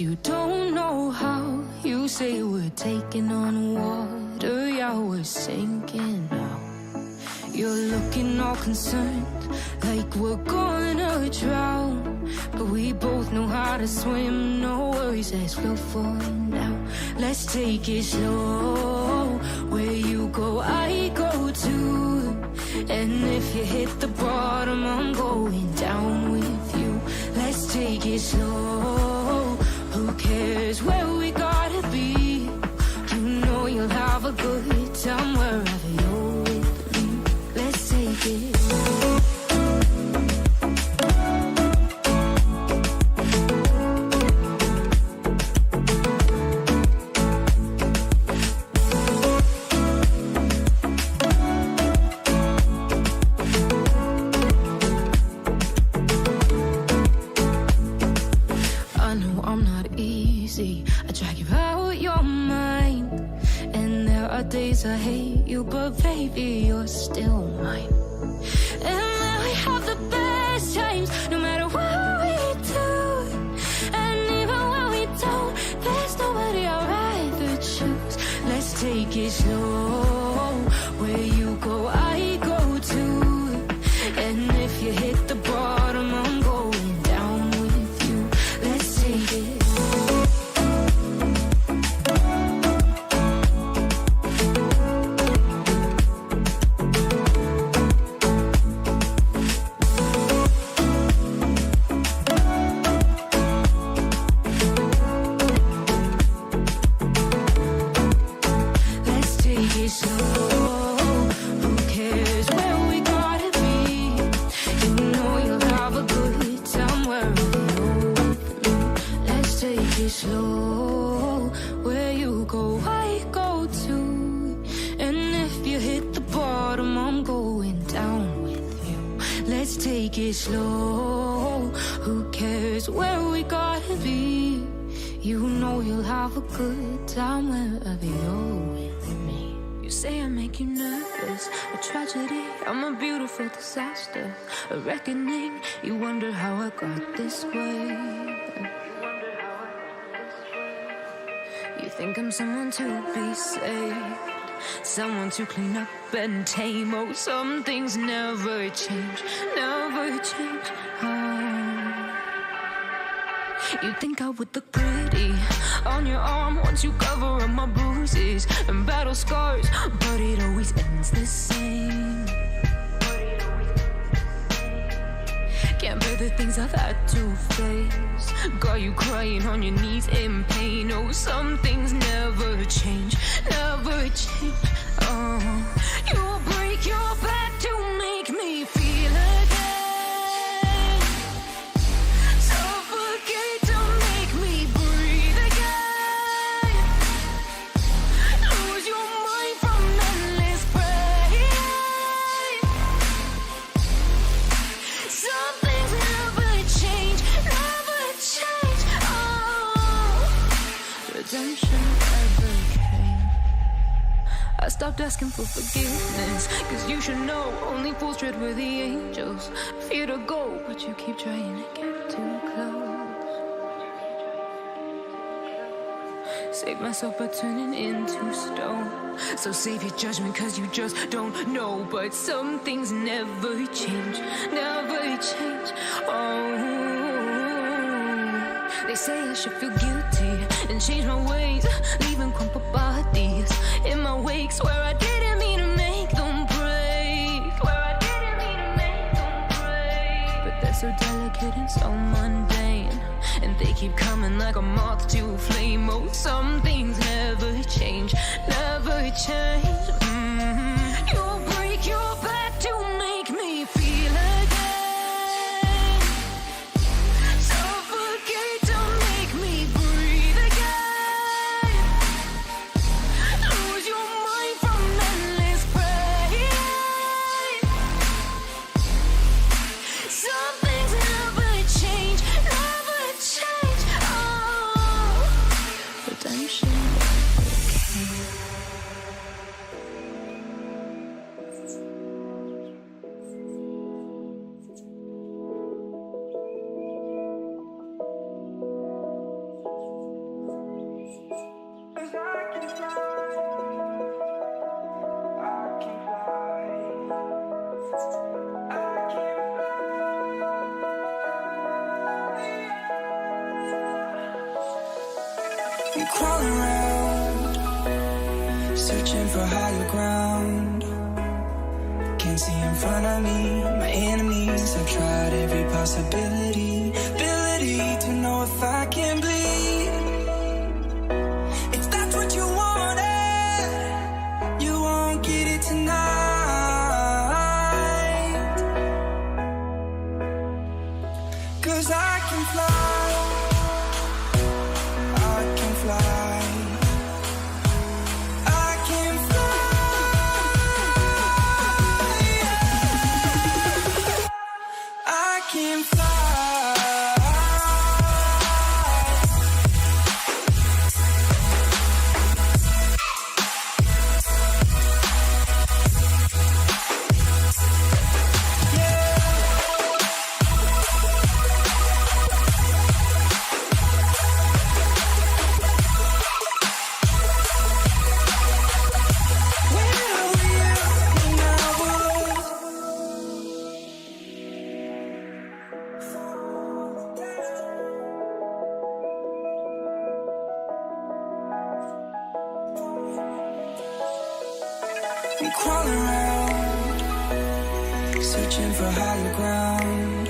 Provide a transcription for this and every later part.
you don't know how. You say we're taking on water, yeah, we're sinking now. You're looking all concerned, like we're gonna drown. But we both know how to swim, no worries as we'll fall now. Let's take it slow, where you go, I go too. And if you hit the bottom, I'm going down with you. Let's take it slow, who cares where we gotta be? You know you'll have a good time wherever you're with me. Let's take it slow. I hate you, but baby, you're still mine. And we have the best times, no matter what we do. And even when we don't, there's nobody I'd rather choose. Let's take it slow, where you go, I go too. And if you hit the bottom, I'm going down with you. Let's take it slow. Slow, who cares where we gotta be? You know you'll have a good time wherever you're with me. You say I make you nervous, a tragedy, I'm a beautiful disaster, a reckoning. You wonder how I got this way. You think I'm someone to be saved, someone to clean up and tame. Oh, some things never change, never change. Oh. You think I would look pretty on your arm once you cover up my bruises and battle scars, but it always ends the same. Can't bear the things I've had to face, got you crying on your knees in pain. Oh, some things never change, never change. Oh, you'll break your back to make me feel again, suffocate to make me breathe again, lose your mind from endless pain. Some things never change, never change. Oh, redemption never came. I stopped asking for forgiveness, cause you should know only fools tread where the angels fear to go, but you keep trying to get too close. Save myself by turning into stone, so save your judgment cause you just don't know. But some things never change, never change. Oh, they say I should feel guilty and change my ways, leaving crumpled bodies in my wake. Swear I didn't mean to make them break, swear I didn't mean to make them break. But they're so delicate and so mundane, and they keep coming like a moth to a flame. Oh, some things never change, never change. You'll break your back to make me feel again, suffocate to make me breathe again, lose your mind from endless pain. Some things never change, never change. Oh, redemption never came. I'm crawling around, searching for higher ground. Can't see in front of me, my enemies. I've tried every possibility, ability to know if I can bleed. If that's what you wanted, you won't get it tonight. 'Cause I can fly, I can fly. I'm crawling around, searching for higher ground.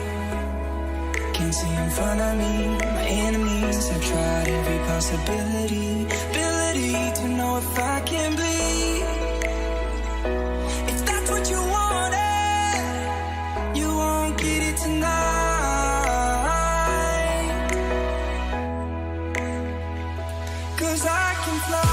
Can't see in front of me, my enemies. I've tried every possibility, ability to know if I can bleed. If that's what you wanted, you won't get it tonight. 'Cause I can fly,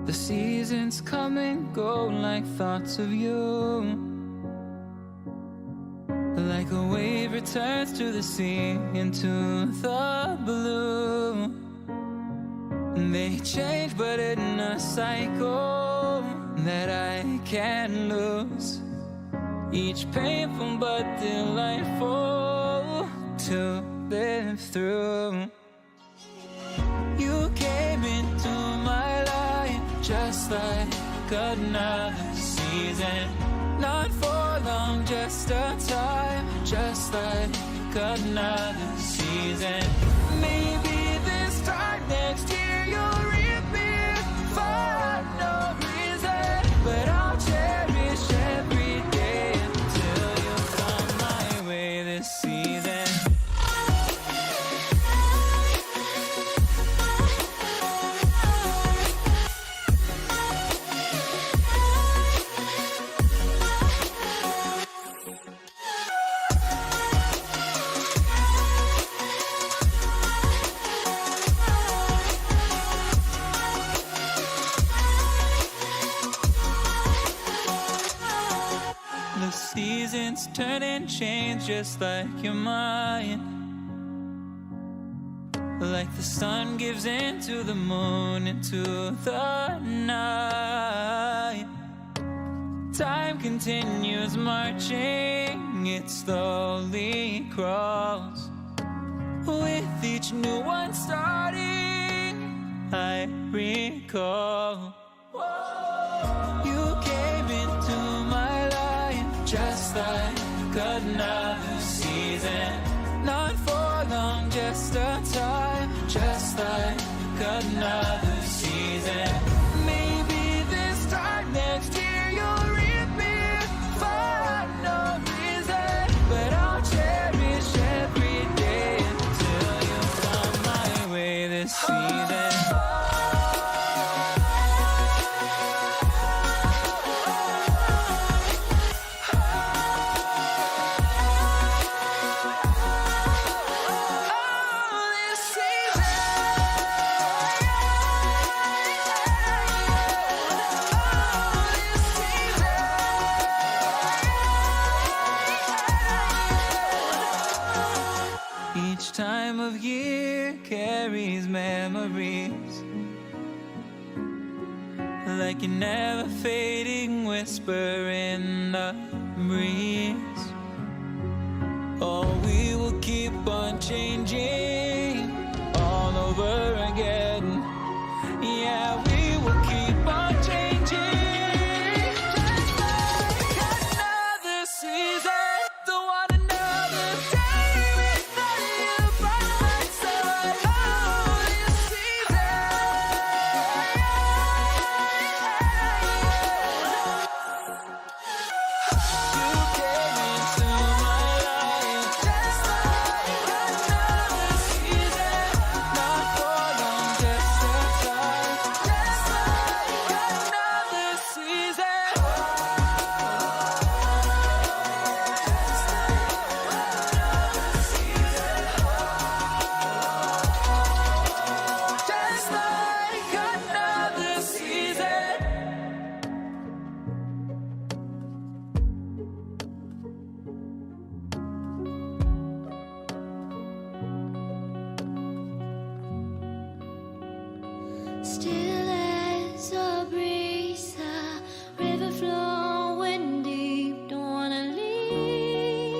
The seasons come and go like thoughts of you. Like a wave returns to the sea, into the blue. They change but in a cycle that I can't lose. Each painful but delightful to live through. You came into my life just like another season. Not for long, just a time, just like another season. Maybe this time next year you'll reappear for no reason, but I'll cherish every day until you come my way this season. Seasons turn and change just like your mind. Like the sun gives into the moon, into the night. Time continues marching, it slowly crawls. With each new one starting, I recall. You came into my life just like another season. Not for long, just a time, just like another season. Maybe this time next year you'll reappear for no reason, but I'll cherish every day until you come my way this season. Time of year carries memories like a never fading whisper in the breeze. Oh, we will keep on changing all over again. Yeah, we will keep on changing just like another season. Don't want another day without you by my side. Oh, this season. You came into my life just like another season. Not for long, just a time, just like another season. Just like another season. Still as a breeze, a river flowing deep. Don't wanna leave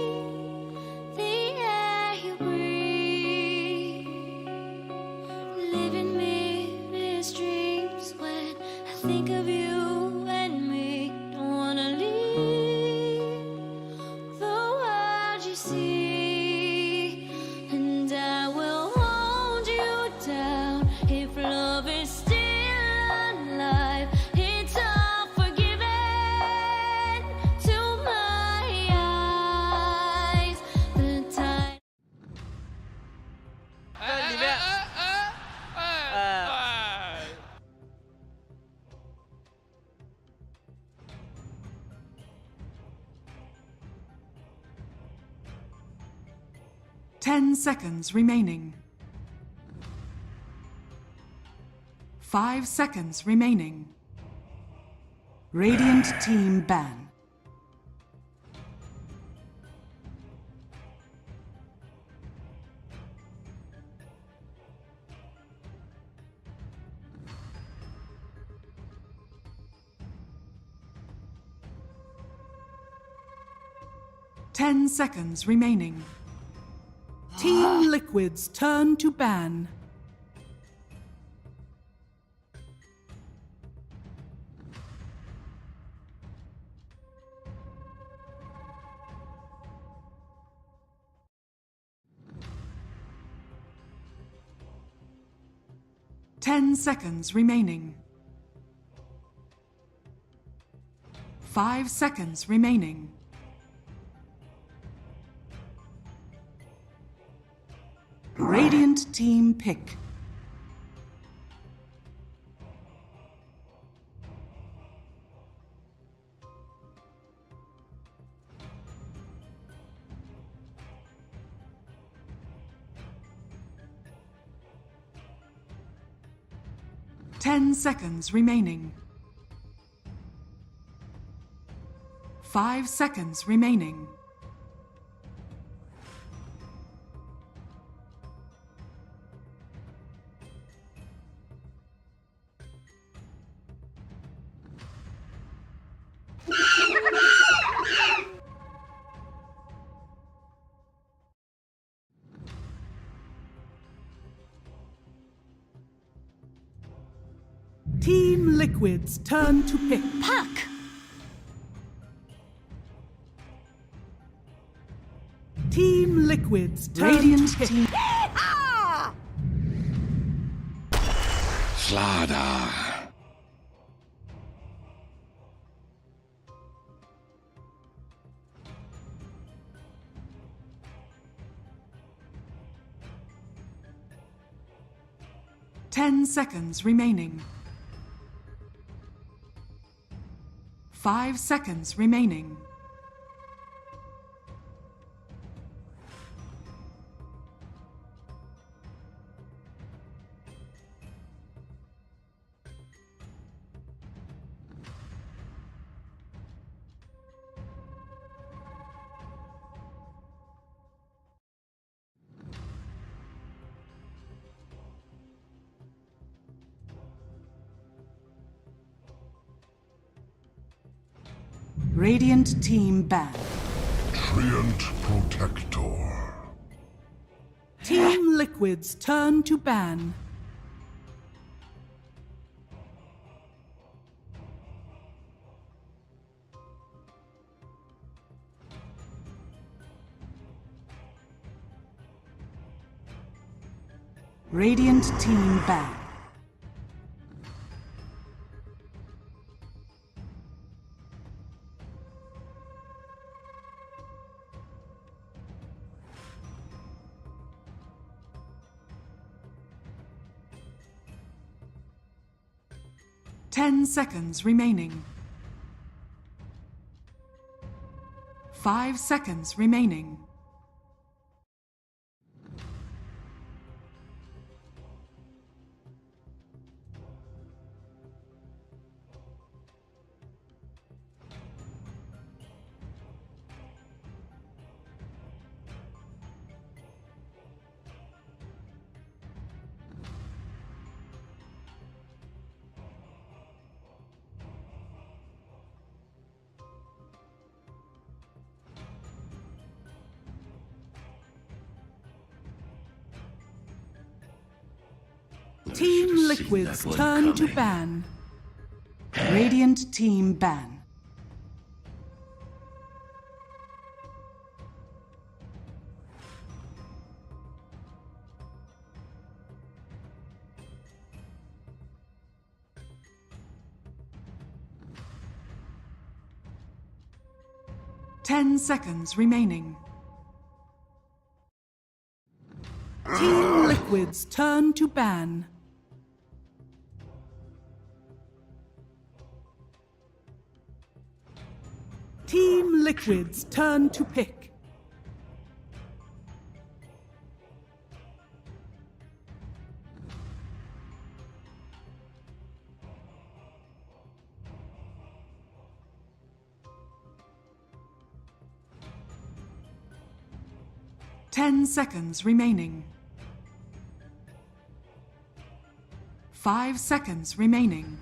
the air you breathe. Living meaningless dreams when I think of you and me. Don't wanna leave the world you see, and I will hold you down if love is still alive. It's all forgiven to my eyes. The time. Ten seconds remaining. 5 seconds remaining. Radiant team ban. Ten seconds remaining. Team Liquid's turn to ban. Ten seconds remaining. 5 seconds remaining. Radiant team pick. Ten seconds remaining. 5 seconds remaining. Team Liquid's turn to pick. Puck! Team Liquid's turn Radiant to pick. team. Slada. Ten seconds remaining. 5 seconds remaining. Radiant team ban. Treant Protector. Team Liquid's turn to ban. Radiant team ban. Ten seconds remaining. 5 seconds remaining. Team Liquid's turn to ban. Radiant team ban. Ten seconds remaining. Team Liquid's turn to ban. Team Liquid's turn to pick. 10 seconds remaining. 5 seconds remaining.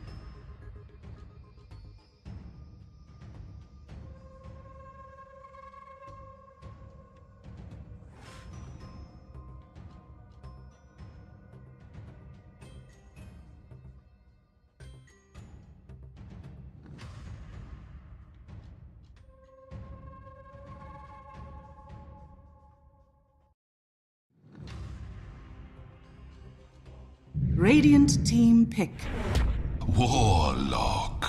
Radiant team pick. Warlock.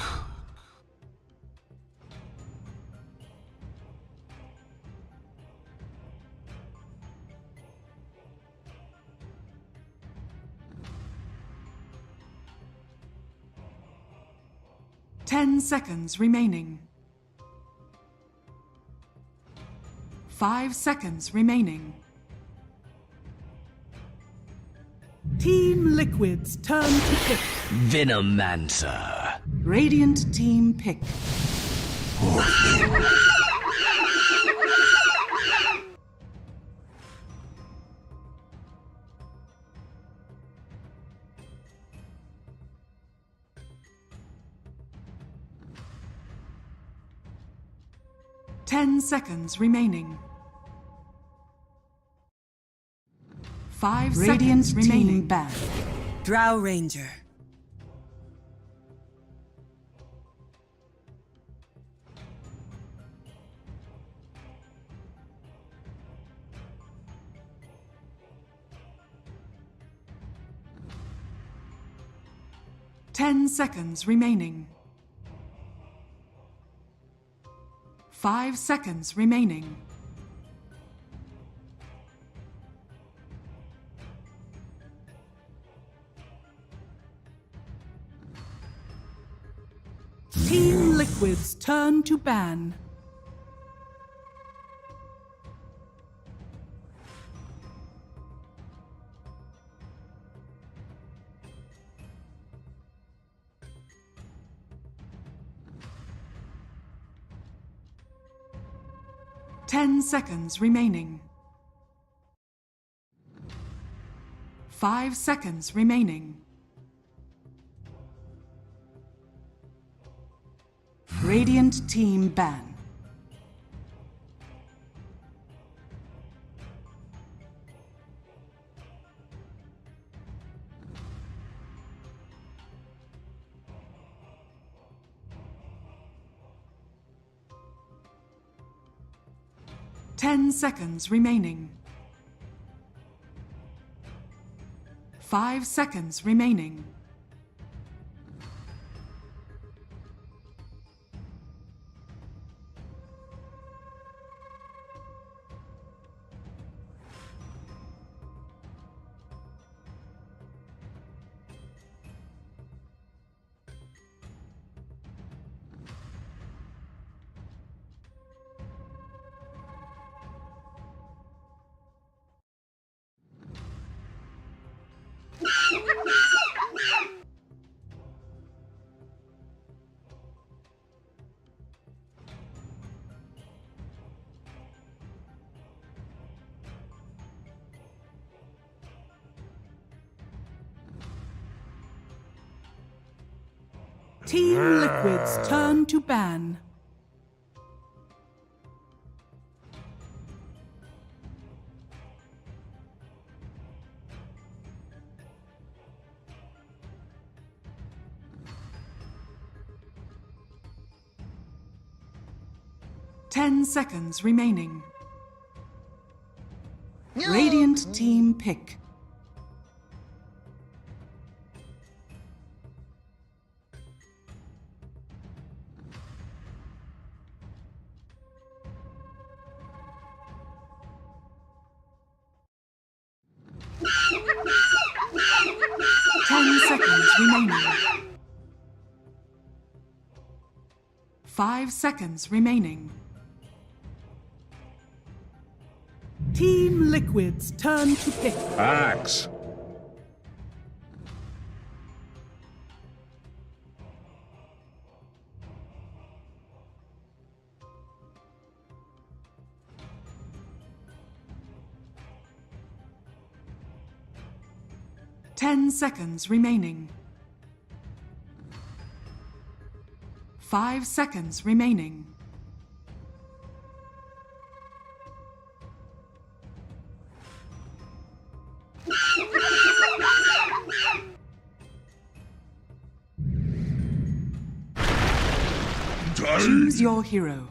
Ten seconds remaining. 5 seconds remaining. Team Liquid's turn to pick. Venomancer. Radiant team pick. Ten seconds remaining. 5 seconds remaining. Back. Drow Ranger. Ten seconds remaining. 5 seconds remaining. Team Liquid's turn to ban. Ten seconds remaining. 5 seconds remaining. Radiant team ban. Ten seconds remaining. 5 seconds remaining. Team Liquid's turn to ban. Ten seconds remaining. Radiant team pick. Remaining. 5 seconds remaining. Team Liquid's turn to pick. Axe. 10 seconds remaining. 5 seconds remaining. Choose your hero.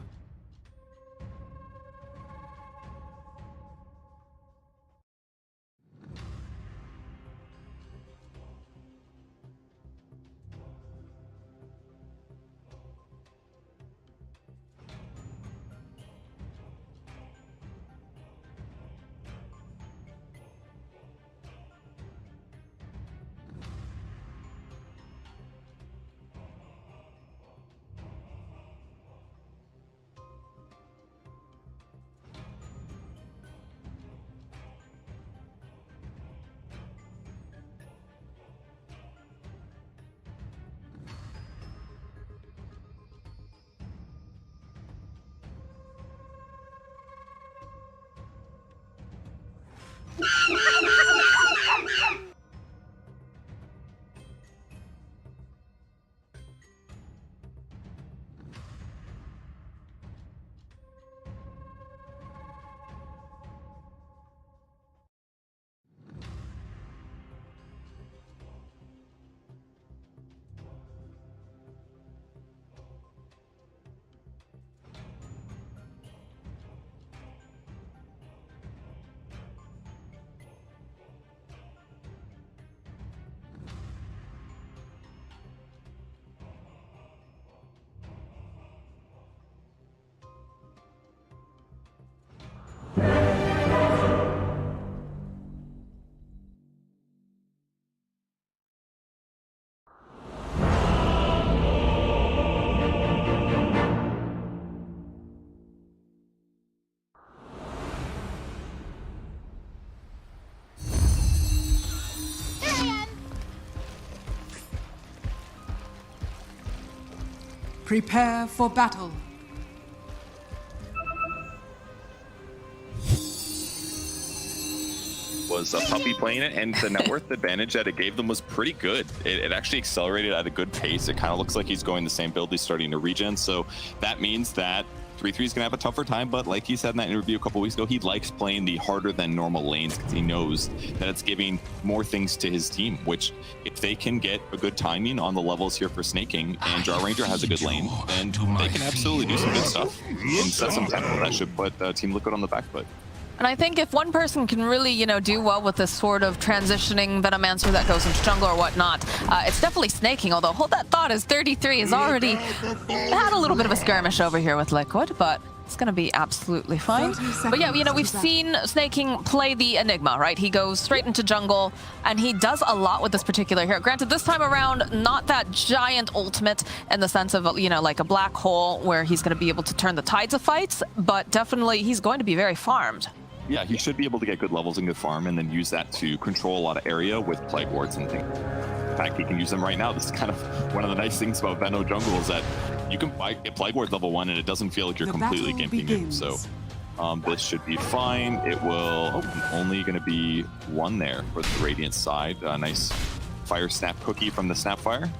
Prepare for battle. Was a puppy playing it, and the net worth advantage that it gave them was pretty good. It actually accelerated at a good pace. It kind of looks like he's going the same build. He's starting to regen, so that means that 3-3 is going to have a tougher time, but like he said in that interview a couple weeks ago, he likes playing the harder than normal lanes because he knows that it's giving more things to his team, which if they can get a good timing on the levels here for snaking, and Drow Ranger has a good lane, then they can absolutely do some good stuff and set some tempo that should put Team Liquid on the back foot. And I think if one person can really, you know, do well with this sort of transitioning Venomancer that goes into jungle or whatnot, it's definitely snaking, although hold that thought, as 33 has already had a little bit of a skirmish over here with Liquid, but it's going to be absolutely fine. But yeah, you know, we've seen snaking play the Enigma, right? He goes straight into jungle, and he does a lot with this particular hero. Granted, this time around, not that giant ultimate in the sense of, you know, like a black hole where he's going to be able to turn the tides of fights, but definitely he's going to be very farmed. Yeah, he should be able to get good levels and good farm and then use that to control a lot of area with plague wards and things. In fact, he can use them right now. This is kind of one of the nice things about Veno jungle is that you can get plague ward level 1 and it doesn't feel like you're completely gimping it. So this should be fine. It will only going to be 1 there for the Radiant side. A nice fire snap cookie from the Snapfire.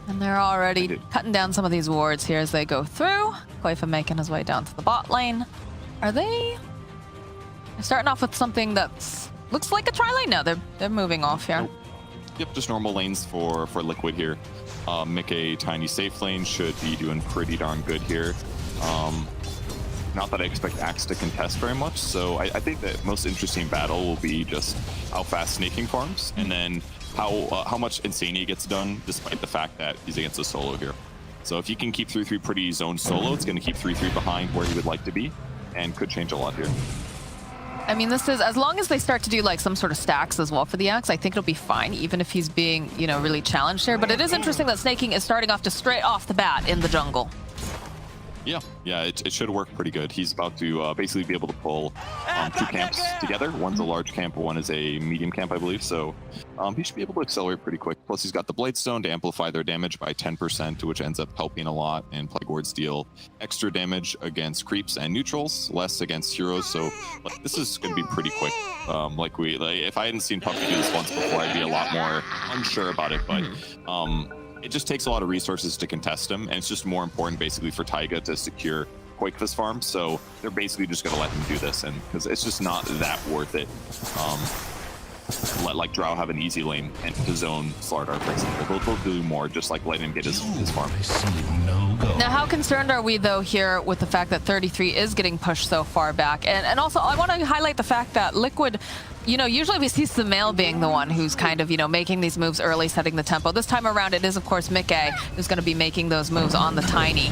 And they're already cutting down some of these wards here as they go through. Koifa making his way down to the bot lane. Are they? They're starting off with something that's looks like a tri-lane now. They're moving off here. Nope. Yep, just normal lanes for Liquid here. Mick a tiny safe lane should be doing pretty darn good here. Not that I expect Axe to contest very much, so I think the most interesting battle will be just how fast snaking farms, and then how much Insania gets done, despite the fact that he's against a solo here. So if you can keep 3-3 pretty zoned solo, it's going to keep 3-3 behind where he would like to be, and could change a lot here. I mean, this is, as long as they start to do like some sort of stacks as well for the Axe, I think it'll be fine, even if he's being, you know, really challenged here. But it is interesting that snaking is starting off just straight off the bat in the jungle. Yeah, it should work pretty good. He's about to basically be able to pull 2 camps together. One's a large camp, one is a medium camp, I believe. So he should be able to accelerate pretty quick. Plus, Plus, he's got the Bladestone to amplify their damage by 10%, which ends up helping a lot. And Plague Wards deal extra damage against creeps and neutrals, less against heroes. So like, this is going to be pretty quick. If I hadn't seen Puppy do this once before, I'd be a lot more unsure about it. But it just takes a lot of resources to contest him, and it's just more important basically for Taiga to secure Quakefist farm. So they're basically just going to let him do this, and because it's just not that worth it. Let like Drow have an easy lane and to zone Slardar, for example. They'll do more, just like let him get his farm. Now, how concerned are we though here with the fact that 33 is getting pushed so far back? And also, I want to highlight the fact that Liquid, you know, usually we see Sumail being the one who's kind of, you know, making these moves early, setting the tempo. This time around, it is of course PimpmuckL who's going to be making those moves on the Tiny.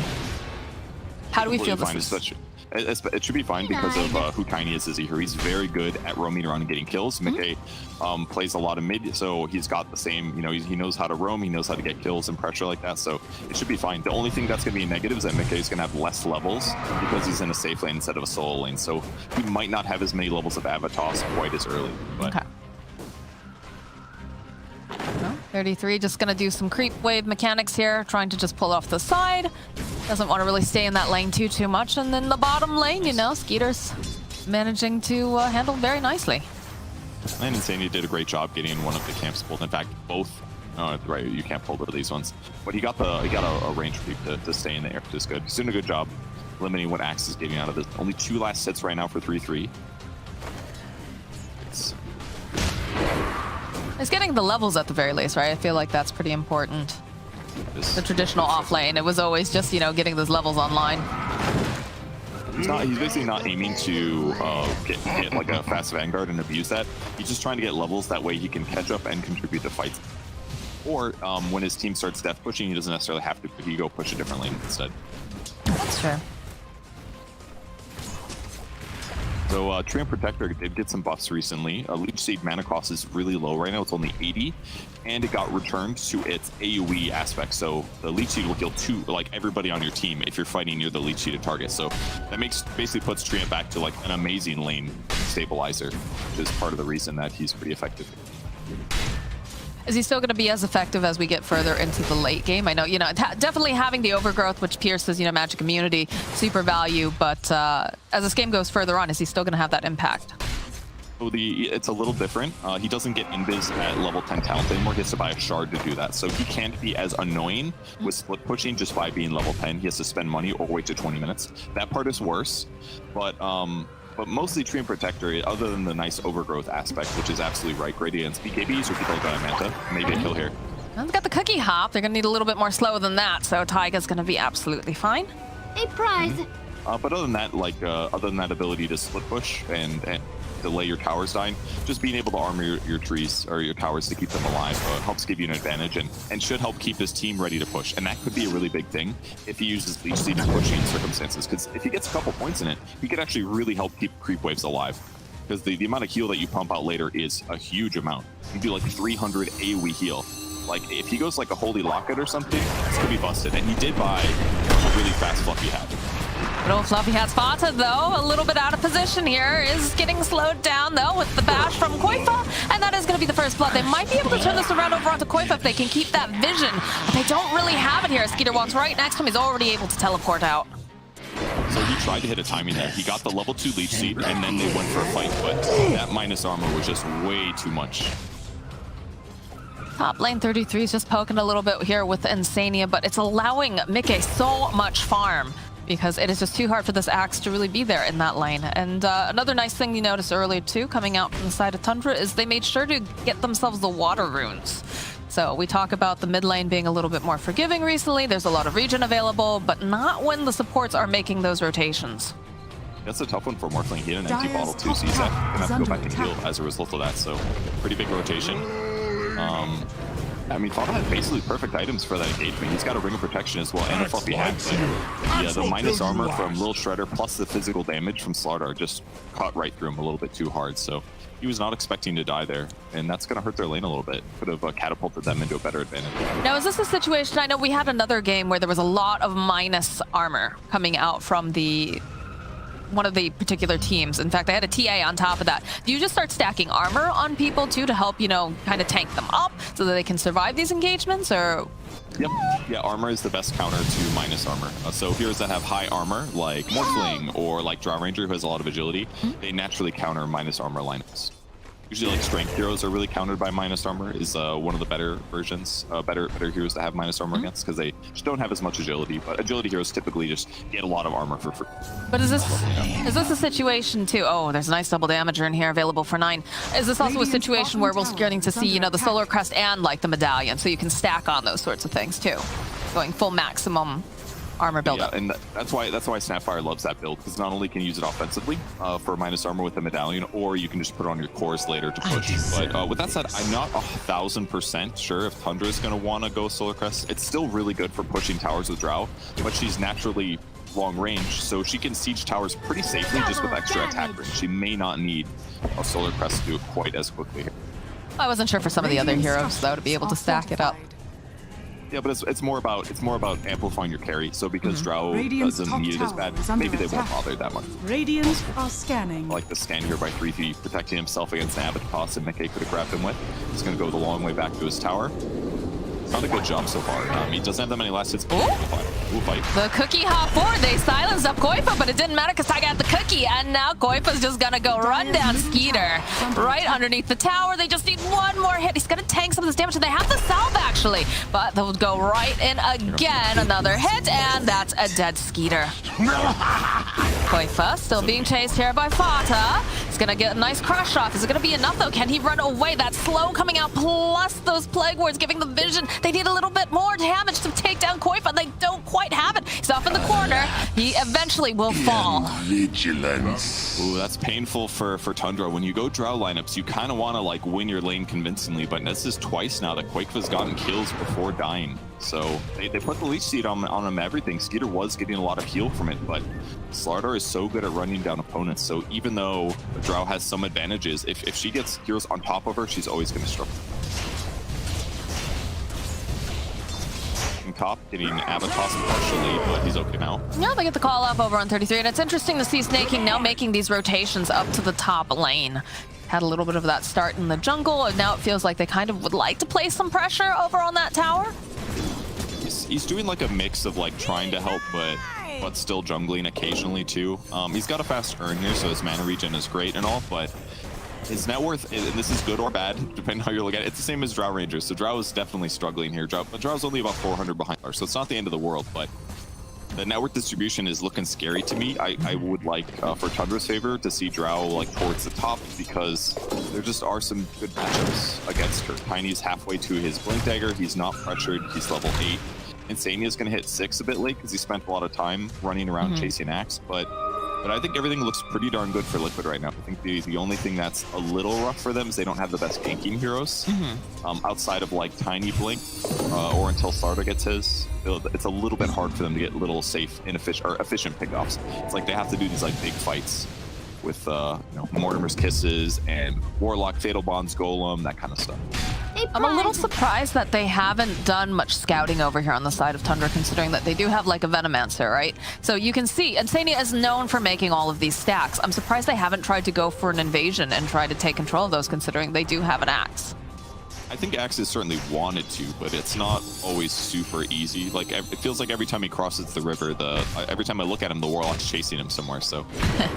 How do we feel this is? It should be fine because of who Tiny is as a hero. He's very good at roaming around and getting kills. PimpmuckL plays a lot of mid, so he's got the same, you know, he knows how to roam, he knows how to get kills and pressure like that, so it should be fine. The only thing that's going to be a negative is that PimpmuckL is going to have less levels because he's in a safe lane instead of a solo lane, so he might not have as many levels of Avatos quite as early. But. Okay. Well, 33 just going to do some creep wave mechanics here, trying to just pull off the side. Doesn't want to really stay in that lane too much. And then the bottom lane, you know, Skeeter's managing to handle very nicely. And Insania did a great job getting one of the camps pulled. In fact, both. Right, you can't pull these ones. But he got a range creep to stay in the air, which is good. He's doing a good job limiting what Axe is getting out of this. Only 2 last sets right now for 3-3. He's getting the levels at the very least, right? I feel like that's pretty important. The traditional off lane, it was always just, you know, getting those levels online. He's basically not aiming to get like a fast Vanguard and abuse that. He's just trying to get levels, that way he can catch up and contribute to fights. Or when his team starts death pushing, he doesn't necessarily have to, he go push a different lane instead. That's true. So Treant Protector did get some buffs recently. Leech Seed mana cost is really low right now. It's only 80, and it got returned to its AoE aspect. So the Leech Seed will heal everybody on your team if you're fighting near the Leech Seeded target. So that basically puts Treant back to like an amazing lane stabilizer, which is part of the reason that he's pretty effective. Is he still going to be as effective as we get further into the late game? I know, you know, definitely having the overgrowth, which pierces, you know, Magic Immunity, super value, but as this game goes further on, is he still going to have that impact? So it's a little different. He doesn't get invis at level 10 talent anymore. He has to buy a shard to do that. So he can't be as annoying with split pushing just by being level 10. He has to spend money or wait to 20 minutes. That part is worse, but mostly Treant Protector, other than the nice overgrowth aspect, which is absolutely right, great against BKBs or people like Manta. Maybe a kill here. Well, they've got the cookie hop. They're going to need a little bit more slow than that, so Taiga's going to be absolutely fine. A prize. But other than that, other than that ability to split push and delay your towers dying, just being able to armor your trees or your towers to keep them alive helps give you an advantage and should help keep his team ready to push. And that could be a really big thing if he uses Leech Seed in pushing circumstances, because if he gets a couple points in it, he could actually really help keep creep waves alive. Because the amount of heal that you pump out later is a huge amount. You do like 300 AoE heal. Like if he goes like a Holy Locket or something, it's gonna be busted. And he did buy a really fast Fluffy Hat. Good old Fluffy Hat spotted though, a little bit out of position here, is getting slowed down though with the bash from Koifa, and that is going to be the first blood. They might be able to turn this around over onto Koifa if they can keep that vision, but they don't really have it here. Skeeter walks right next to him, he's already able to teleport out. So he tried to hit a timing there. He got the level 2 Leech Seed, and then they went for a fight, but that minus armor was just way too much. Top lane 33 is just poking a little bit here with Insania, but it's allowing PimpmuckL so much farm, because it is just too hard for this Axe to really be there in that lane. And another nice thing you noticed earlier too, coming out from the side of Tundra, is they made sure to get themselves the water runes. So we talk about the mid lane being a little bit more forgiving recently. There's a lot of regen available, but not when the supports are making those rotations. That's a tough one for Morphling. He had an empty bottle too, so he's gonna have to go back and heal as a result of that. So pretty big rotation. I mean, Fava had basically perfect items for that engagement. He's got a Ring of Protection as well and a Fluffy Hat. But yeah, the minus armor from Lil Shredder plus the physical damage from Slardar just caught right through him a little bit too hard. So he was not expecting to die there, and that's going to hurt their lane a little bit. Could have catapulted them into a better advantage. Now, is this a situation? I know we had another game where there was a lot of minus armor coming out from the one of the particular teams. In fact, I had a TA on top of that. Do you just start stacking armor on people too to help, you know, kind of tank them up so that they can survive these engagements, or? Yep. Yeah, armor is the best counter to minus armor. So heroes that have high armor, like Morphling or like Drow Ranger, who has a lot of agility, they naturally counter minus armor lineups. Usually, like strength heroes are really countered by minus armor. Is one of the better versions, better heroes that have minus armor against, because they just don't have as much agility. But agility heroes typically just get a lot of armor for free. But is this a situation too? Oh, there's a nice double damager in here available for 9. Is this also a situation where we're getting to see, you know, the solar crest and like the medallion, so you can stack on those sorts of things too, going full maximum armor build up? Yeah, and that's why Snapfire loves that build, because not only can you use it offensively for minus armor with the medallion, or you can just put it on your cores later to push. But with that said, I'm not 1000% sure if Tundra is going to want to go Solar Crest. It's still really good for pushing towers with Drow, but she's naturally long range, so she can siege towers pretty safely just with extra attack range. She may not need a Solar Crest to do it quite as quickly here. I wasn't sure for some of the other heroes though to be able to stack it up. Yeah, but it's more about amplifying your carry. So because Drow doesn't need it as bad, maybe they won't bother that much. Radiant are scanning. I like the scan here by 3P, protecting himself against an Abbot toss that mickey could have grabbed him with. He's going to go the long way back to his tower. Not a good job so far. He doesn't have that many last hits. Ooh, fight. The cookie hop forward. They silenced up Koifa, but it didn't matter because I got the cookie, and now Koifa's just gonna go run down Skeeter right underneath the tower. They just need one more hit. He's gonna tank some of this damage, and they have the salve actually, but they'll go right in again. Another hit, and that's a dead Skeeter. Koifa still being chased here by Fata. He's gonna get a nice crush off. Is it gonna be enough though? Can he run away? That slow coming out plus those plague wards giving the vision. They need a little bit more damage to take down Koifa. They don't quite have it. He's off in the corner. He eventually will fall. Vigilance. Ooh, that's painful for Tundra. When you go Drow lineups, you kind of want to like win your lane convincingly, but this is twice now that Koifa's gotten kills before dying. So they put the leech seed on him, everything. Skeeter was getting a lot of heal from it, but Slardar is so good at running down opponents. So even though Drow has some advantages, if she gets heroes on top of her, she's always going to struggle. Top getting Abatos partially, but he's okay now. Yeah, they get the call up over on 33, and it's interesting to see Snaking now making these rotations up to the top lane. Had a little bit of that start in the jungle, and now it feels like they kind of would like to place some pressure over on that tower. He's doing like a mix of like trying to help, but still jungling occasionally too. He's got a fast turn here, so his mana regen is great and all, but his net worth, and this is good or bad, depending on how you look at it, it's the same as Drow Rangers. So Drow is definitely struggling here. But Drow's only about 400 behind her, so it's not the end of the world, but the net worth distribution is looking scary to me. I would like, for Tundra's favor, to see Drow like towards the top, because there just are some good matchups against her. Tiny's halfway to his Blink Dagger. He's not pressured. He's level 8. Insania's going to hit 6 a bit late because he spent a lot of time running around chasing Axe, but I think everything looks pretty darn good for Liquid right now. I think the only thing that's a little rough for them is they don't have the best ganking heroes. Outside of like Tiny Blink, or until Slardar gets his, it's a little bit hard for them to get little safe, efficient pickoffs. It's like they have to do these like big fights with Mortimer's Kisses and Warlock, Fatal Bonds, Golem, that kind of stuff. I'm a little surprised that they haven't done much scouting over here on the side of Tundra, considering that they do have like a Venomancer, right? So you can see, Insania is known for making all of these stacks. I'm surprised they haven't tried to go for an invasion and try to take control of those, considering they do have an Axe. I think Axe has certainly wanted to, but it's not always super easy. Like, it feels like every time he crosses the river, every time I look at him, the Warlock's chasing him somewhere. So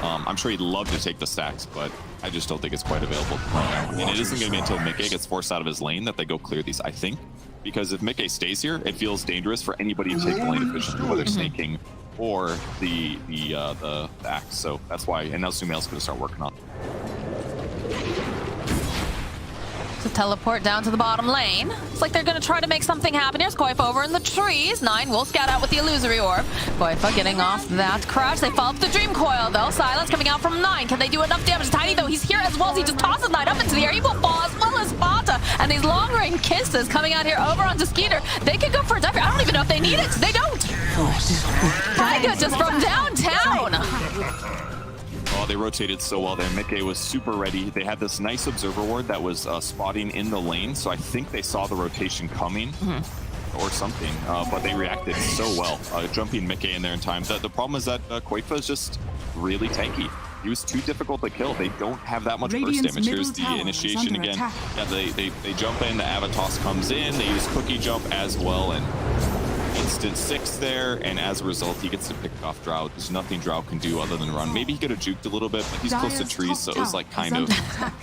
I'm sure he'd love to take the stacks, but I just don't think it's quite available right now. And it isn't going to be until mickey gets forced out of his lane that they go clear these, I think. Because if mickey stays here, it feels dangerous for anybody to take the lane efficiently, whether snaking or the Axe. So that's why, and now Sumail's going to start working on it. To teleport down to the bottom lane. It's like they're going to try to make something happen. Here's Koifa over in the trees. 9 will scout out with the Illusory Orb. Koifa getting off that crush. They follow up the Dream Coil, though. Silence coming out from 9. Can they do enough damage? Tiny, though, he's here as well as he just tosses 9 up into the air. He will fall as well as Fata. And these long-range kisses coming out here over onto Skeeter. They could go for a dive. I don't even know if they need it. They don't. Taiga just from downtown. Oh, they rotated so well there. mickey was super ready. They had this nice observer ward that was spotting in the lane, so I think they saw the rotation coming or something, but they reacted so well, jumping mickey in there in time. The problem is that Koifa is just really tanky. He was too difficult to kill. They don't have that much burst Radiant's damage. Here's middle the tower initiation is under again. attack. Yeah, they jump in, the Avatos comes in, they use Cookie Jump as well, and instant 6 there, and as a result, he gets to pick off Drow. There's nothing Drow can do other than run. Maybe he could have juked a little bit, but he's close to Dire's trees, top so it was like tower is kind of, under attack.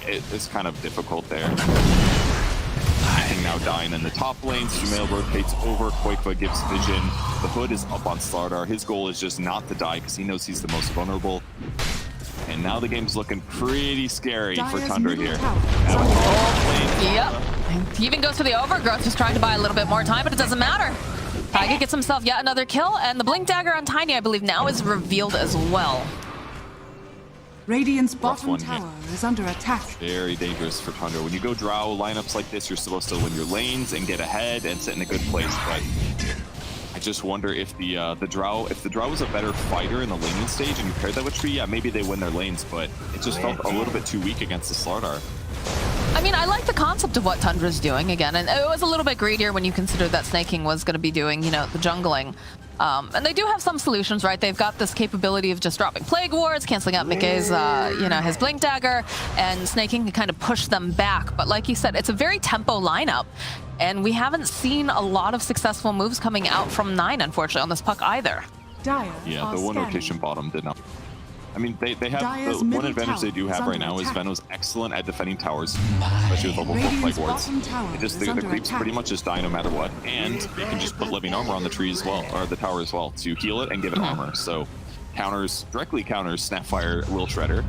it's kind of difficult there. King now dying in the top lane. Sumail rotates over. Koifa gives vision. The Hood is up on Slardar. His goal is just not to die because he knows he's the most vulnerable. And now the game's looking pretty scary for Dire's Tundra middle here. tower is under attack. Yep. He even goes for the overgrowth, just trying to buy a little bit more time, but it doesn't matter. Taiga gets himself yet another kill, and the Blink Dagger on Tiny, I believe, now is revealed as well. Radiant's Rough bottom one, tower is under attack. Very dangerous for Tundra. When you go Drow lineups like this, you're supposed to win your lanes and get ahead and sit in a good place, but I just wonder if the Drow was a better fighter in the laning stage and you paired that with Tree, yeah, maybe they win their lanes, but it just felt a little bit too weak against the Slardar. I mean, I like the concept of what Tundra's doing again, and it was a little bit greedier when you consider that Snaking was going to be doing, you know, the jungling. And they do have some solutions, right? They've got this capability of just dropping Plague Wards, canceling out Mickey's, you know, his Blink Dagger, and Snaking can kind of push them back. But like you said, it's a very tempo lineup, and we haven't seen a lot of successful moves coming out from 9, unfortunately, on this puck either. Dire Yeah, are the one scanning. rotation bottom did not. I mean, they have Dire's the one middle advantage they tower do is have right under now is attack. Veno's excellent at defending towers, especially with level 4 Radiant's Plague Wards. bottom tower It just is the under creeps attack. pretty much just die no matter what, and they can just put living armor on the tree as well, or the tower as well, to heal it and give it armor. So directly counters Snapfire Will Shredder,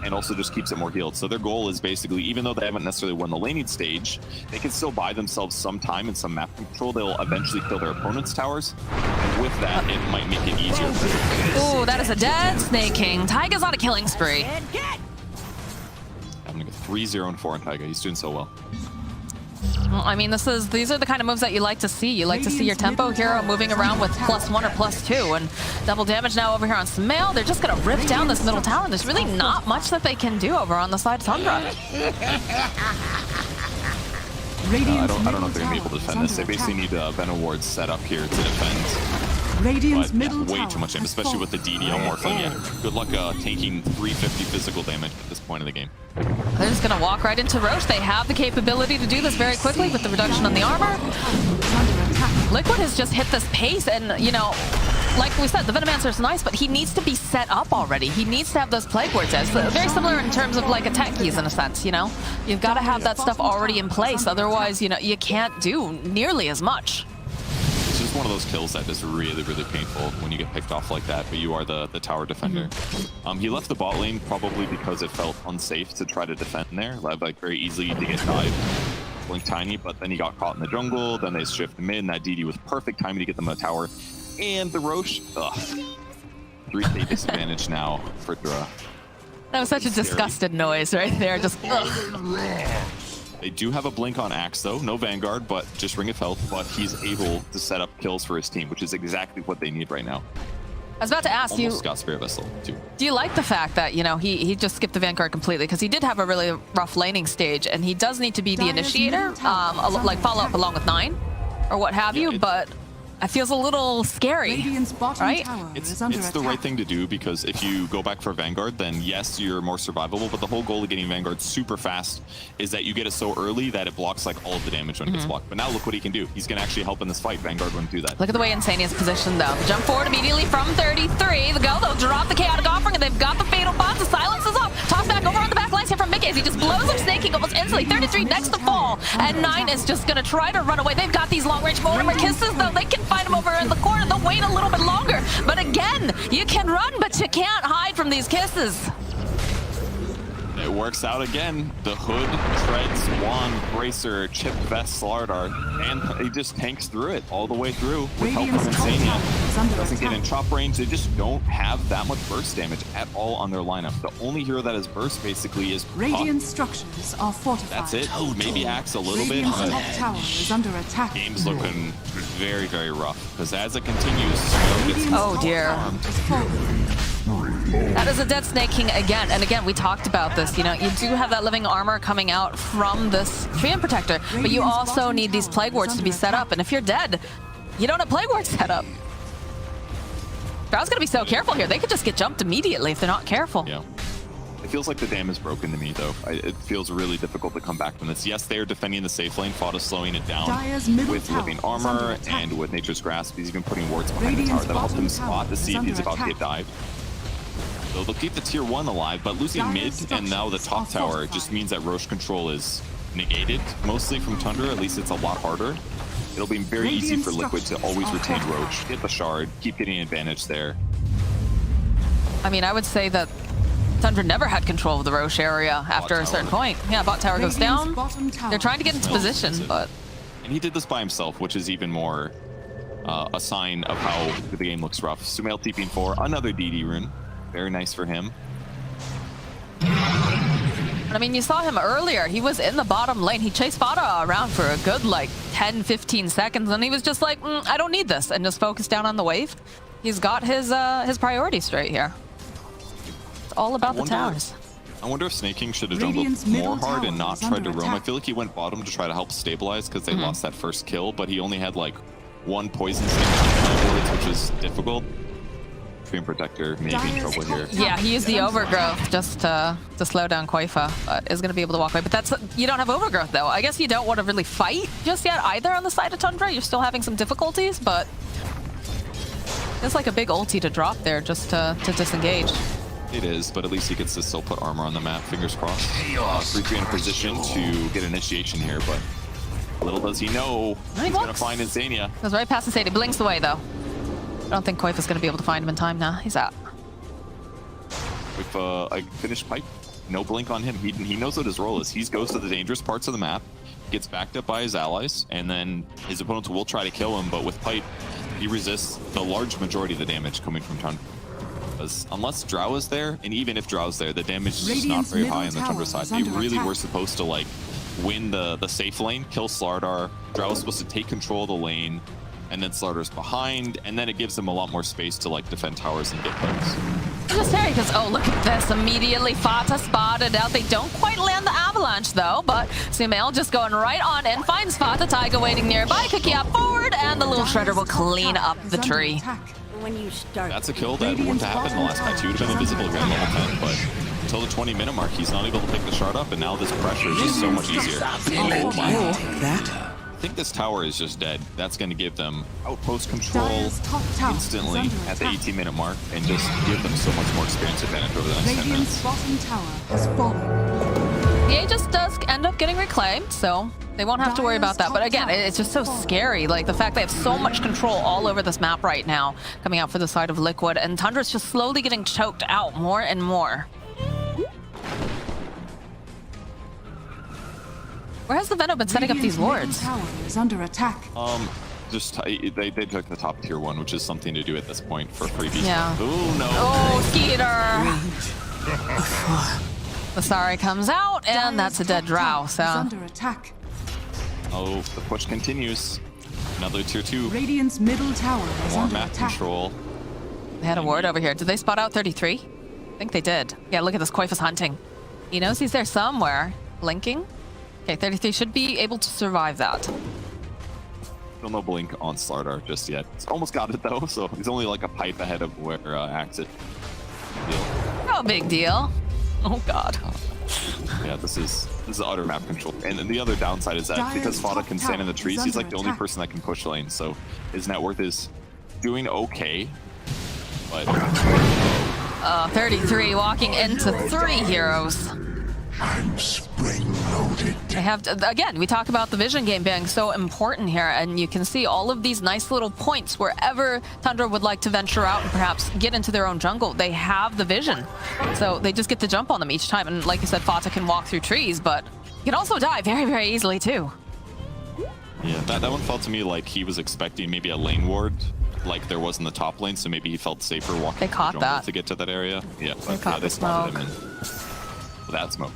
and also just keeps it more healed. So their goal is basically, even though they haven't necessarily won the laning stage, they can still buy themselves some time and some map control. They'll eventually kill their opponent's towers, and with that, it might make it easier for them. Ooh, that is a dead Snaking. Taiga's on a killing spree. I'm gonna go 3-0 and 4 on Taiga. He's doing so well. Well, I mean, these are the kind of moves that you like to see. You like to see your tempo hero moving around with +1 or +2, and double damage now over here on Sumail. They're just gonna rip down this middle tower, and there's really not much that they can do over on the side of Tundra. I don't know if they're gonna be able to defend this. They basically need Venom wards set up here to defend. Radiant's But middle way tower too much damage, has especially with the fallen. DDL Morphling. Yeah, good luck tanking 350 physical damage at this point of the game. They're just gonna walk right into Roche. They have the capability to do this very quickly with the reduction on the armor. Liquid has just hit this pace, and you know, like we said, the Venomancer is nice, but he needs to be set up already. He needs to have those Plague Wards. It's very similar in terms of like attack keys in a sense, you know? You've got to have that stuff already in place, otherwise, you know, you can't do nearly as much. It's just one of those kills that is really, really painful when you get picked off like that, but you are the tower defender. He left the bot lane probably because it felt unsafe to try to defend there, like very easily to get dived. Blink Tiny, but then he got caught in the jungle, then they shift him in. That DD was perfect timing to get them a tower. And the Roche, 3K disadvantage now for Dra. That was such a disgusted noise right there, just They do have a blink on Axe though, no Vanguard, but just Ring of Health, but he's able to set up kills for his team, which is exactly what they need right now. I was about to ask Almost you, got Spirit Vessel too. do you like the fact that, you know, he just skipped the Vanguard completely? Because he did have a really rough laning stage, and he does need to be the Dire's initiator, middle tower is like follow up under along with 9, or what have you, but it feels a little scary, Radiant's bottom right? tower It's is under the right attack. thing to do, because if you go back for Vanguard, then yes, you're more survivable, but the whole goal of getting Vanguard super fast is that you get it so early that it blocks like all of the damage when it gets blocked. But now look what he can do. He's gonna actually help in this fight. Vanguard wouldn't do that. Look at the way Insane is positioned, though. Jump forward immediately from 33. The go, they'll drop the Chaotic Offering, and they've got the Fatal Bots. The silence is up. Toss back over on the back lines here from Mickey as he just blows up Snaking almost instantly. 33 next to fall, and 9 is just gonna try to run away. They've got these long-range Mortimer kisses, though. They can find him over in the corner. They'll wait a little bit longer. But again, you can run, but you can't hide from these kisses. It works out again. The Hood, Treads, Wand, Bracer, Chip, Vest, Slardar, and he just tanks through it all the way through with help from Radiant's top Insania. tower is under Doesn't get in attack. chop range. They just don't have that much burst damage at all on their lineup. The only hero that has burst basically is Puck. Radiant structures are fortified. That's it. Maybe Axe a little bit, Radiant's but top tower is under attack. game's looking very, very rough. Because as it continues, Radiant's Oh, top dear. tower is fallen. That is a dead Snaking again. And again, we talked about this. You know, you do have that living armor coming out from this Treant Protector, but you Radiant's also bottom need these tower Plague is Wards to be under set up. attack. And if you're dead, you don't have Plague Wards set up. Drow's gonna be so careful here. They could just get jumped immediately if they're not careful. Yeah. It feels like the dam is broken to me, though. It feels really difficult to come back from this. Yes, they are defending the safe lane. Fada slowing it down with living armor and with Nature's Grasp. He's even putting wards behind the tower that help him spot to see if he's about to get dived. So they'll keep the tier 1 alive, but losing mid and now the top tower just means that Roche control is negated, mostly from Tundra. At least it's a lot harder. It'll be very easy for Liquid to always retain Roche, get the shard, keep getting advantage there. I mean, I would say that Tundra never had control of the Roche area after a certain point. Yeah, bot tower goes down. They're trying to get into position, but... And he did this by himself, which is even more a sign of how the game looks rough. Sumail TPing for another DD rune. Very nice for him. I mean, you saw him earlier. He was in the bottom lane. He chased Fada around for a good, like, 10, 15 seconds, and he was just like, I don't need this, and just focused down on the wave. He's got his priorities straight here. It's all about the towers. I wonder if Snake King should have jungled more hard and not tried to roam. I feel like he went bottom to try to help stabilize because they lost that first kill, but he only had, like, 1 poison snake wards, which was difficult. Stream Protector may be in trouble here. Yeah, he used the Overgrowth just to slow down Koifa, but is going to be able to walk away. But that's, you don't have Overgrowth, though. I guess you don't want to really fight just yet either on the side of Tundra. You're still having some difficulties, but it's like a big ulti to drop there just to disengage. It is, but at least he gets to still put armor on the map. Fingers crossed. 3-3 in a position to get initiation here, but little does he know he's going to find Insania. Goes right past Insania. Blinks away, though. I don't think Koifa's going to be able to find him in time now. He's out. With a finished pipe, no blink on him. He knows what his role is. He goes to the dangerous parts of the map, gets backed up by his allies, and then his opponents will try to kill him, but with pipe, he resists the large majority of the damage coming from Tundra. Because unless Drow is there, and even if Drow's there, the damage is just not very high on the Tundra side. They really were supposed to, like, win the safe lane, kill Slardar. Drow was supposed to take control of the lane, and then Slardar's behind, and then it gives them a lot more space to, like, defend towers and get pokes. Just scary because, oh, look at this. Immediately Fata spotted out. They don't quite land the avalanche, though, but Sumail just going right on in, finds Fata. Taiga waiting nearby. Cookie up forward, and the little shredder will clean up the tree. That's a kill that wouldn't have happened in the last patch. He would have been invisible here at level 10, but until the 20-minute mark, he's not able to pick the shard up, and now this pressure is just so much easier. Oh my. I think this tower is just dead. That's going to give them outpost control instantly at the 18-minute mark and just give them so much more experience advantage over the next 10 minutes. The Aegis does end up getting reclaimed, so they won't have to worry about that. But again, it's just so scary. Like, the fact they have so much control all over this map right now coming out for the side of Liquid, and Tundra's just slowly getting choked out more and more. Where has the Venom been setting up these wards? Is under attack. Just they took the top tier 1, which is something to do at this point for freebies. Yeah. Oh no! Oh, Skeeter! Vasari comes out, and that's a dead Drow. So. Under attack. Oh, the push continues. Another tier 2. Radiant's middle tower is More under map attack. control. They had a ward over here. Did they spot out 33? I think they did. Yeah, look at this. Koifa's hunting. He knows he's there somewhere. Blinking. Okay, 33 should be able to survive that. Still no blink on Slardar just yet. He's almost got it though, so he's only like a pipe ahead of where Axit. No big deal. Oh god. Yeah, this is utter map control. And then the other downside is that because Fada can stand in the trees, he's like the only person that can push lane. So his net worth is doing okay, but 33 walking into 3 heroes. I'm spring-loaded. They have to, again, we talk about the vision game being so important here, and you can see all of these nice little points wherever Tundra would like to venture out and perhaps get into their own jungle. They have the vision, so they just get to jump on them each time. And like you said, Fata can walk through trees, but he can also die very, very easily too. Yeah, that one felt to me like he was expecting maybe a lane ward like there was in the top lane, so maybe he felt safer walking They caught the jungle that. to get to that area. Yeah, They caught the spotted smoke. him in. That smoke.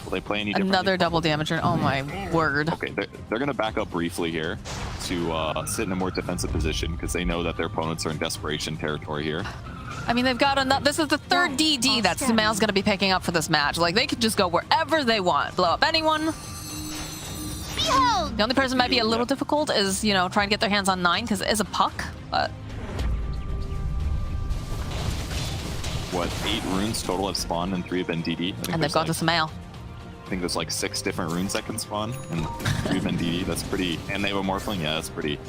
Will they play any differently? Another double damager. Oh my word. Okay, they're going to back up briefly here to sit in a more defensive position because they know that their opponents are in desperation territory here. I mean, they've got enough. This is the 3rd DD that Sumail's going to be picking up for this match. Like, they could just go wherever they want. Blow up anyone. Behold! The only person might be a little difficult is, you know, trying to get their hands on 9 because it is a puck. But what, 8 runes total have spawned and 3 have been DD. And they've gone to Samael. I think there's like 6 different runes that can spawn and 3 have been DD. That's pretty, and they have a Morphling, yeah, that's pretty, a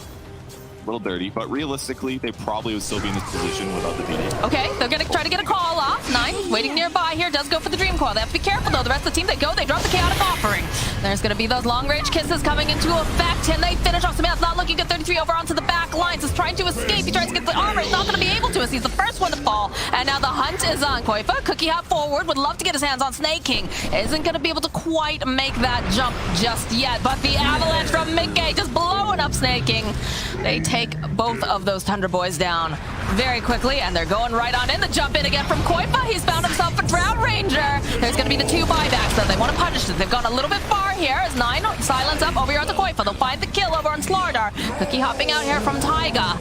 little dirty, but realistically, they probably would still be in this position without the DD. Okay, they're gonna try to get a call off. 9 waiting nearby here, does go for the Dream Coil. They have to be careful though. The rest of the team, they drop the Chaotic Offering. There's gonna be those long-range kisses coming into effect, and they finish off. Samael's not looking good. 33 over onto the back lines. Is trying to escape. He tries to get the armor. He's not gonna be able to as he's the first one to fall. And now the hunt is on Koifa. Cookie hop forward. Would love to get his hands on Snake King. Isn't gonna be able to quite make that jump just yet. But the avalanche from Mickey just blowing up Snake King. They take both of those Tundra boys down very quickly, and they're going right on in. The jump in again from Koifa. He's found himself a Drow Ranger. There's going to be the 2 buybacks, though. They want to punish it. They've gone a little bit far here as 9 silence up over here on the Koifa. They'll find the kill over on Slardar. Cookie hopping out here from Taiga.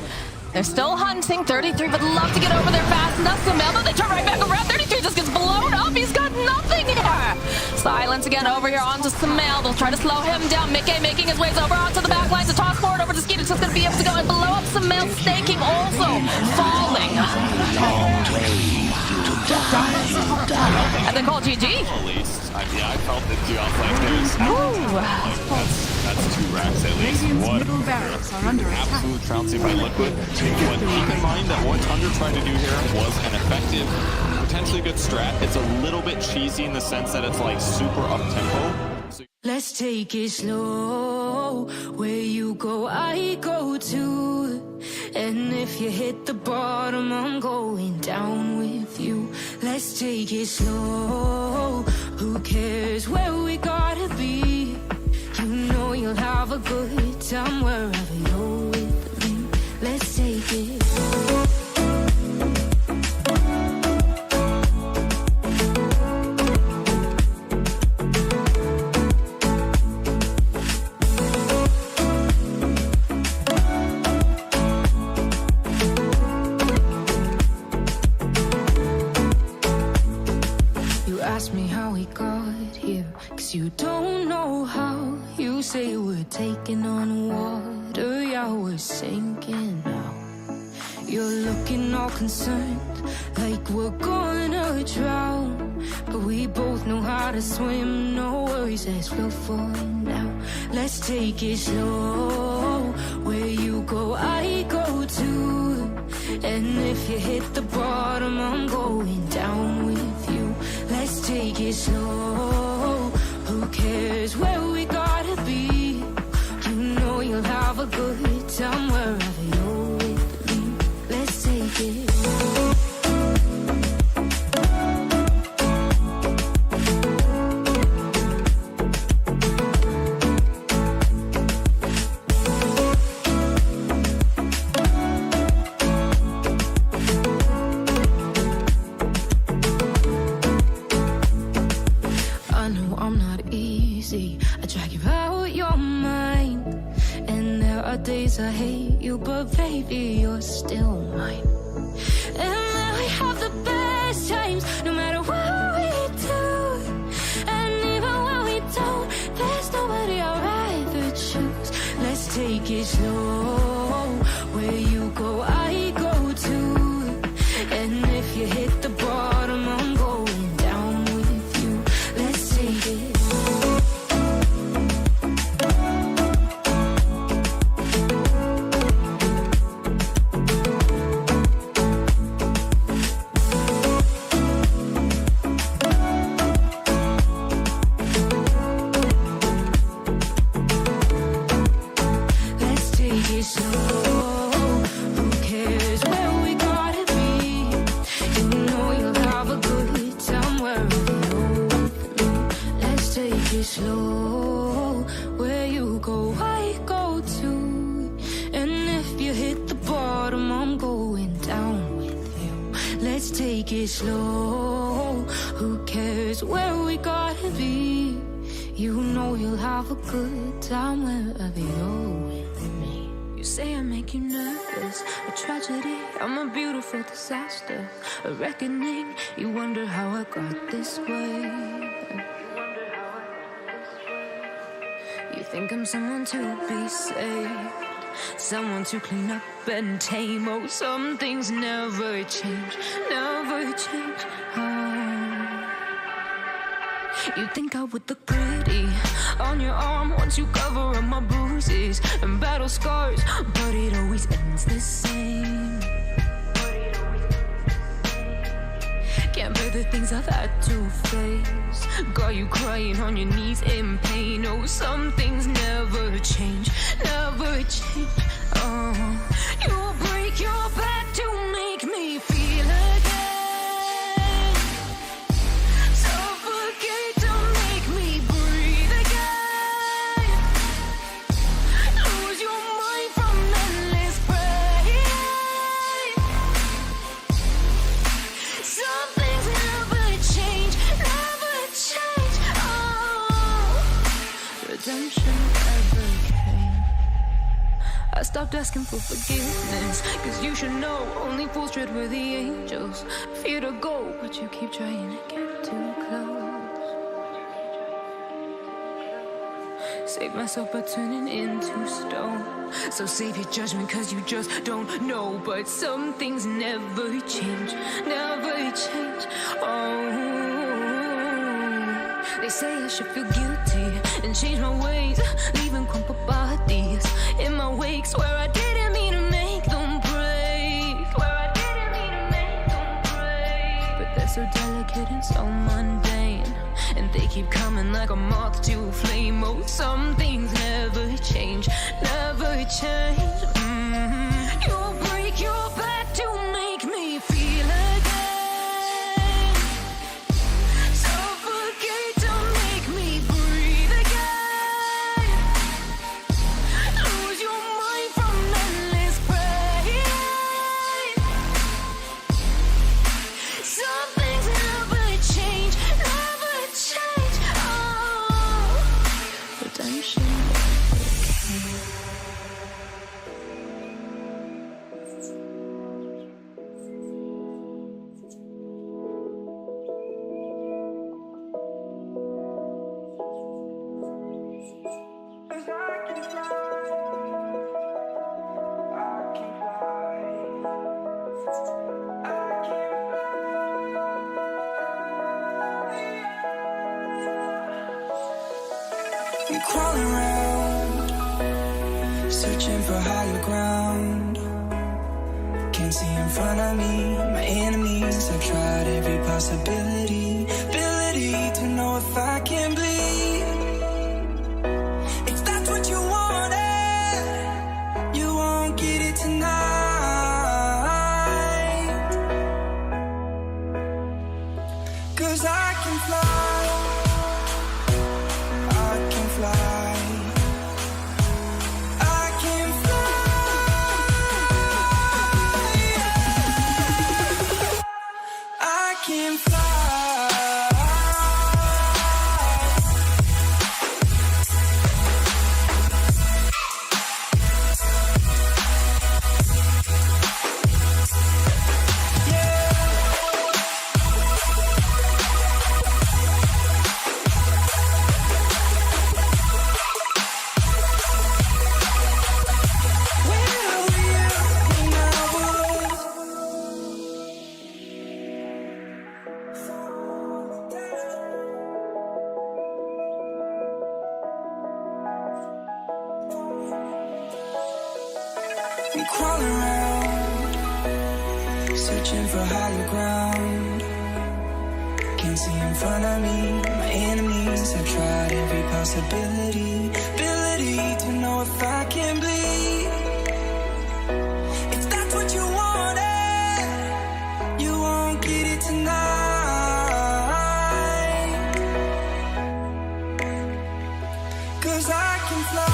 They're still hunting. 33 would love to get over there fast enough. Samael, though, they turn right back around. 33 just gets blown up. He's got nothing here. Silence again over here onto Samael. They'll try to slow him down. Mickey making his ways over onto the back line. The toss forward over to Skeet. It's just going to be able to go and blow up Samael. Staking also falling. And they call GG. At least, I felt it too. I was like, that's 2 racks at least. What middle barracks are under attack. absolute trouncing by Liquid. But keep in mind that what Tundra tried to do here was an effective, potentially good strat. It's a little bit cheesy in the sense that it's like super up-tempo. Let's take it slow. Where you go, I go too. And if you hit the bottom, I'm going down with you. Let's take it slow. Who cares where we gotta be? You know you'll have a good time wherever you're with me. Let's take it slow. Ask me how we got here, 'cause you don't know how. You say we're taking on water, yeah, we're sinking now. You're looking all concerned, like we're gonna drown. But we both know how to swim, no worries, let's flow for now. Let's take it slow. Where you go, I go too. And if you hit the bottom, I'm going down with you. Let's take it slow. Who cares where we gotta be? You know you'll have a good time wherever you're with me. Let's take it slow. I hate you, but baby, you're still mine. And then we have the best times, no matter what we do. And even when we don't, there's nobody I'd rather choose. Let's take it slow. Where you go, I go too. And if you hit the bottom, I'm going down with you. Let's take it slow. Slow, where you go, I go too. And if you hit the bottom, I'm going down with you. Let's take it slow. Who cares where we gotta be? You know you'll have a good time wherever you're with me. You say I make you nervous, a tragedy, I'm a beautiful disaster, a reckoning. You wonder how I got this way. You think I'm someone to be saved. someone to clean up and tame. Oh, some things never change, never change. Oh, you think I would look pretty on your arm once you cover up my bruises and battle scars, but it always ends the same. Can't bear the things I've had to face. Got you crying on your knees in pain. Oh, some things never change, never change. Oh, you'll break your back to make me feel again. Suffocate to make me breathe again. Lose your mind from endless pain. Some things never change, never change. Oh, redemption never came. I stopped asking for forgiveness, cause you should know only fools tread where the angels fear to go, but you keep trying to get too close. Save myself by turning into stone. So save your judgment cause you just don't know. But some things never change, never change. Oh, they say I should feel guilty and change my ways, leaving crumpled bodies in my wake. Swear I didn't mean to make them break. Swear I didn't mean to make them break. But they're so delicate and so mundane, and they keep coming like a moth to a flame. Oh, some things never change, never change. You'll break your back to make me feel again. Suffocate to make me breathe again. Lose your mind from endless pain. Some things never change, never change. Oh, redemption never came. I'm crawling around, searching for higher ground. Can't see in front of me, my enemies. I've tried every possibility, ability to know if I can bleed. If that's what you wanted, you won't get it tonight. 'Cause I can fly. I'm crawling around, searching for higher ground. Can't see in front of me, my enemies. I've tried every possibility, ability to know if I can bleed. If that's what you wanted, you won't get it tonight. 'Cause I can fly.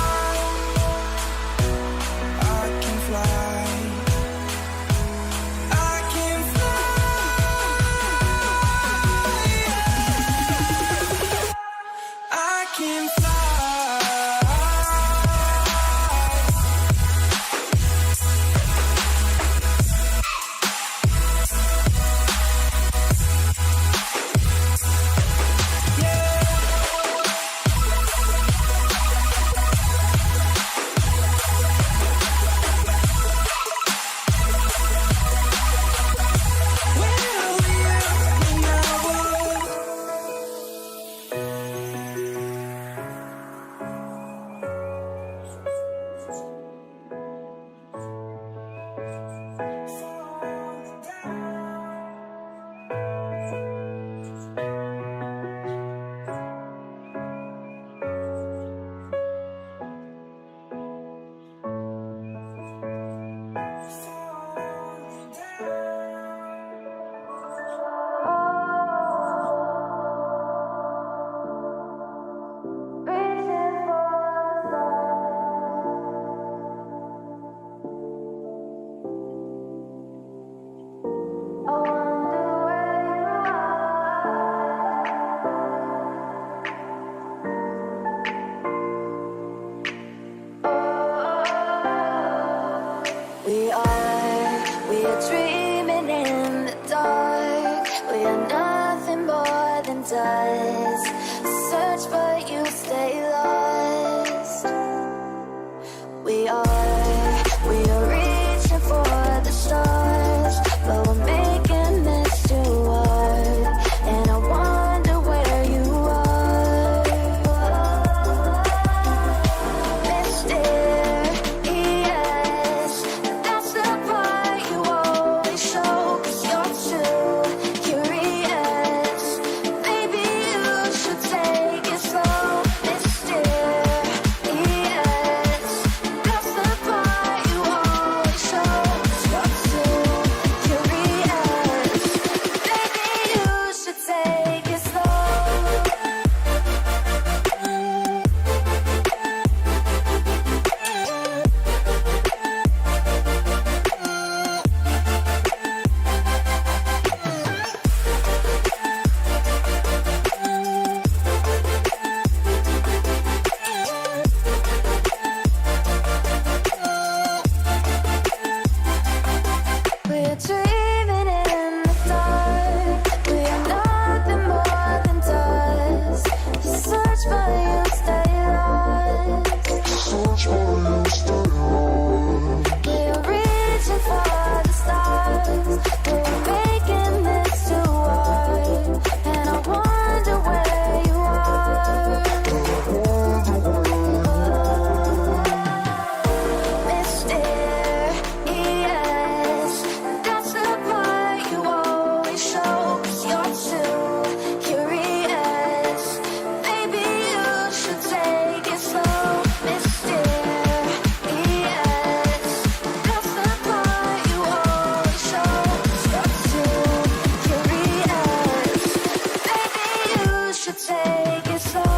than dust. Search but you stay lost. We are reaching for the stars, but we're making this too hard. And I wonder where you are. Mysterious, that's the part you always show. 'Cause you're too curious. Maybe you should take it slow. Mysterious, that's the part you always show. 'Cause you're too curious. Maybe you should take it slow. We're dreaming in the dark. We are nothing more than dust. You search but you stay lost. We are reaching for the stars. We're making this too hard. And I wonder where you are. Mysterious, that's the part you always show. 'Cause you're too curious. Maybe you should take it slow. Mysterious, that's the part you always show. 'Cause you're too curious. Maybe you should take it slow.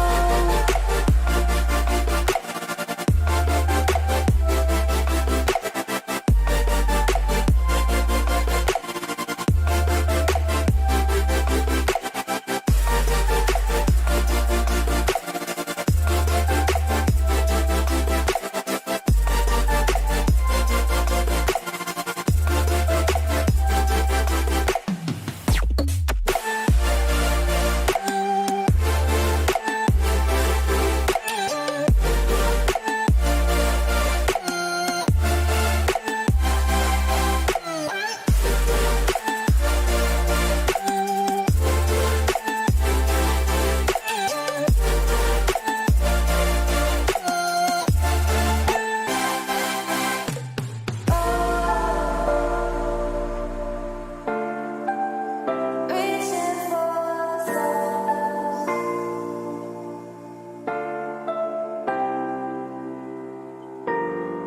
Reaching for the stars.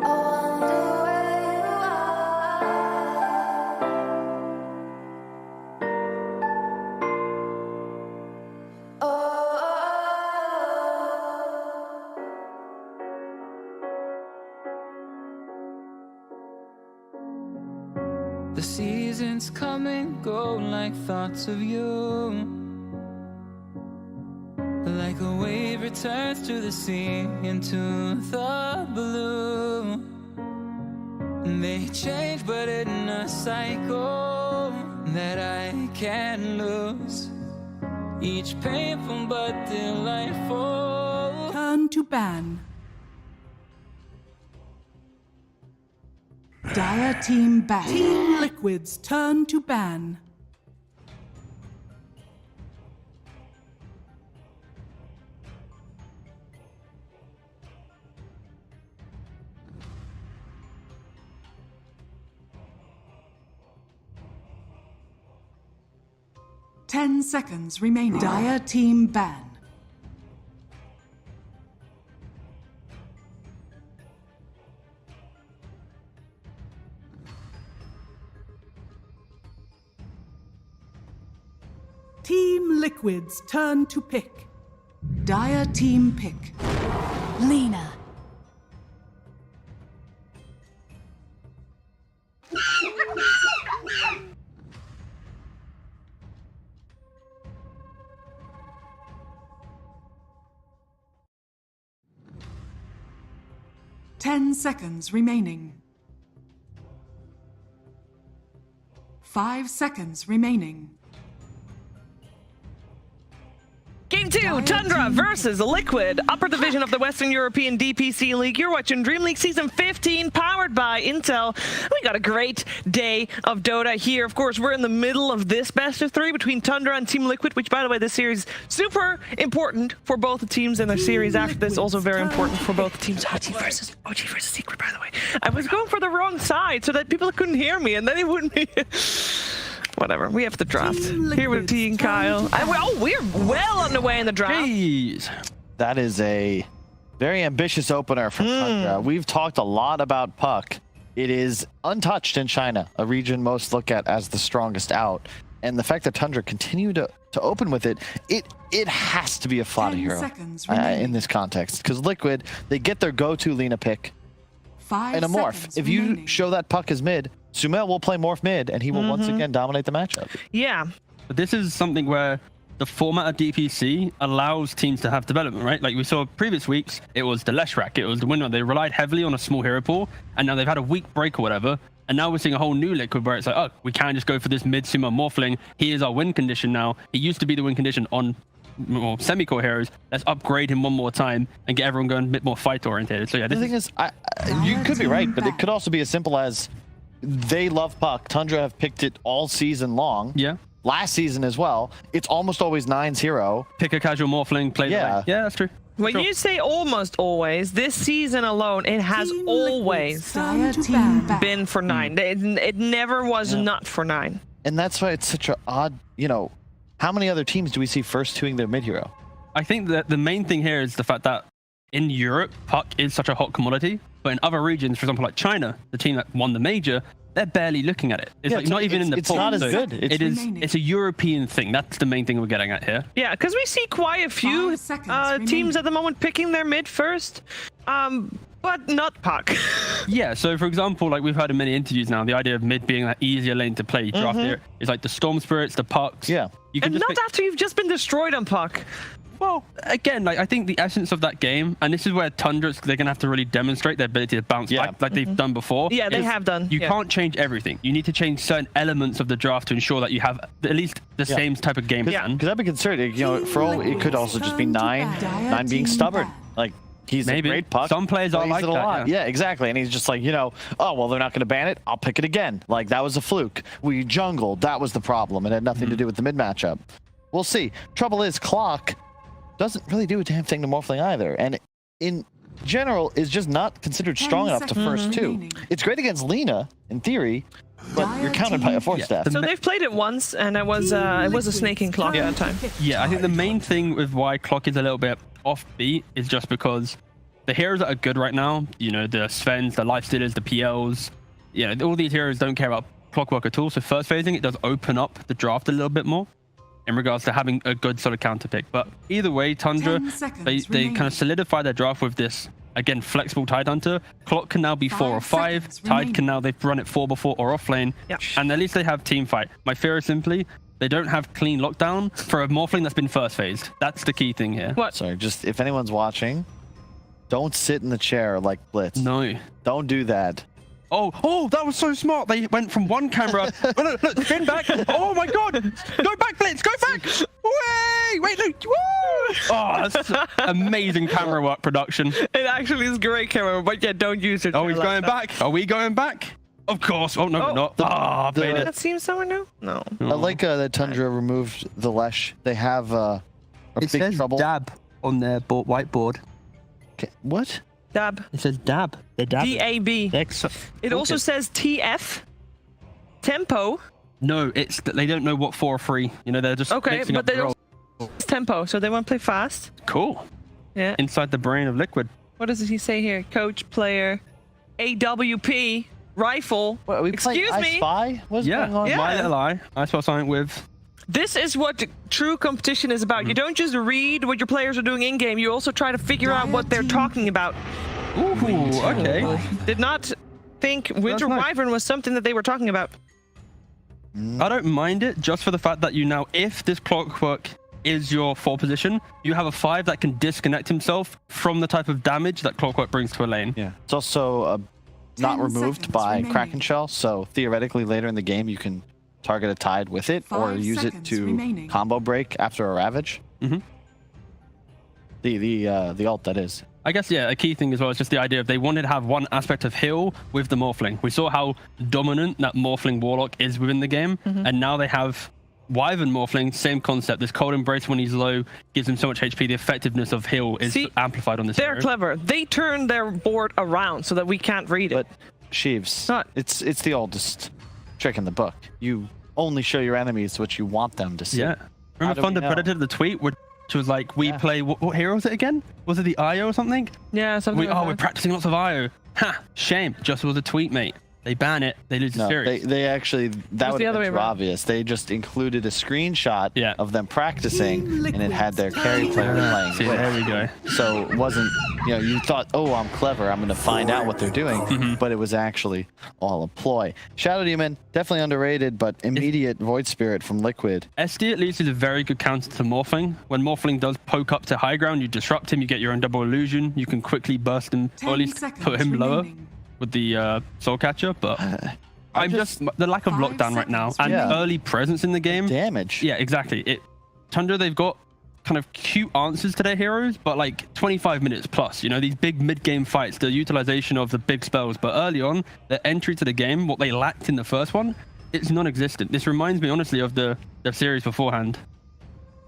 I wonder where you are. Oh. The seasons come and go like thoughts of you. Like a wave returns to the sea into the blue. They change but in a cycle that I can't lose. Each painful but delightful. Turn to ban. Dire team ban. Team Liquid's turn to ban. Ten seconds remaining. Dire team ban. Team Liquid's turn to pick. Dire team pick. Lena. Ten seconds remaining. 5 seconds remaining. Game 2, Tundra versus Liquid, upper division of the Western European DPC League. You're watching Dream League Season 15, powered by Intel. We got a great day of Dota here. Of course, we're in the middle of this best of 3 between Tundra and Team Liquid, which, by the way, this series super important for both the teams, and their series after this also very important for both the teams. OG versus Secret, by the way. I was going for the wrong side so that people couldn't hear me, and then it wouldn't be... Whatever, we have the draft. Here with T and Kyle. We're well on the way in the draft. Jeez. That is a very ambitious opener for Tundra. We've talked a lot about Puck. It is untouched in China, a region most look at as the strongest out. And the fact that Tundra continue to open with it, it has to be a Flata hero in this context. Because Liquid, they get their go-to Lina pick in a morph. If you show that Puck is mid, Sumail will play morph mid, and he will once again dominate the matchup. Yeah. But this is something where the format of DPC allows teams to have development, right? Like we saw previous weeks, it was the Leshrac, it was the winner. They relied heavily on a small hero pool, and now they've had a weak break or whatever. And now we're seeing a whole new Liquid where it's like, oh, we can't just go for this mid Sumail morphling. He is our win condition now. He used to be the win condition on semi-core heroes. Let's upgrade him one more time and get everyone going a bit more fight oriented. So yeah, the thing is, you could be right, but it could also be as simple as they love Puck. Tundra have picked it all season long. Yeah. Last season as well. It's almost always Nine's hero. Pick a casual morphling, play the yeah, that's true. When you say almost always, this season alone, it has always been for Nine. It never was not for Nine. And that's why it's such an odd, you know, how many other teams do we see first twoing their mid hero? I think that the main thing here is the fact that in Europe, Puck is such a hot commodity, but in other regions, for example, like China, the team that won the major, they're barely looking at it. It's like not even in the It's not as good. It's a European thing. That's the main thing we're getting at here. Yeah, because we see quite a few teams at the moment picking their mid first, but not Puck. Yeah, so for example, like we've heard in many interviews now, the idea of mid being that easier lane to play draft here is like the Storm Spirits, the Pucks. Yeah. You can and not after you've just been destroyed on Puck. Well, again, like I think the essence of that game, and this is where Tundra, they're gonna have to really demonstrate their ability to bounce back, like they've done before. Yeah, they have done. You can't change everything. You need to change certain elements of the draft to ensure that you have at least the same type of game plan. Because I'd be concerned, you know, for all it could also just be Nine being stubborn. Like he's a great Puck. Some players are like that. Yeah, exactly. And he's just like, you know, oh well, they're not going to ban it. I'll pick it again. Like that was a fluke. We jungled. That was the problem. It had nothing to do with the mid matchup. We'll see. Trouble is, Clock doesn't really do a damn thing to morphling either, and in general is just not considered strong enough to first two. It's great against Lina in theory, but you're countered by a force staff. So they've played it once, and it was a snaking Clock at that time. Yeah, I think the main thing with why Clock is a little bit offbeat is just because the heroes that are good right now, you know, the Svens, the Lifestealers, the PLs, you know, all these heroes don't care about Clockwork at all. So first phasing, it does open up the draft a little bit more in regards to having a good sort of counter pick. But either way, Tundra, they kind of solidify their draft with this, again, flexible Tide Hunter. Clock can now be 4 or 5. Tide can now, they've run it 4 before or offlane. And at least they have team fight. My fear is simply, they don't have clean lockdown for a morphling that's been first phased. That's the key thing here. What? Sorry, just if anyone's watching, don't sit in the chair like Blitz. No. Don't do that. Oh, that was so smart. They went from one camera. Look, spin back. Oh my God. Go back, Blitz. Go back. Wait, look. Woo! Oh, that's amazing camera work production. It actually is great camera, but yeah, don't use it. Oh, he's going back. Are we going back? Of course. Oh, no, we're not. That seems somewhere new? No. I like that Tundra removed the Lesh. They have a big trouble. Dab on their whiteboard. Okay. What? Dab. It says dab. They're dabbing. D-A-B. It also says TF. Tempo. No, they don't know what 4 or 3. You know, they're just mixing up the roles. It's tempo, so they want to play fast. Cool. Yeah. Inside the brain of Liquid. What does he say here? Coach, player, AWP, rifle. What, are we Excuse me. Spy? What's going on? My little eye. I saw something with. This is what true competition is about. You don't just read what your players are doing in-game. You also try to figure out what they're talking about. Ooh, okay. Did not think Winter Wyvern was something that they were talking about. I don't mind it just for the fact that you now, if this Clockwork is your 4 position, you have a 5 that can disconnect himself from the type of damage that Clockwork brings to a lane. Yeah. It's also not removed by Kraken Shell, so theoretically later in the game you can target a Tide with it or use it to combo break after a Ravage. The ult, that is. I guess, yeah, a key thing as well is just the idea of they wanted to have one aspect of heal with the Morphling. We saw how dominant that Morphling Warlock is within the game, and now they have Wyvern Morphling, same concept. This Cold Embrace when he's low gives him so much HP. The effectiveness of heal is amplified on this They're hero. clever. They turn their board around so that we can't read it. But Sheeves, it's the oldest trick in the book. You only show your enemies what you want them to see. Yeah. Remember Thunder Predator, the tweet, which was like, we play, what hero was it again? Was it the IO or something? Yeah, something like that. We're practicing lots of IO. Ha! Shame. Just was a tweet, mate. They ban it. They lose the series. They actually, that would have been too obvious. They just included a screenshot of them practicing, and it had their carry player playing. See, there we go. So it wasn't, you thought, oh, I'm clever, I'm going to find out what they're doing, but it was actually all a ploy. Shadow Demon, definitely underrated, but immediate Void Spirit from Liquid. SD at least is a very good counter to Morphling. When Morphling does poke up to high ground, you disrupt him, you get your own double illusion, you can quickly burst him, or at least put him lower with the Soul Catcher, but I'm just the lack of lockdown right now and early presence in the game. Damage. Yeah, exactly. Tundra, they've got kind of cute answers to their heroes, but like 25 minutes plus, these big mid-game fights, the utilization of the big spells, but early on, their entry to the game, what they lacked in the first one, it's non-existent. This reminds me, honestly, of the series beforehand.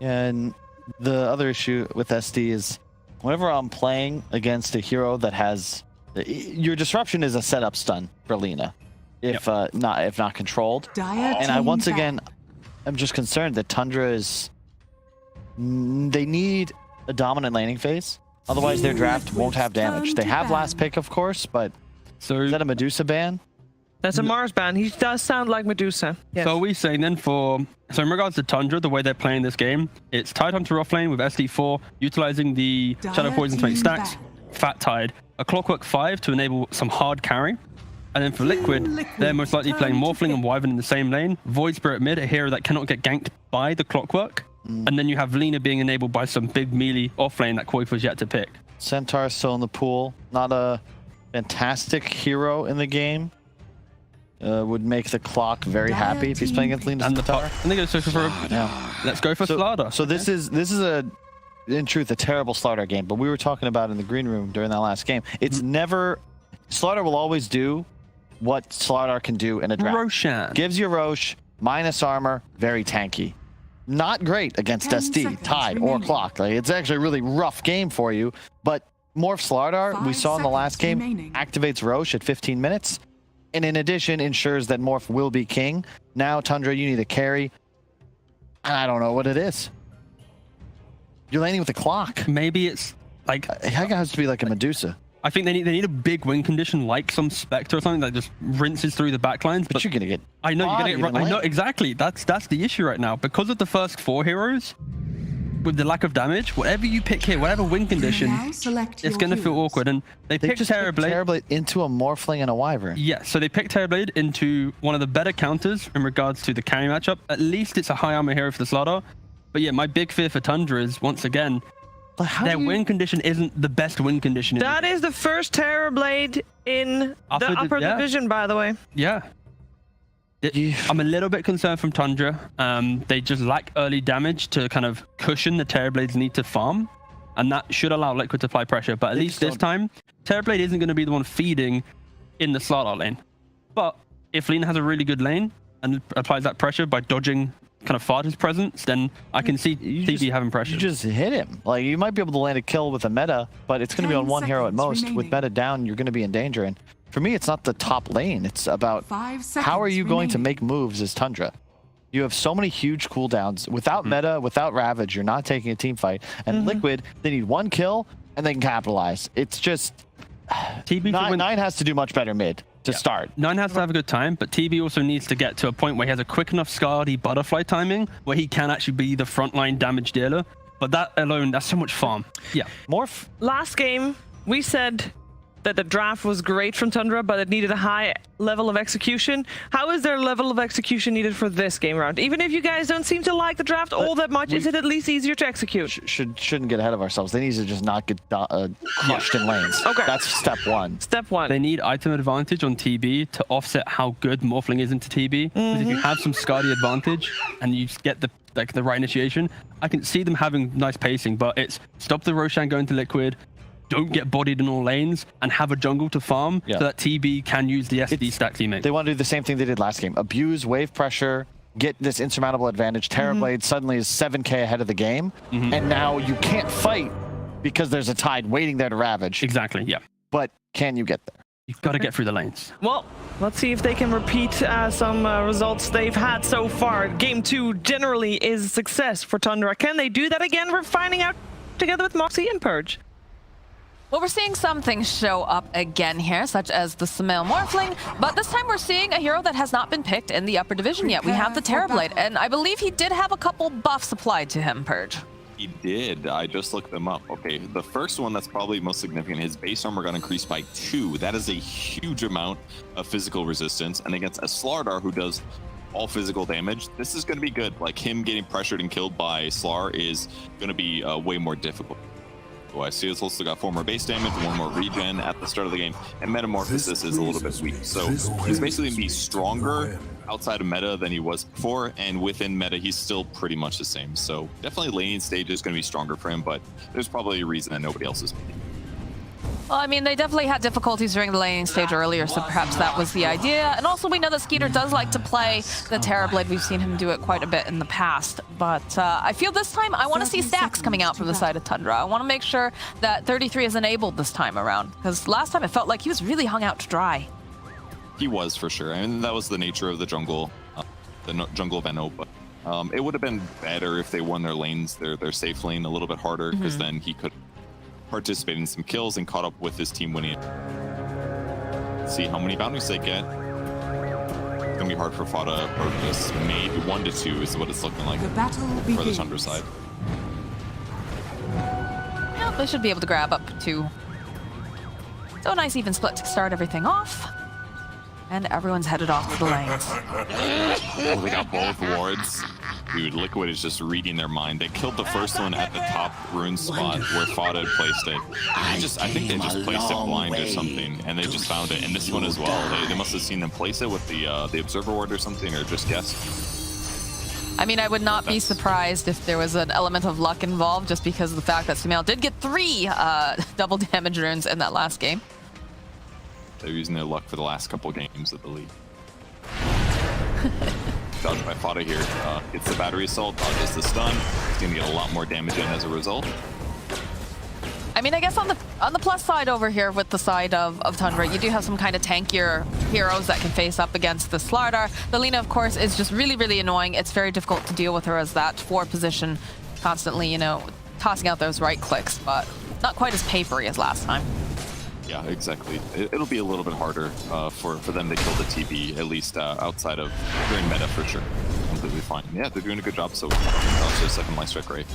And the other issue with SD is whenever I'm playing against a hero that has your disruption is a setup stun for Lina, if not controlled. And I once again, I'm just concerned that Tundra is. They need a dominant laning phase, otherwise their draft won't have damage. They have last pick, of course, but is that a Medusa ban? That's a Mars ban. He does sound like Medusa. Yes. So are we saying then so in regards to Tundra, the way they're playing this game, it's Tide Hunter off lane with SD4, utilizing the Shadow Poison to make stacks, Fat Tide, a Clockwork 5 to enable some hard carry. And then for Liquid, they're most likely playing Morphling and Wyvern in the same lane. Void Spirit mid, a hero that cannot get ganked by the Clockwork. And then you have Lina being enabled by some big melee off lane that Koif was yet to pick. Centaur still in the pool. Not a fantastic hero in the game. Would make the clock very happy if he's playing against Lina. And the top. And they go for let's go for Slaughter. So this is in truth a terrible Slaughter game, but we were talking about in the green room during that last game. It's never Slaughter will always do what Slaughter can do in a draft. Roshan gives you Roche, minus armor, very tanky. Not great against SD, Tide, or Clock. Like, it's actually a really rough game for you, but Morph Slaughter, we saw in the last game, activates Roche at 15 minutes, and in addition, ensures that Morph will be king. Now, Tundra, you need a carry, and I don't know what it is. You're laning with the Clock. Maybe it's like... It has to be like a Medusa. I think they need a big win condition like some Spectre or something that just rinses through the backlines. But you're gonna get. I know you're gonna get. I know exactly. That's the issue right now because of the first 4 heroes. With the lack of damage, whatever you pick here, whatever win condition, it's gonna feel awkward. And they picked Terrorblade into a Morphling and a Wyvern. Yeah, so they picked Terrorblade into one of the better counters in regards to the carry matchup. At least it's a high armor hero for the Slaughter. But yeah, my big fear for Tundra is once again. Their win condition isn't the best win condition. That is the first Terrorblade in the upper division, by the way. Yeah. I'm a little bit concerned from Tundra. They just lack early damage to kind of cushion the Terrorblade's need to farm. And that should allow Liquid to apply pressure. But at least this time, Terrorblade isn't going to be the one feeding in the Slaughter lane. But if Lina has a really good lane and applies that pressure by dodging kind of Farda's presence, then I can see TB having pressure. You just hit him. Like, you might be able to land a kill with a meta, but it's going to be on one hero at most. Remaining. With meta down, you're going to be in danger. And for me, it's not the top lane. It's about how are you going to make moves as Tundra. You have so many huge cooldowns. Without meta, without Ravage, you're not taking a team fight. And Liquid, they need 1 kill, and they can capitalize. It's just... TB Nine has to do much better mid to start. Nine has to have a good time, but TB also needs to get to a point where he has a quick enough Scardy butterfly timing where he can actually be the frontline damage dealer. But that alone, that's so much farm. Yeah. Morph. Last game, we said that the draft was great from Tundra, but it needed a high level of execution. How is their level of execution needed for this game round? Even if you guys don't seem to like the draft all that much, is it at least easier to execute? Shouldn't get ahead of ourselves. They need to just not get crushed in lanes. Okay. That's step 1. Step 1. They need item advantage on TB to offset how good Morphling is into TB. Because if you have some Scardy advantage and you get the like the right initiation. I can see them having nice pacing, but it's stop the Roshan going to Liquid, don't get bodied in all lanes, and have a jungle to farm so that TB can use the SD stack teammate. They want to do the same thing they did last game. Abuse wave pressure, get this insurmountable advantage. Terrorblade suddenly is 7k ahead of the game, and now you can't fight because there's a tide waiting there to ravage. Exactly, yeah. But can you get there? You've got to get through the lanes. Well, let's see if they can repeat some results they've had so far. Game 2 generally is a success for Tundra. Can they do that again? We're finding out together with Moxie and Purge. Well, we're seeing some things show up again here, such as the Samael Morphling, but this time we're seeing a hero that has not been picked in the upper division yet. We have the Terrorblade, and I believe he did have a couple buffs applied to him, Purge. He did. I just looked them up. Okay, the first one that's probably most significant, his base armor got increased by 2. That is a huge amount of physical resistance. And against a Slardar who does all physical damage, this is going to be good. Like, him getting pressured and killed by Slar is going to be way more difficult. Oh, I see it's also got 4 more base damage, 1 more regen at the start of the game, and Metamorphosis is a little bit weak. So he's basically going to be stronger outside of meta than he was before, and within meta, he's still pretty much the same. So definitely laning stage is going to be stronger for him, but there's probably a reason that nobody else is picking. Well, I mean, they definitely had difficulties during the laning stage earlier, so perhaps that was the idea. And also, we know that Skeeter does like to play the Terrorblade. We've seen him do it quite a bit in the past. But I feel this time, I want to see stacks coming out from the side of Tundra. I want to make sure that 33 is enabled this time around, because last time it felt like he was really hung out to dry. He was, for sure. I mean, that was the nature of the jungle event, but it would have been better if they won their lanes, their safe lane a little bit harder, because then he could participate in some kills and caught up with his team winning. See how many bounties they get. It's gonna be hard for Fada or this. Maybe 1 to 2 is what it's looking like for the Tundra side. Yeah, they should be able to grab up 2. So a nice even split to start everything off. And everyone's headed off to the lanes. Oh, they got both wards. Dude, Liquid is just reading their mind. They killed the first one at the top rune spot where Fada had placed it. I think they just placed it blind or something, and they just found it. And this one as well. They must have seen them place it with the observer ward or something, or just guessed. I mean, I would not be surprised if there was an element of luck involved, just because of the fact that Samael did get 3 double damage runes in that last game. They're using their luck for the last couple games of the league. Dodged by Fada here. Gets the battery assault, dodges the stun. He's gonna get a lot more damage in as a result. I mean, I guess on the plus side over here with the side of Tundra, you do have some kind of tankier heroes that can face up against the Slardar. The Lina, of course, is just really, really annoying. It's very difficult to deal with her as that 4 position, constantly, you know, tossing out those right clicks, but not quite as papery as last time. Yeah, exactly. It'll be a little bit harder for them to kill the TB, at least outside of during meta for sure. Completely fine. Yeah, they're doing a good job. So also second life strike rate.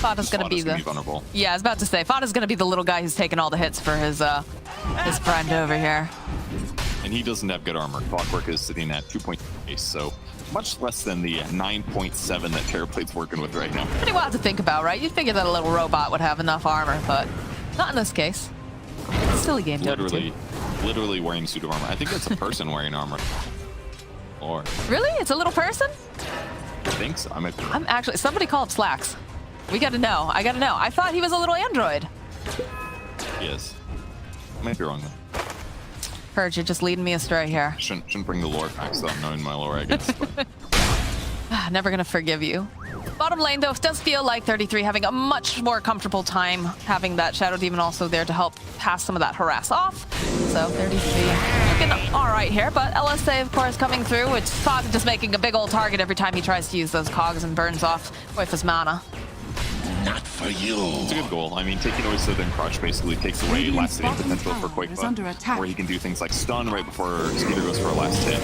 Fada's gonna be vulnerable. Yeah, I was about to say Fada's gonna be the little guy who's taking all the hits for his friend over here. And he doesn't have good armor. Clockwork is sitting at 2.8, so much less than the 9.7 that Terrorplate's working with right now. Pretty wild to think about, right? You'd figure that a little robot would have enough armor, but not in this case. Silly game. Literally wearing suit of armor. I think it's a person wearing armor. Or really? It's a little person? I think so. I'm actually, somebody called Slacks. We gotta know. I gotta know. I thought he was a little android. He is. I might be wrong though. Purge, you're just leading me astray here. Shouldn't bring the lore facts though, knowing my lore, I guess. Never gonna forgive you. Bottom lane, though, does feel like 33 having a much more comfortable time having that Shadow Demon also there to help pass some of that harass off. So 33 looking all right here, but LSA, of course, coming through. It's Fada just making a big old target every time he tries to use those cogs and burns off with his mana. Not for you. It's a good goal. I mean, taking away Southern Crush basically takes away last hitting potential for Quake Butt, where he can do things like stun right before Skeeter goes for a last hit.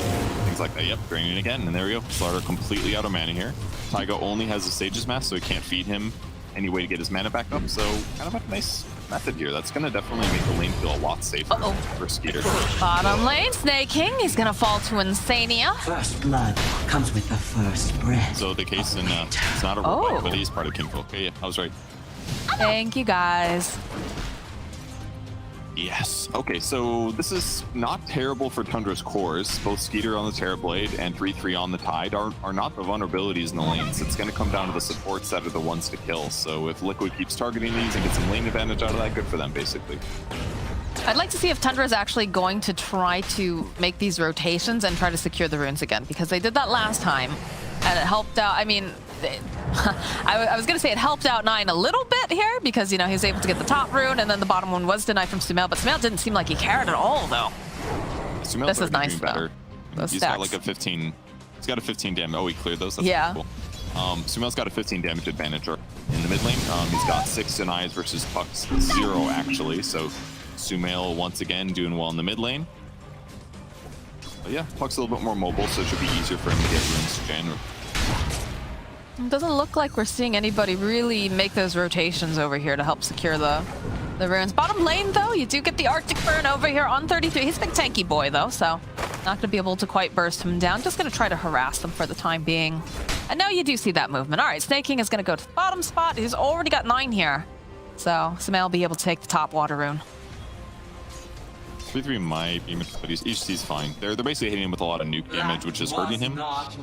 Things like that. Yep, draining again, and there we go. Slardar completely out of mana here. Taiga only has a Sage's Mask, so he can't feed him any way to get his mana back up, so kind of a nice method here. That's going to definitely make the lane feel a lot safer for Skeeter. Bottom lane, Snake King. He's going to fall to Insania. First blood comes with the first breath. So the case in, it's not a robot, but he's part of Kingful. Okay, yeah, I was right. Thank you, guys. Yes. Okay, so this is not terrible for Tundra's cores. Both Skeeter on the Terrorblade and 3-3 on the Tide are not the vulnerabilities in the lanes. It's going to come down to the supports that are the ones to kill. So if Liquid keeps targeting these and gets some lane advantage out of that, good for them, basically. I'd like to see if Tundra is actually going to try to make these rotations and try to secure the runes again, because they did that last time, and it helped out. I mean, I was going to say it helped out 9 a little bit here, because, you know, he was able to get the top rune, and then the bottom one was denied from Sumail, but Sumail didn't seem like he cared at all, though. This is nice, better. Those He's stacks. got like a 15. He's got a 15 damage. Oh, he cleared those. That's yeah. cool. Sumail's got a 15 damage advantage in the mid lane. He's got 6 denies versus Puck's 0 actually. So Sumail once again doing well in the mid lane. But yeah, Puck's a little bit more mobile, so it should be easier for him to get runes to January. It doesn't look like we're seeing anybody really make those rotations over here to help secure the runes. Bottom lane, though, you do get the Arctic Burn over here on 33. He's a big tanky boy, though, so not going to be able to quite burst him down. Just going to try to harass them for the time being. And now you do see that movement. All right, Snake King is going to go to the bottom spot. He's already got 9 here. So Sumail will be able to take the top water rune. 3-3 might be, but he's fine. They're basically hitting him with a lot of nuke damage, which is hurting him.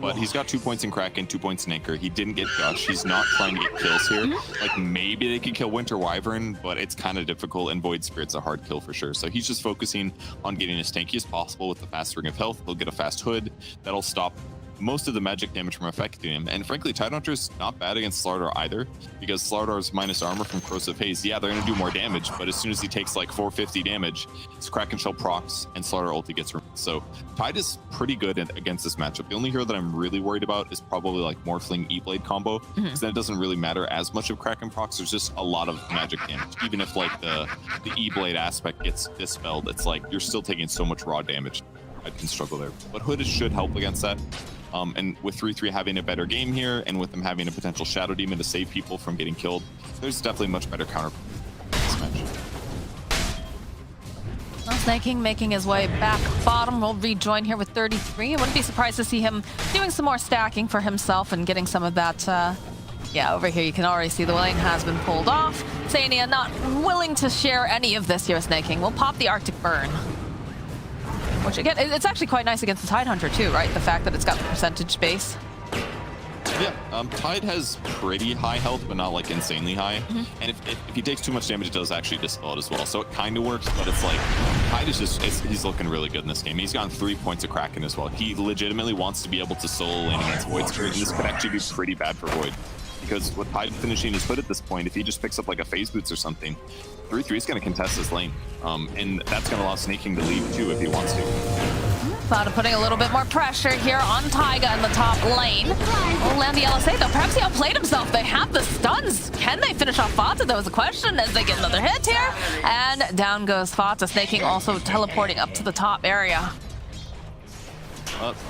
But he's got 2 points in Kraken, 2 points in Anchor. He didn't get Gush. He's not trying to get kills here. Like, maybe they could kill Winter Wyvern, but it's kind of difficult, and Void Spirit's a hard kill for sure. So he's just focusing on getting as tanky as possible with the fast Ring of Health. He'll get a fast Hood. That'll stop most of the magic damage from affecting him. And frankly, Tidehunter's not bad against Slardar either, because Slardar's minus armor from Corrosive Haze, yeah, they're going to do more damage, but as soon as he takes like 450 damage, his Kraken Shell procs and Slardar ulti gets ruined. So Tide is pretty good against this matchup. The only hero that I'm really worried about is probably like Morphling E-Blade combo, because then it doesn't really matter as much of Kraken procs. There's just a lot of magic damage. Even if like the E-Blade aspect gets dispelled, it's like you're still taking so much raw damage. I can struggle there, but Hood should help against that. And with 3-3 having a better game here, and with them having a potential Shadow Demon to save people from getting killed, there's definitely much better counter this match. Well, Snake King making his way back bottom. Will rejoin here with 33. I wouldn't be surprised to see him doing some more stacking for himself and getting some of that. Yeah, over here you can already see the lane has been pulled off. Sania not willing to share any of this here. Snake King will pop the Arctic Burn. Which again, it's actually quite nice against the Tidehunter too, right? The fact that it's got the percentage base. Yeah, Tide has pretty high health, but not like insanely high. And if he takes too much damage, it does actually dispel it as well. So it kind of works, but it's like, Tide is just, he's looking really good in this game. He's gotten 3 points of Kraken as well. He legitimately wants to be able to solo lane against Void Spirit, and this could actually be pretty bad for Void. Because with Tide finishing his Hood at this point, if he just picks up like a Phase Boots or something, 3-3 is going to contest this lane. And that's going to allow Snake King to leave too if he wants to. Thought of putting a little bit more pressure here on Taiga in the top lane. Will land the LSA though. Perhaps he outplayed himself. They have the stuns. Can they finish off Fata? That was a question as they get another hit here. And down goes Fata. Snake King also teleporting up to the top area.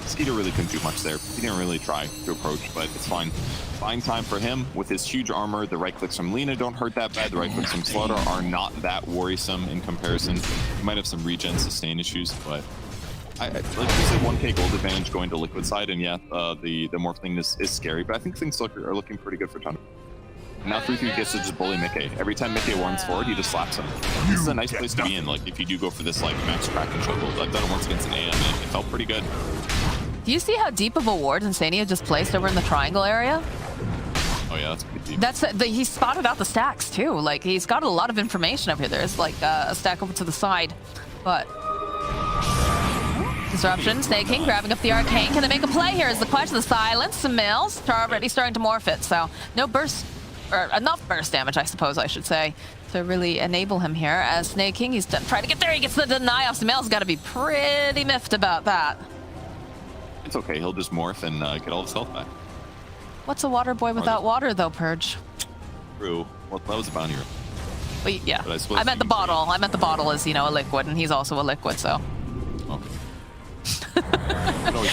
Skeeter really couldn't do much there. He didn't really try to approach, but it's fine. Fine time for him with his huge armor. The right clicks from Lina don't hurt that bad. The right clicks from Slaughter are not that worrisome in comparison. He might have some regen sustain issues, but like you said, 1k gold advantage going to Liquid side, and yeah, the Morphling is scary, but I think things are looking pretty good for Tundra. Now 3-3 gets to just bully Mickey. Every time Mickey runs forward, he just slaps him. This is a nice place to be in, like if you do go for this like max Kraken choke. I've done it once against an AM, and it felt pretty good. Do you see how deep of a ward Insania just placed over in the triangle area? Oh yeah, that's pretty deep. He spotted out the stacks too. Like he's got a lot of information over here. There's like a stack over to the side, but disruption. Snake King grabbing up the arcane. Can they make a play here? Is the question. The silence. Some mills already starting to morph it. So no burst, or enough burst damage, I suppose I should say, to really enable him here. As Snake King, he's trying to get there. He gets the deny off. Samil's got to be pretty miffed about that. It's okay. He'll just morph and get all his health back. What's a water boy without water, though, Purge? True. Well, that was a bounty room. Well, yeah. I meant the bottle. I meant the bottle is, you know, a liquid, and he's also a liquid, so. Okay.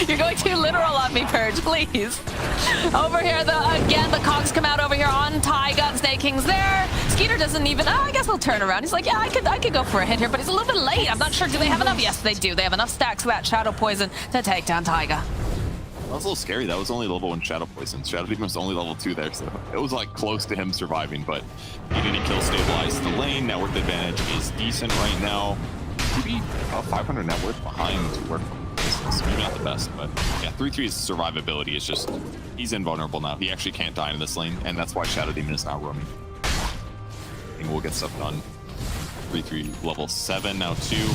You're going too literal on me, Purge, please. Over here, again, the cogs come out over here on Taiga, and Snake King's there. Skeeter doesn't even, I guess he'll turn around. He's like, yeah, I could go for a hit here, but he's a little bit late. I'm not sure, do they have enough? Yes, they do. They have enough stacks of that Shadow Poison to take down Taiga. That was a little scary. That was only level 1 Shadow Poison. Shadow Demon was only level 2 there, so it was like close to him surviving, but he didn't kill, stabilized the lane. Net worth advantage is decent right now. Maybe about 500 net worth behind where it's maybe not the best, but yeah, 3-3's survivability is just, he's invulnerable now. He actually can't die in this lane, and that's why Shadow Demon is not roaming. And we'll get stuff done. 3-3 level 7 now too.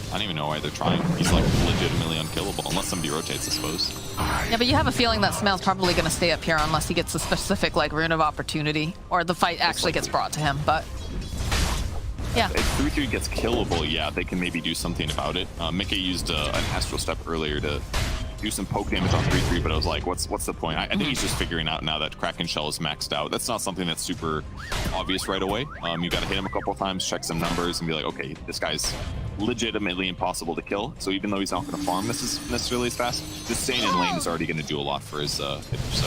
I don't even know why they're trying. He's like legitimately unkillable, unless somebody rotates, I suppose. Yeah, but you have a feeling that Smail's probably going to stay up here unless he gets a specific like rune of opportunity, or the fight actually gets brought to him, but yeah. If 3-3 gets killable, yeah, they can maybe do something about it. Mickey used an Astral Step earlier to do some poke damage on 3-3, but I was like, what's the point? I think he's just figuring out now that Kraken Shell is maxed out. That's not something that's super obvious right away. You got to hit him a couple of times, check some numbers, and be like, okay, this guy's legitimately impossible to kill. So even though he's not going to farm this is necessarily as fast, just staying in lane is already going to do a lot for his hit. So.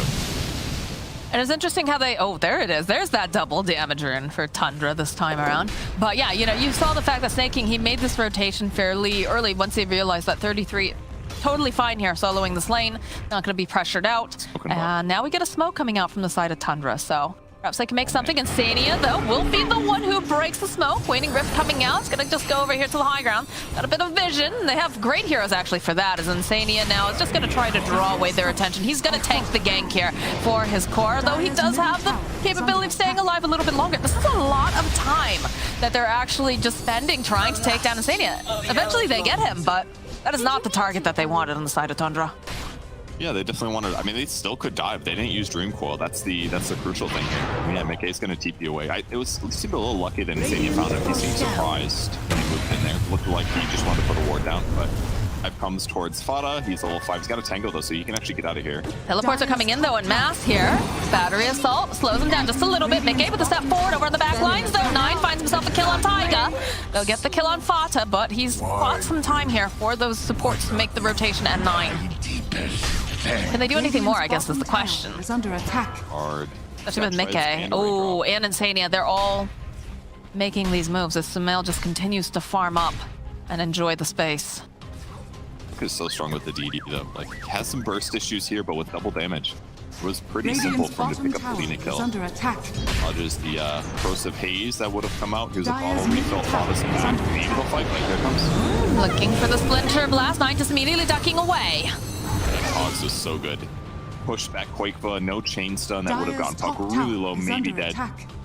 And it's interesting how they, oh, there it is. There's that double damage rune for Tundra this time around. But yeah, you know, you saw the fact that Snaking, he made this rotation fairly early once he realized that 33 totally fine here soloing this lane, not going to be pressured out. And now we get a smoke coming out from the side of Tundra, so perhaps they can make something. Insania, though, will be the one who breaks the smoke. Waning Rift coming out. It's going to just go over here to the high ground. Got a bit of vision. They have great heroes, actually, for that, as Insania now is just going to try to draw away their attention. He's going to tank the gank here for his core, though he does have the capability of staying alive a little bit longer. This is a lot of time that they're actually just spending trying to take down Insania. Eventually, they get him, but that is not the target that they wanted on the side of Tundra. Yeah, they definitely wanted. I mean, they still could die if they didn't use Dream Coil. That's the crucial thing here. I mean, yeah, McKay's going to TP away. It seemed a little lucky that Insania found him. He seemed surprised when he moved in there. Looked like he just wanted to put a ward down, but Hype comes towards Fada. He's level 5. He's got a tango though, so he can actually get out of here. Teleports are coming in though en masse here. Battery Assault slows him down just a little bit. McKay with a step forward over on the back lines though. 9 finds himself a kill on Taiga. They'll get the kill on Fata, but he's bought some time here for those supports to make the rotation at 9. Can they do anything more, I guess, is the question. Is under attack. Hard. Especially with McKay. Oh, and Insania. They're all making these moves as Sumail just continues to farm up and enjoy the space. Is so strong with the DD though. Like, has some burst issues here, but with double damage. It was pretty simple for him to pick up the Lina kill. Dodges the corrosive haze that would have come out. Here's a bottle refill. Thomas maybe they'll fight. Like, here it comes. Looking for the Splinter Blast. 9 just immediately ducking away. Hogs was so good. Pushed back Quakeva, no chain stun. That would have gotten Puck really low, maybe dead.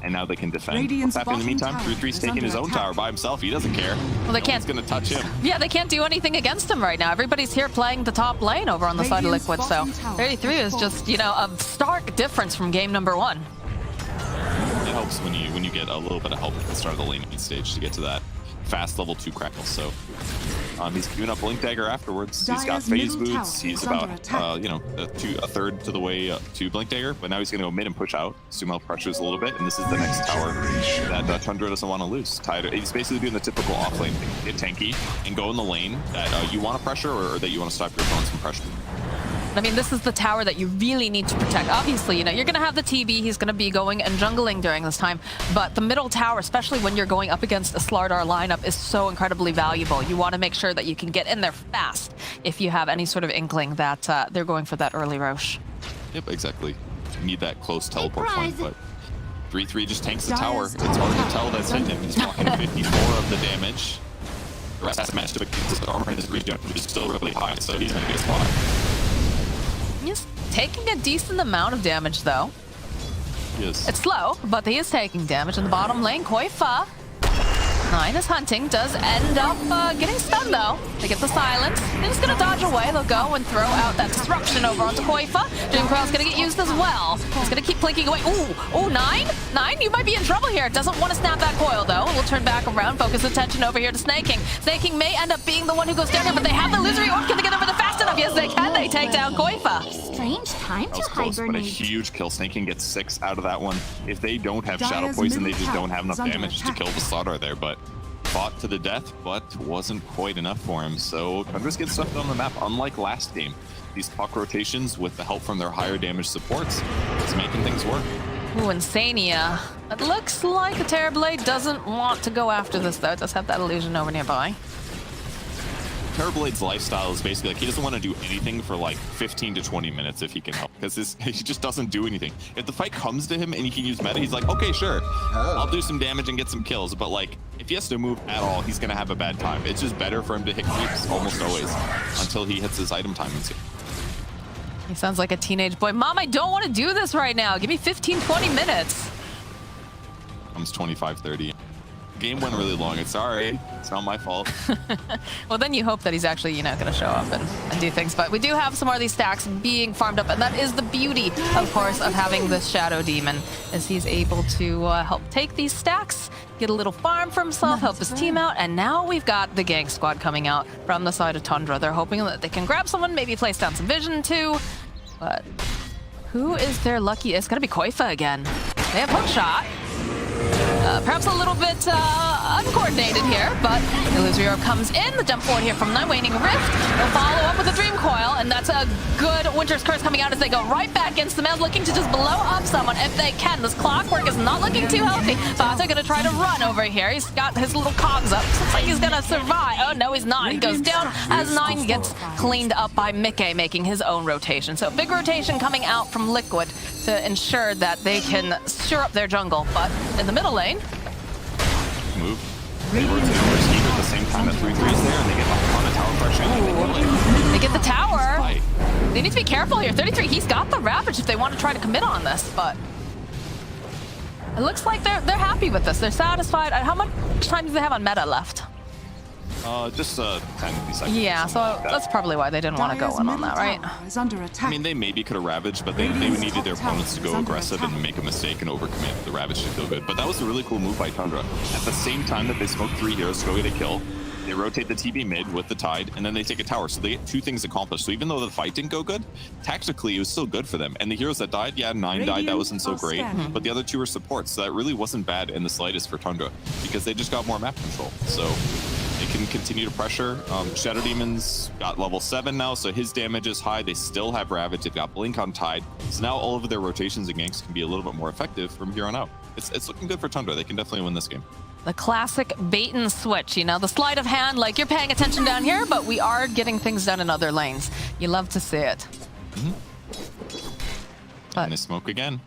And now they can defend. What's happening in the meantime? 3-3's taking his own tower by himself. He doesn't care. Well, they can't. It's going to touch him. Yeah, they can't do anything against him right now. Everybody's here playing the top lane over on the side of Liquid. So 33 is just, you know, a stark difference from game number 1. It helps when you get a little bit of help at the start of the laning stage to get to that fast level 2 crackle. So he's queuing up Blink Dagger afterwards. He's got phase boots. He's about you know, a third to the way to Blink Dagger, but now he's going to go mid and push out. Sumail pressures a little bit, and this is the next tower that Tundra doesn't want to lose. He's basically doing the typical off lane thing: get tanky and go in the lane that you want to pressure or that you want to stop your opponents from pressuring. I mean, this is the tower that you really need to protect. Obviously, you know, you're going to have the TB. He's going to be going and jungling during this time. But the middle tower, especially when you're going up against a Slardar lineup, is so incredibly valuable. You want to make sure that you can get in there fast if you have any sort of inkling that they're going for that early Roche. Yep, exactly. You need that close teleport point, but 3-3 just tanks the tower. It's hard to tell that's hitting him. He's walking 54 of the damage. The rest has to match to his armor in this region, which is still really high, so he's going to get a spot. He's taking a decent amount of damage, though. Yes. It's slow, but he is taking damage in the bottom lane. Koifa. 9 is hunting, does end up getting stunned, though. They get the silence. They're just going to dodge away. They'll go and throw out that disruption over onto Koifa. Dream Coil's going to get used as well. He's going to keep blinking away. Ooh, 9? 9, you might be in trouble here. Doesn't want to snap that coil, though. We'll turn back around, focus attention over here to Snaking. Snaking may end up being the one who goes down here, but they have the illusory orb. Can they get over there fast enough? Yes, they can. They take down Koifa. Strange time to close, hibernate. but a huge kill. Snaking gets 6 out of that one. If they don't have Shadow Poison, they just don't have enough damage to kill the Slardar there, but fought to the death, but wasn't quite enough for him. So Tundra's getting stuff on the map, unlike last game. These puck rotations, with the help from their higher damage supports, is making things work. Ooh, Insania. It looks like the Terrorblade doesn't want to go after this, though. It does have that illusion over nearby. Terrorblade's lifestyle is basically like he doesn't want to do anything for like 15 to 20 minutes if he can help, because he just doesn't do anything. If the fight comes to him and he can use meta, he's like, okay, sure, I'll do some damage and get some kills. But like, if he has to move at all, he's gonna have a bad time. It's just better for him to hit creeps almost always until he hits his item timings. He sounds like a teenage boy. Mom, I don't want to do this right now. Give me 15, 20 minutes. Comes 25, 30. Game went really long. It's sorry. It's not my fault. Well, then you hope that he's actually, you know, going to show up and do things. But we do have some more of these stacks being farmed up, and that is the beauty, of course, of having this Shadow Demon, is he's able to help take these stacks, get a little farm for himself, help his team out, and now we've got the gang squad coming out from the side of Tundra. They're hoping that they can grab someone, maybe place down some vision too. But who is their lucky? It's going to be Koifa again. They have hook shot. Perhaps a little bit uncoordinated here, but Illusory Orb comes in. The jump forward here from Night Waning Rift. They'll follow up with a Dream Coil, and that's a good Winter's Curse coming out as they go right back against the Mez, looking to just blow up someone if they can. This Clockwork is not looking too healthy. Bata gonna try to run over here. He's got his little cogs up. Looks like he's gonna survive. Oh, no, he's not. He goes down as 9 gets cleaned up by Mickey, making his own rotation. So big rotation coming out from Liquid to ensure that they can stir up their jungle. But in the middle lane, move. They rotate over Sheever at the same time that 3-3 is there, and they get on the tower pressure. They get the tower. They need to be careful here. 33, he's got the Ravage if they want to try to commit on this, but it looks like they're happy with this. They're satisfied. How much time do they have on meta left? Just 10 seconds. Yeah, so that's probably why they didn't want to go in on that, right? I mean, they maybe could have ravaged, but they needed their opponents to go aggressive and make a mistake and overcommit. The ravage should feel good. But that was a really cool move by Tundra. At the same time that they smoke 3 heroes to go get a kill, they rotate the TB mid with the Tide, and then they take a tower. So they get 2 things accomplished. So even though the fight didn't go good, tactically it was still good for them. And the heroes that died, yeah, 9 died, that wasn't so great. But the other 2 were supports, so that really wasn't bad in the slightest for Tundra, because they just got more map control. So they can continue to pressure. Shadow Demon's got level 7 now, so his damage is high. They still have Ravage. They've got Blink on Tide. So now all of their rotations and ganks can be a little bit more effective from here on out. It's looking good for Tundra. They can definitely win this game. The classic bait and switch, you know, the sleight of hand, like you're paying attention down here, but we are getting things done in other lanes. You love to see it. And they smoke again.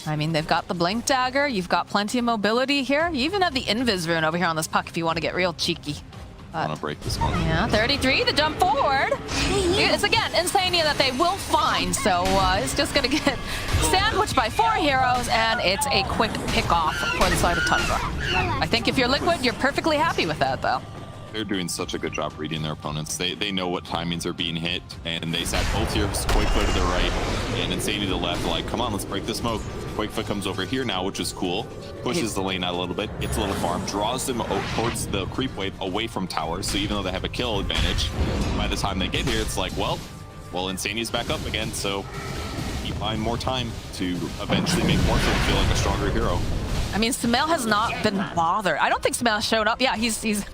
I mean, they've got the Blink Dagger. You've got plenty of mobility here. You even have the Invis Rune over here on this puck if you want to get real cheeky. I want to break this one. Yeah, 33, the jump forward. It's, again, Insania that they will find. So it's just going to get sandwiched by 4 heroes, and it's a quick pick-off for the side of Tundra. I think if you're Liquid, you're perfectly happy with that, though. They're doing such a good job reading their opponents. They know what timings are being hit, and they sat both heroes, Koifa to the right and Insania to the left, like, come on, let's break the smoke. Koifa comes over here now, which is cool. Pushes the lane out a little bit, gets a little farm, draws them towards the creep wave away from towers. So even though they have a kill advantage, by the time they get here, it's like, well, Insania's back up again, so keep buying more time to eventually make Morphin feel like a stronger hero. I mean, Sumail has not been bothered. I don't think Sumail showed up. Yeah, he's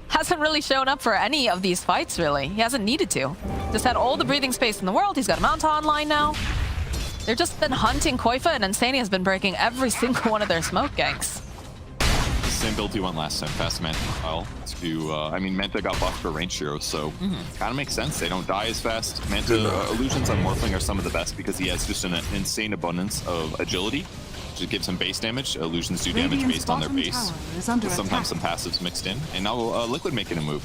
hasn't really shown up for any of these fights, really. He hasn't needed to. Just had all the breathing space in the world. He's got a Mount online now. They've just been hunting Koifa, and Insania has been breaking every single one of their smoke ganks. Same build you went last time, fast Manta style. I mean, Manta got buffed for range heroes, so kind of makes sense. They don't die as fast. Manta illusions on Morphling are some of the best because he has just an insane abundance of agility, which gives him base damage. Illusions do damage based on their base, with sometimes some passives mixed in. And now Liquid making a move.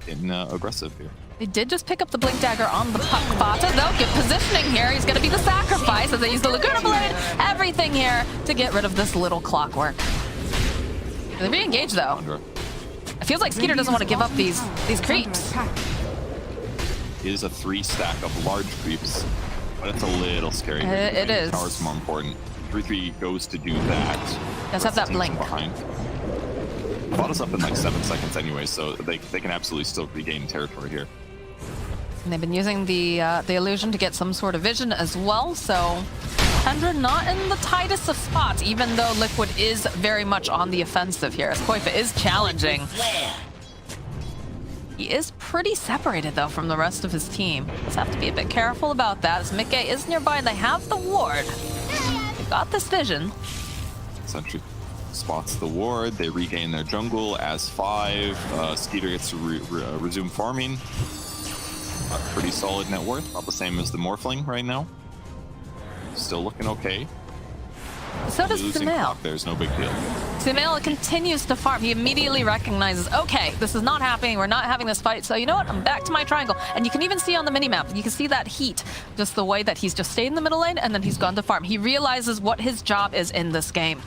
Getting aggressive here. They did just pick up the Blink Dagger on the puck. Bata, though, good positioning here. He's going to be the sacrifice as they use the Laguna Blade. Everything here to get rid of this little Clockwork. They re-engage, though. It feels like Skeeter doesn't want to give up these creeps. It is a 3 stack of large creeps, but it's a little scary. It is. Tower's more important. 3-3 goes to do that. Does have that blink. Behind. Bought us up in like 7 seconds anyway, so they can absolutely still regain territory here. And they've been using the illusion to get some sort of vision as well, so Tundra not in the tightest of spots, even though Liquid is very much on the offensive here, as Koifa is challenging. He is pretty separated, though, from the rest of his team. Just have to be a bit careful about that, as Mickey is nearby and they have the ward. They've got this vision. Sentry. spots the ward. They regain their jungle as 5. Skeeter gets to resume farming. A pretty solid net worth, about the same as the Morphling right now. Still looking okay. So does Sumail. There's no big deal. Sumail continues to farm. He immediately recognizes, okay, this is not happening. We're not having this fight. So you know what? I'm back to my triangle. And you can even see on the minimap, you can see that heat, just the way that he's just stayed in the middle lane and then he's gone to farm. He realizes what his job is in this game.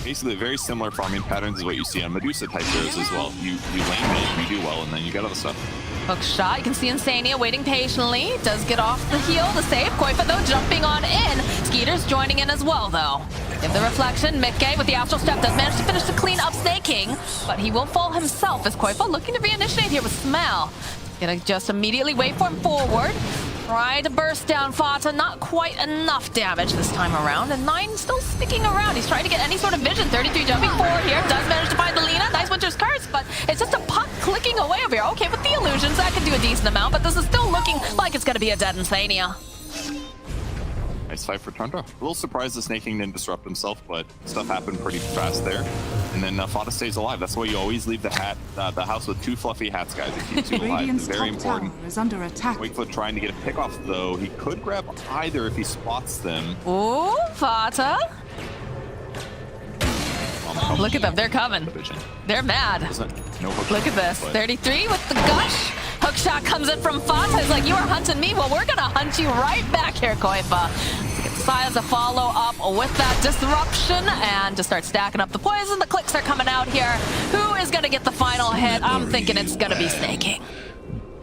Basically, very similar farming patterns is what you see on Medusa type heroes as well. You lane mid, you do well, and then you get other stuff. Hook shot, you can see Insania waiting patiently. Does get off the heel, the save. Koifa though jumping on in. Skeeter's joining in as well though. Give the reflection, miCKe with the Astral Step does manage to finish to clean up Snaking, but he will fall himself as Koifa looking to reinitiate here with Smell. Gonna just immediately waveform forward. Try to burst down Fata, not quite enough damage this time around, and 9 still sticking around. He's trying to get any sort of vision. 33 jumping forward here, does manage to find the Lina. Nice Winter's Curse, but it's just a puck clicking away over here. Okay, with the illusions, that can do a decent amount, but this is still looking like it's gonna be a dead Insania. Nice fight for Tundra. A little surprised the Snaking didn't disrupt himself, but stuff happened pretty fast there. And then Fata stays alive. That's why you always leave the house with 2 fluffy hats, guys. It keeps you alive. It's very important. Is under attack. Wakefoot trying to get a pick off, though. He could grab either if he spots them. Ooh, Fata. Look at them, they're coming. They're mad. No Look at this, 33 with the gush. Hook shot comes in from Fata. He's like, you are hunting me? Well, we're gonna hunt you right back here, Koifa. Sias to follow up with that disruption and just start stacking up the poison. The clicks are coming out here. Who is gonna get the final hit? I'm thinking it's gonna be Snaking.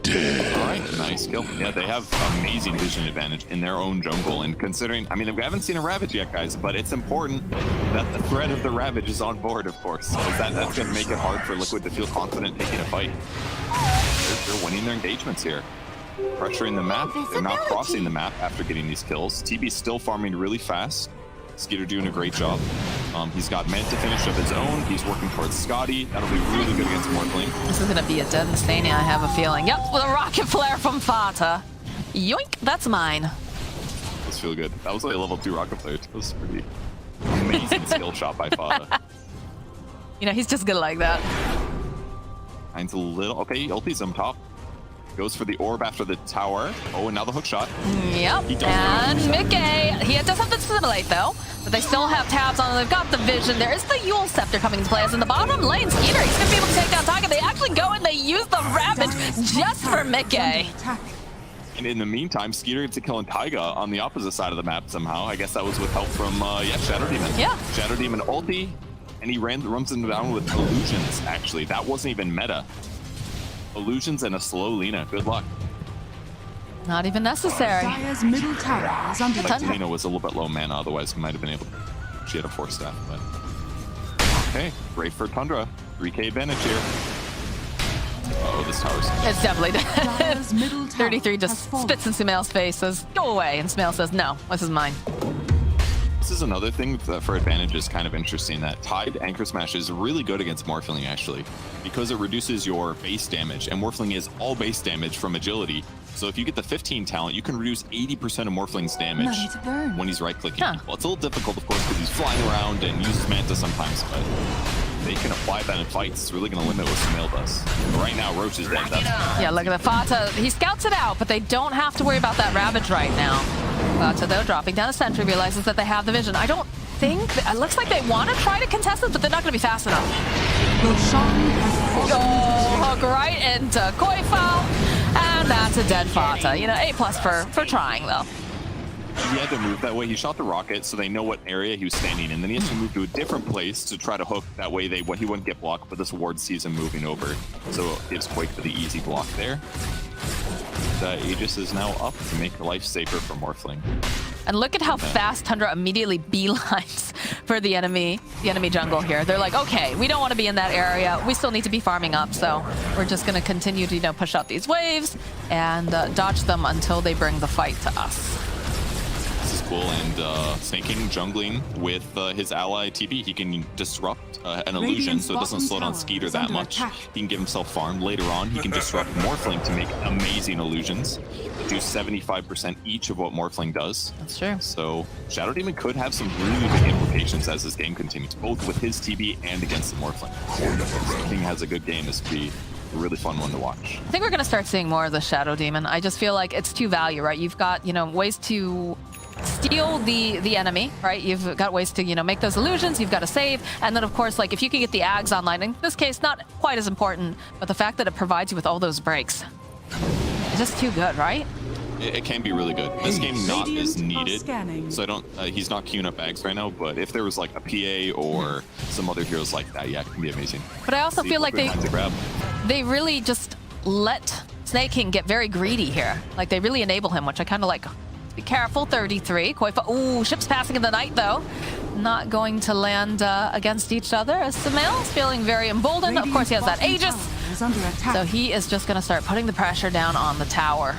All right, nice kill. Yeah, they have amazing vision advantage in their own jungle. And considering, I mean, we haven't seen a Ravage yet, guys, but it's important that the threat of the Ravage is on board, of course. So that's going to make it hard for Liquid to feel confident taking a fight. They're winning their engagements here. Pressuring the map. They're not crossing the map after getting these kills. TB's still farming really fast. Skeeter doing a great job. He's got Manta finish of his own. He's working towards Scotty. That'll be really good against Morphling. This is gonna be a dead Insania, I have a feeling. Yep, with a rocket flare from Fata. Yoink, that's mine. This feels good. That was like a level 2 rocket flare. It was pretty amazing skill shot by Fata. You know, he's just good like that. Mine's a little... Okay, ulti's on top. Goes for the orb after the tower. Oh, and now the hook shot. Yep, and miCKe. He does have to assimilate, though. But they still have tabs on. They've got the vision. There is the Yule Scepter coming into play. As in the bottom lane, Skeeter, he's going to be able to take down Taiga. They actually go and they use the Ravage just for miCKe. And in the meantime, Skeeter gets a kill on Taiga on the opposite side of the map somehow. I guess that was with help from, Shadow Demon. Yeah. Shadow Demon ulti, and he runs him down with illusions, actually. That wasn't even meta. Illusions and a slow Lina. Good luck. Not even necessary. Dire's middle tower is under attack. Lina was a little bit low mana, otherwise he might have been able to... She had a 4-staff, but... Okay, great for Tundra. 3k advantage here. Oh, this tower's... It's definitely dead. 33 just spits in Sumail's face, says, go away. And Sumail says, no, this is mine. This is another thing for advantage is kind of interesting, that Tide Anchor Smash is really good against Morphling, actually, because it reduces your base damage, and Morphling is all base damage from agility. So if you get the 15 talent, you can reduce 80% of Morphling's damage when he's right-clicking. Well, it's a little difficult, of course, because he's flying around and uses Manta sometimes, but they can apply that in fights. It's really going to limit what Sumail does. But right now, Roach is dead. Yeah, look at the Fata. He scouts it out, but they don't have to worry about that Ravage right now. Fata, though, dropping down a sentry, realizes that they have the vision. I don't think... It looks like they want to try to contest it, but they're not going to be fast enough. Oh, hook right into Koifa. And that's a dead Fata. You know, A+ for trying, though. He had to move that way. He shot the rocket, so they know what area he was standing in. Then he has to move to a different place to try to hook. That way he wouldn't get blocked, but this ward sees him moving over. So it gives Quake the easy block there. Aegis is now up to make life safer for Morphling. And look at how fast Tundra immediately beelines for the enemy jungle here. They're like, okay, we don't want to be in that area. We still need to be farming up, so we're just going to continue to, you know, push out these waves and dodge them until they bring the fight to us. cool. And Snaking jungling with his ally TP, he can disrupt an illusion so it doesn't slow down Skeeter that much. He can give himself farm. Later on, he can disrupt Morphling to make amazing illusions. Do 75% each of what Morphling does. That's true. So Shadow Demon could have some really big implications as this game continues, both with his TP and against the Morphling. If King has a good game, this could be a really fun one to watch. I think we're going to start seeing more of the Shadow Demon. I just feel like it's 2 value, right? You've got, you know, ways to steal the enemy, right? You've got ways to, you know, make those illusions, you've got to save, and then of course, like, if you can get the Ags online, in this case, not quite as important, but the fact that it provides you with all those breaks, it's just too good, right? It can be really good. This game not as needed, so I don't. He's not queuing up Ags right now, but if there was like a PA or some other heroes like that, yeah, it can be amazing. But I also feel like they really just let Snake King get very greedy here. Like, they really enable him, which I kind of like. Be careful, 33. Koifa, ooh, ships passing in the night, though. Not going to land against each other, as Sumail's feeling very emboldened. Of course, he has that Aegis. So he is just going to start putting the pressure down on the tower.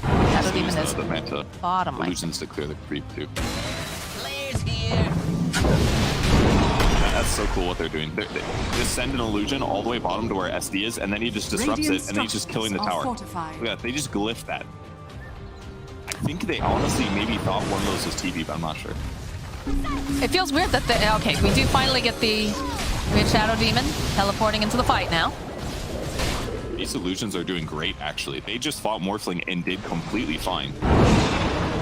Shadow Demon is the meta bottom. Illusions to clear the creep, too. That's so cool what they're doing. They just send an illusion all the way bottom to where SD is, and then he just disrupts it, and then he's just killing the tower. Yeah, they just glyph that. I think they honestly maybe thought one of those was TV, but I'm not sure. It feels weird that they... Okay, we do finally get the Shadow Demon teleporting into the fight now. These illusions are doing great, actually. They just fought Morphling and did completely fine.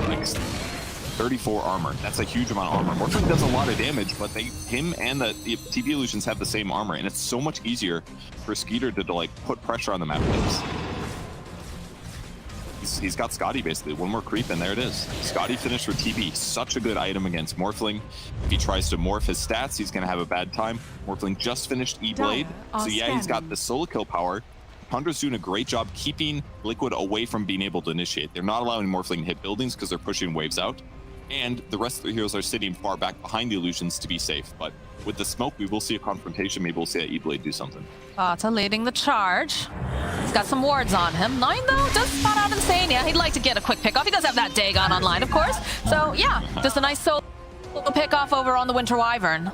Like 34 armor. That's a huge amount of armor. Morphling does a lot of damage, but him and the TV illusions have the same armor, and it's so much easier for Skeeter to like put pressure on the map. He's got Scotty basically. One more creep, and there it is. Scotty finished with TP. Such a good item against Morphling. If he tries to morph his stats, he's going to have a bad time. Morphling just finished E-Blade. So yeah, he's got the solo kill power. Tundra's doing a great job keeping Liquid away from being able to initiate. They're not allowing Morphling to hit buildings because they're pushing waves out. And the rest of the heroes are sitting far back behind the illusions to be safe. But with the smoke, we will see a confrontation. Maybe we'll see that E-Blade do something. DOTA leading the charge. He's got some wards on him. 9, though, does spot out Insane. Yeah, he'd like to get a quick pick off. He does have that Dagon online, of course. So, yeah, just a nice solo pick off over on the Winter Wyvern.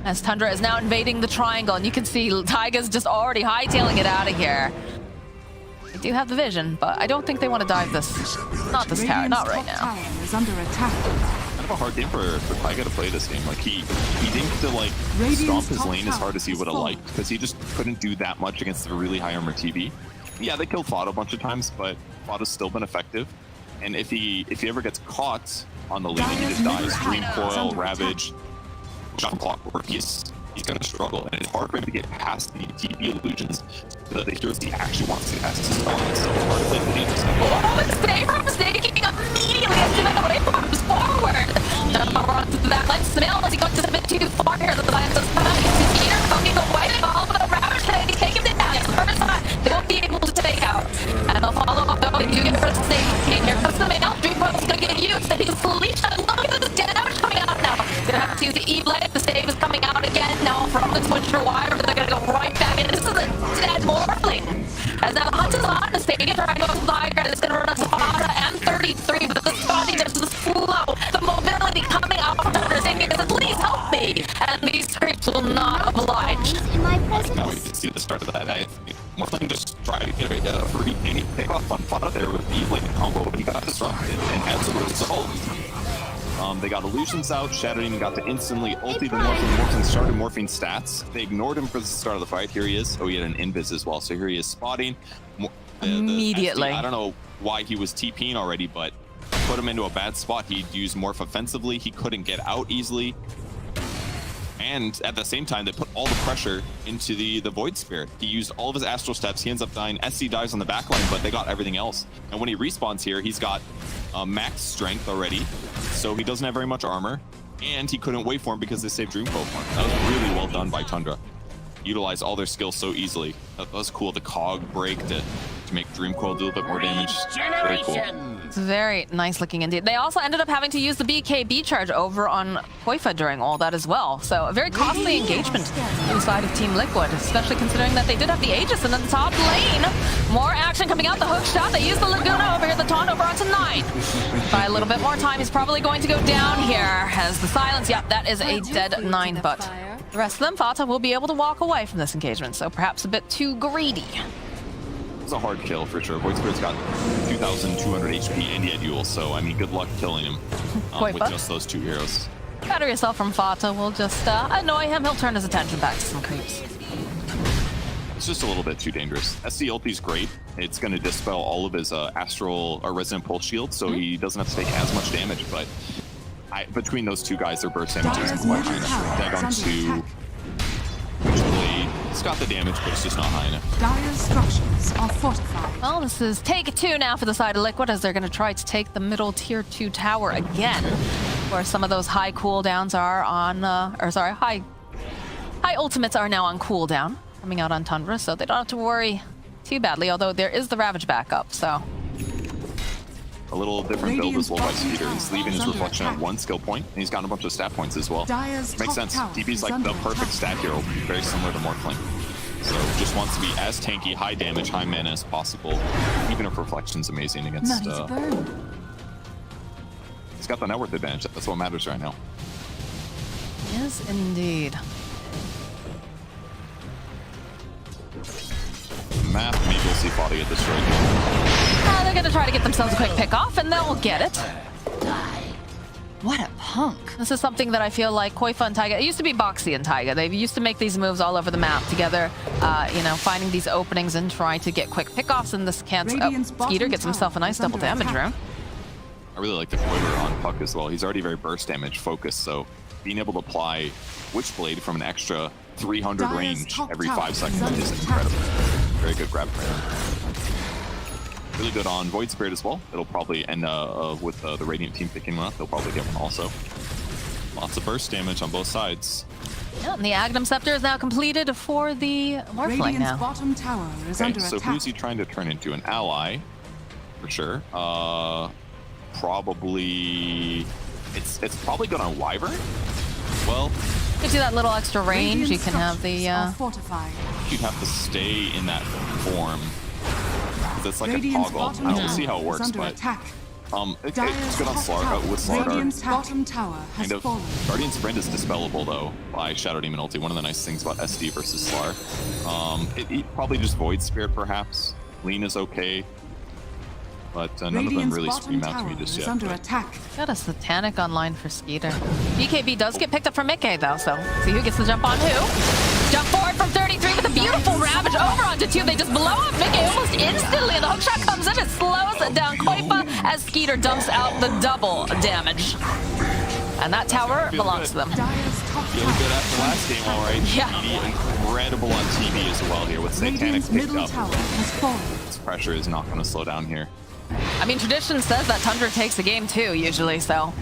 As Tundra is now invading the triangle, and you can see Taiga's just already hightailing it out of here. They do have the vision, but I don't think they want to dive this. Not this tower, not right now. Is under attack. Kind of a hard game for Taiga to play this game. Like he didn't to like stomp his lane as hard as he would have liked, because he just couldn't do that much against a really high armor TV. Yeah, they killed Fada a bunch of times, but Fada's still been effective. And if he ever gets caught on the lane, he just dies. Dream Coil, Ravage, Shot Clockwork, he's going to struggle, and it's hard for him to get past the TP illusions so that the heroes he actually wants to cast his spell. So it's hard to play the game. Oh, it's safe from staking immediately as Sumail moves forward. That lets Sumail as he goes a bit too far here. The Lions is coming. Skeeter coming away. All of the Ravage today. Take him down. It's the first time they won't be able to take out. And they'll follow up though. They do get first Snake King. Here comes Sumail. Dream Coil's going to get used. And he's leech. Look at this damage coming out now. They're going to have to use the E-Blade. The save is coming out again. Now from the Winter Wyvern, they're going to go right back in. This is a dead Morphling. As now Hunt is on the stadium, trying to go to the high ground. It's going to run up to Fada and 33, but the Scotty just the flow, the mobility coming out from the stadium says, please help me. And these creeps will not oblige. Now we can see the start of that. Morphling just tried to get a free pick off on Fada there with the E-Blade combo, but he got disrupted and had some results. They got illusions out. Shadow Demon got to instantly ulti the Morphling. Morphling started morphing stats. They ignored him for the start of the fight. Here he is. Oh, he had an invis as well. So here he is spotting. Immediately. I don't know why he was TPing already, but put him into a bad spot. He'd use Morph offensively. He couldn't get out easily. And at the same time, they put all the pressure into the Void Spirit. He used all of his Astral Steps. He ends up dying. SC dies on the backline, but they got everything else. And when he respawns here, he's got max strength already, so he doesn't have very much armor. And he couldn't wait for him because they saved Dream Coil for him. That was really well done by Tundra. Utilize all their skills so easily. That was cool. The cog break, the to make Dream Coil do a bit more damage. Very cool. It's very nice looking indeed. They also ended up having to use the BKB charge over on Koifa during all that as well. So a very costly engagement inside of Team Liquid, especially considering that they did have the Aegis in the top lane. More action coming out, the hook shot. They use the Laguna over here, the taunt over onto 9. By a little bit more time, he's probably going to go down here as the silence. Yep, that is a dead 9, but the rest of them, Fata will be able to walk away from this engagement, so perhaps a bit too greedy. It's a hard kill for sure. Void Spirit's got 2,200 HP and he had Yule, so I mean, good luck killing him with just those 2 heroes. Better yourself from Fata. We'll just annoy him. He'll turn his attention back to some creeps. It's just a little bit too dangerous. SC ulti's great. It's going to dispel all of his Astral or Resonant Pulse shield, so he doesn't have to take as much damage, but between those 2 guys, their burst damage isn't quite high enough. Dead on 2. It's got the damage, but it's just not high enough. Dire's structures are fortified. Well, this is take 2 now for the side of Liquid as they're going to try to take the middle tier 2 tower again, where some of those high cooldowns are on, high ultimates are now on cooldown, coming out on Tundra, so they don't have to worry too badly, although there is the Ravage backup, so. A little different build as well by Skeeter. He's leaving his reflection at 1 skill point, and he's gotten a bunch of stat points as well. Makes sense. DP's like the perfect stat hero, very similar to Morphling. So just wants to be as tanky, high damage, high mana as possible, even if reflection's amazing against... he's got the net worth advantage. That's what matters right now. Yes, indeed. Map, maybe we'll see Foddy get destroyed. They're going to try to get themselves a quick pick off, and they'll get it. What a punk. This is something that I feel like Koifa and Taiga, it used to be Boxy and Taiga. They used to make these moves all over the map together, you know, finding these openings and trying to get quick pickoffs, and this can't. Skeeter gets himself a nice double damage room. I really like the quiver on Puck as well. He's already very burst damage focused, so being able to apply Witchblade from an extra 300 range every 5 seconds is incredible. Very good grab for him. Really good on Void Spirit as well. It'll probably end with the Radiant team picking one up. They'll probably get one also. Lots of burst damage on both sides. Yeah, and the Agnum Scepter is now completed for the Morphling now. Bottom tower is under so attack. who's he trying to turn into? An ally, for sure. Probably... It's probably good on Wyvern. Well... Gives you that little extra range. You can have the... You'd have to stay in that form. It's like a toggle. I don't see how it works, but it's good on Slar with Slardar. Bottom tower has fallen. Guardian Sprint is dispellable though by Shadow Demon ulti. One of the nice things about SD versus Slar. It probably just Void Spirit perhaps. Lean is okay, but none of them really scream out to me just yet. Got a Satanic online for Skeeter. BKB does get picked up from Mickey though, so see who gets the jump on who. Jump forward from 33 with a beautiful Ravage over onto 2. They just blow up Mickey almost instantly, and the hookshot comes in. It slows down Koifa as Skeeter dumps out the double damage. And that tower belongs to them. Feeling good after last game, all right. Yeah. Incredible on TV as well here with Satanic picked up. This pressure is not going to slow down here. I mean, tradition says that Tundra takes the game too, usually, so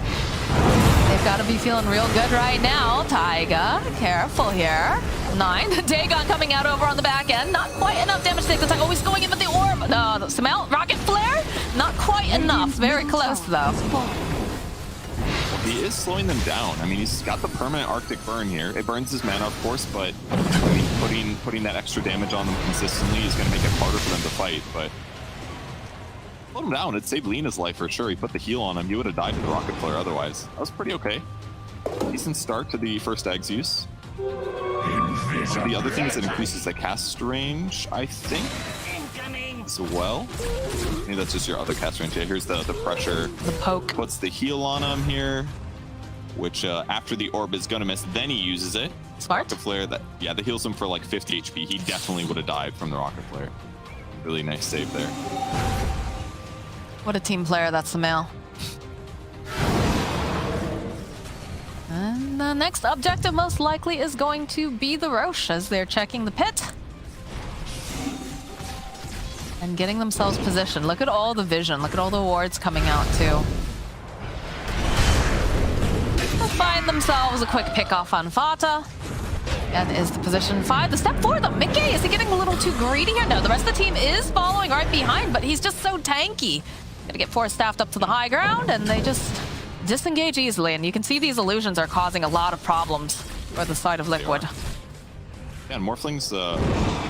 they've got to be feeling real good right now. Taiga, careful here. 9. Dagon coming out over on the back end. Not quite enough damage to take the Taiga. Always going in with the orb. No, Smell, Rocket Flare? Not quite enough. Very close, though. He is slowing them down. I mean, he's got the permanent Arctic Burn here. It burns his mana, of course, but I mean, putting that extra damage on them consistently is going to make it harder for them to fight, but slow him down. It saved Lena's life for sure. He put the heal on him. He would have died to the Rocket Flare otherwise. That was pretty okay. Decent start to the first Ag's use. The other thing is it increases the cast range, I think, as well. Maybe that's just your other cast range. Yeah, here's the pressure. The poke. Puts the heal on him here, which after the orb is gonna miss, then he uses it. Smart. Rocket Flare, that heals him for like 50 HP. He definitely would have died from the Rocket Flare. Really nice save there. What a team player, that's the male. And the next objective most likely is going to be the Roche as they're checking the pit. And getting themselves positioned. Look at all the vision. Look at all the wards coming out too. They'll find themselves a quick pick off on Fata. And is the position 5 the step for them? Mickey, is he getting a little too greedy here? No, the rest of the team is following right behind, but he's just so tanky. Gonna get 4 staffed up to the high ground, and they just disengage easily. And you can see these illusions are causing a lot of problems for the side of Liquid. Yeah, and Morphling's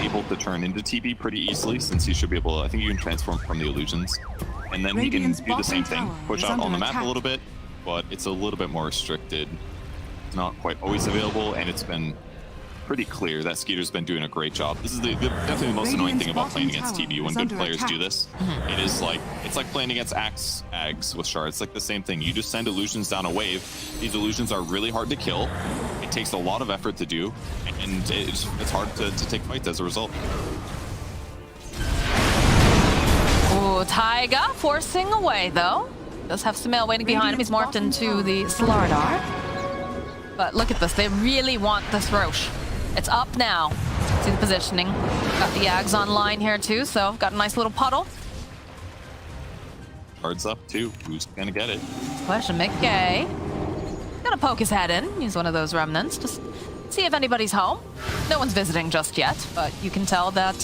able to turn into TB pretty easily, since he should be able to, I think you can transform from the illusions. And then he can do the same thing, push out on the map a little bit, but it's a little bit more restricted. It's not quite always available, and it's been pretty clear that Skeeter's been doing a great job. This is definitely the most annoying thing about playing against TB when good players do this. It is like, it's like playing against Ags with Shard. It's like the same thing. You just send illusions down a wave. These illusions are really hard to kill. It takes a lot of effort to do, and it's hard to take fights as a result. Ooh, Taiga forcing away though. Does have Sumail waiting behind him. He's morphed into the Slardar. But look at this, they really want this Roche. It's up now. See the positioning. Got the Ags online here too, so got a nice little puddle. Cards up too. Who's gonna get it? Question, Mickey. Gonna poke his head in. He's one of those remnants. Just see if anybody's home. No one's visiting just yet, but you can tell that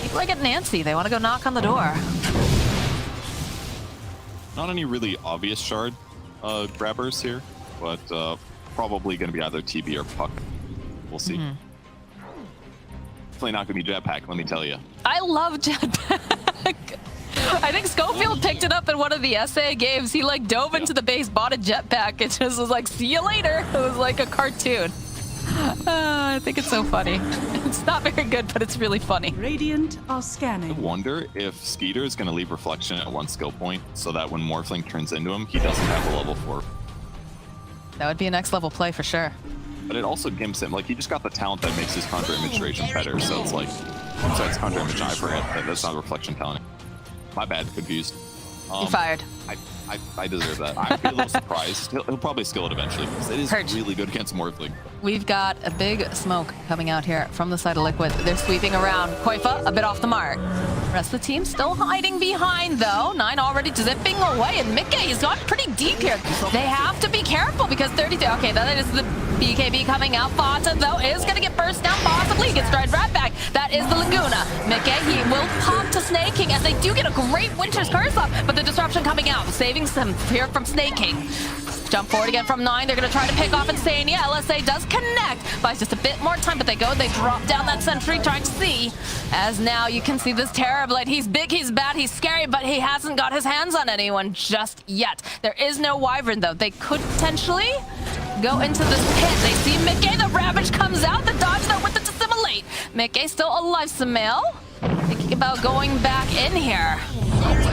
people are getting antsy. They want to go knock on the door. Not any really obvious Shard grabbers here, but probably gonna be either TB or Puck. We'll see. Definitely not gonna be Jetpack, let me tell you. I love Jetpack. I think Schofield picked it up in one of the SA games. He like dove into the base, bought a Jetpack, and just was like, see you later. It was like a cartoon. I think it's so funny. It's not very good, but it's really funny. Radiant are scanning. I wonder if Skeeter is gonna leave Reflection at 1 skill point so that when Morphling turns into him, he doesn't have a level 4. That would be a next level play for sure. But it also gimps him. Like, he just got the talent that makes his Conjure Image duration better. So it's like, besides Conjure Image, I forget that that's not Reflection talent. My bad, confused. You're fired. I deserve that. I'd be a little surprised. He'll probably skill it eventually because it is Purge. really good against Morphling. We've got a big smoke coming out here from the side of Liquid. They're sweeping around. Koifa a bit off the mark. Rest of the team still hiding behind though. 9 already zipping away, and Mickey has gone pretty deep here. They have to be careful because 33. Okay, that is the BKB coming out. Fata though is gonna get burst down possibly. Gets dried right back. That is the Laguna. Mickey, he will pop to snaking as they do get a great Winter's Curse up, but the disruption coming out, saving some here from snaking. Jump forward again from 9. They're going to try to pick off Insania. LSA does connect. Buys just a bit more time, but they go. They drop down that sentry, trying to see. As now you can see this Terrorblade. He's big, he's bad, he's scary, but he hasn't got his hands on anyone just yet. There is no Wyvern, though. They could potentially go into this pit. They see Mickey. The Ravage comes out. The dodge there with the Dissimulate. Mickey still alive. Sumail thinking about going back in here.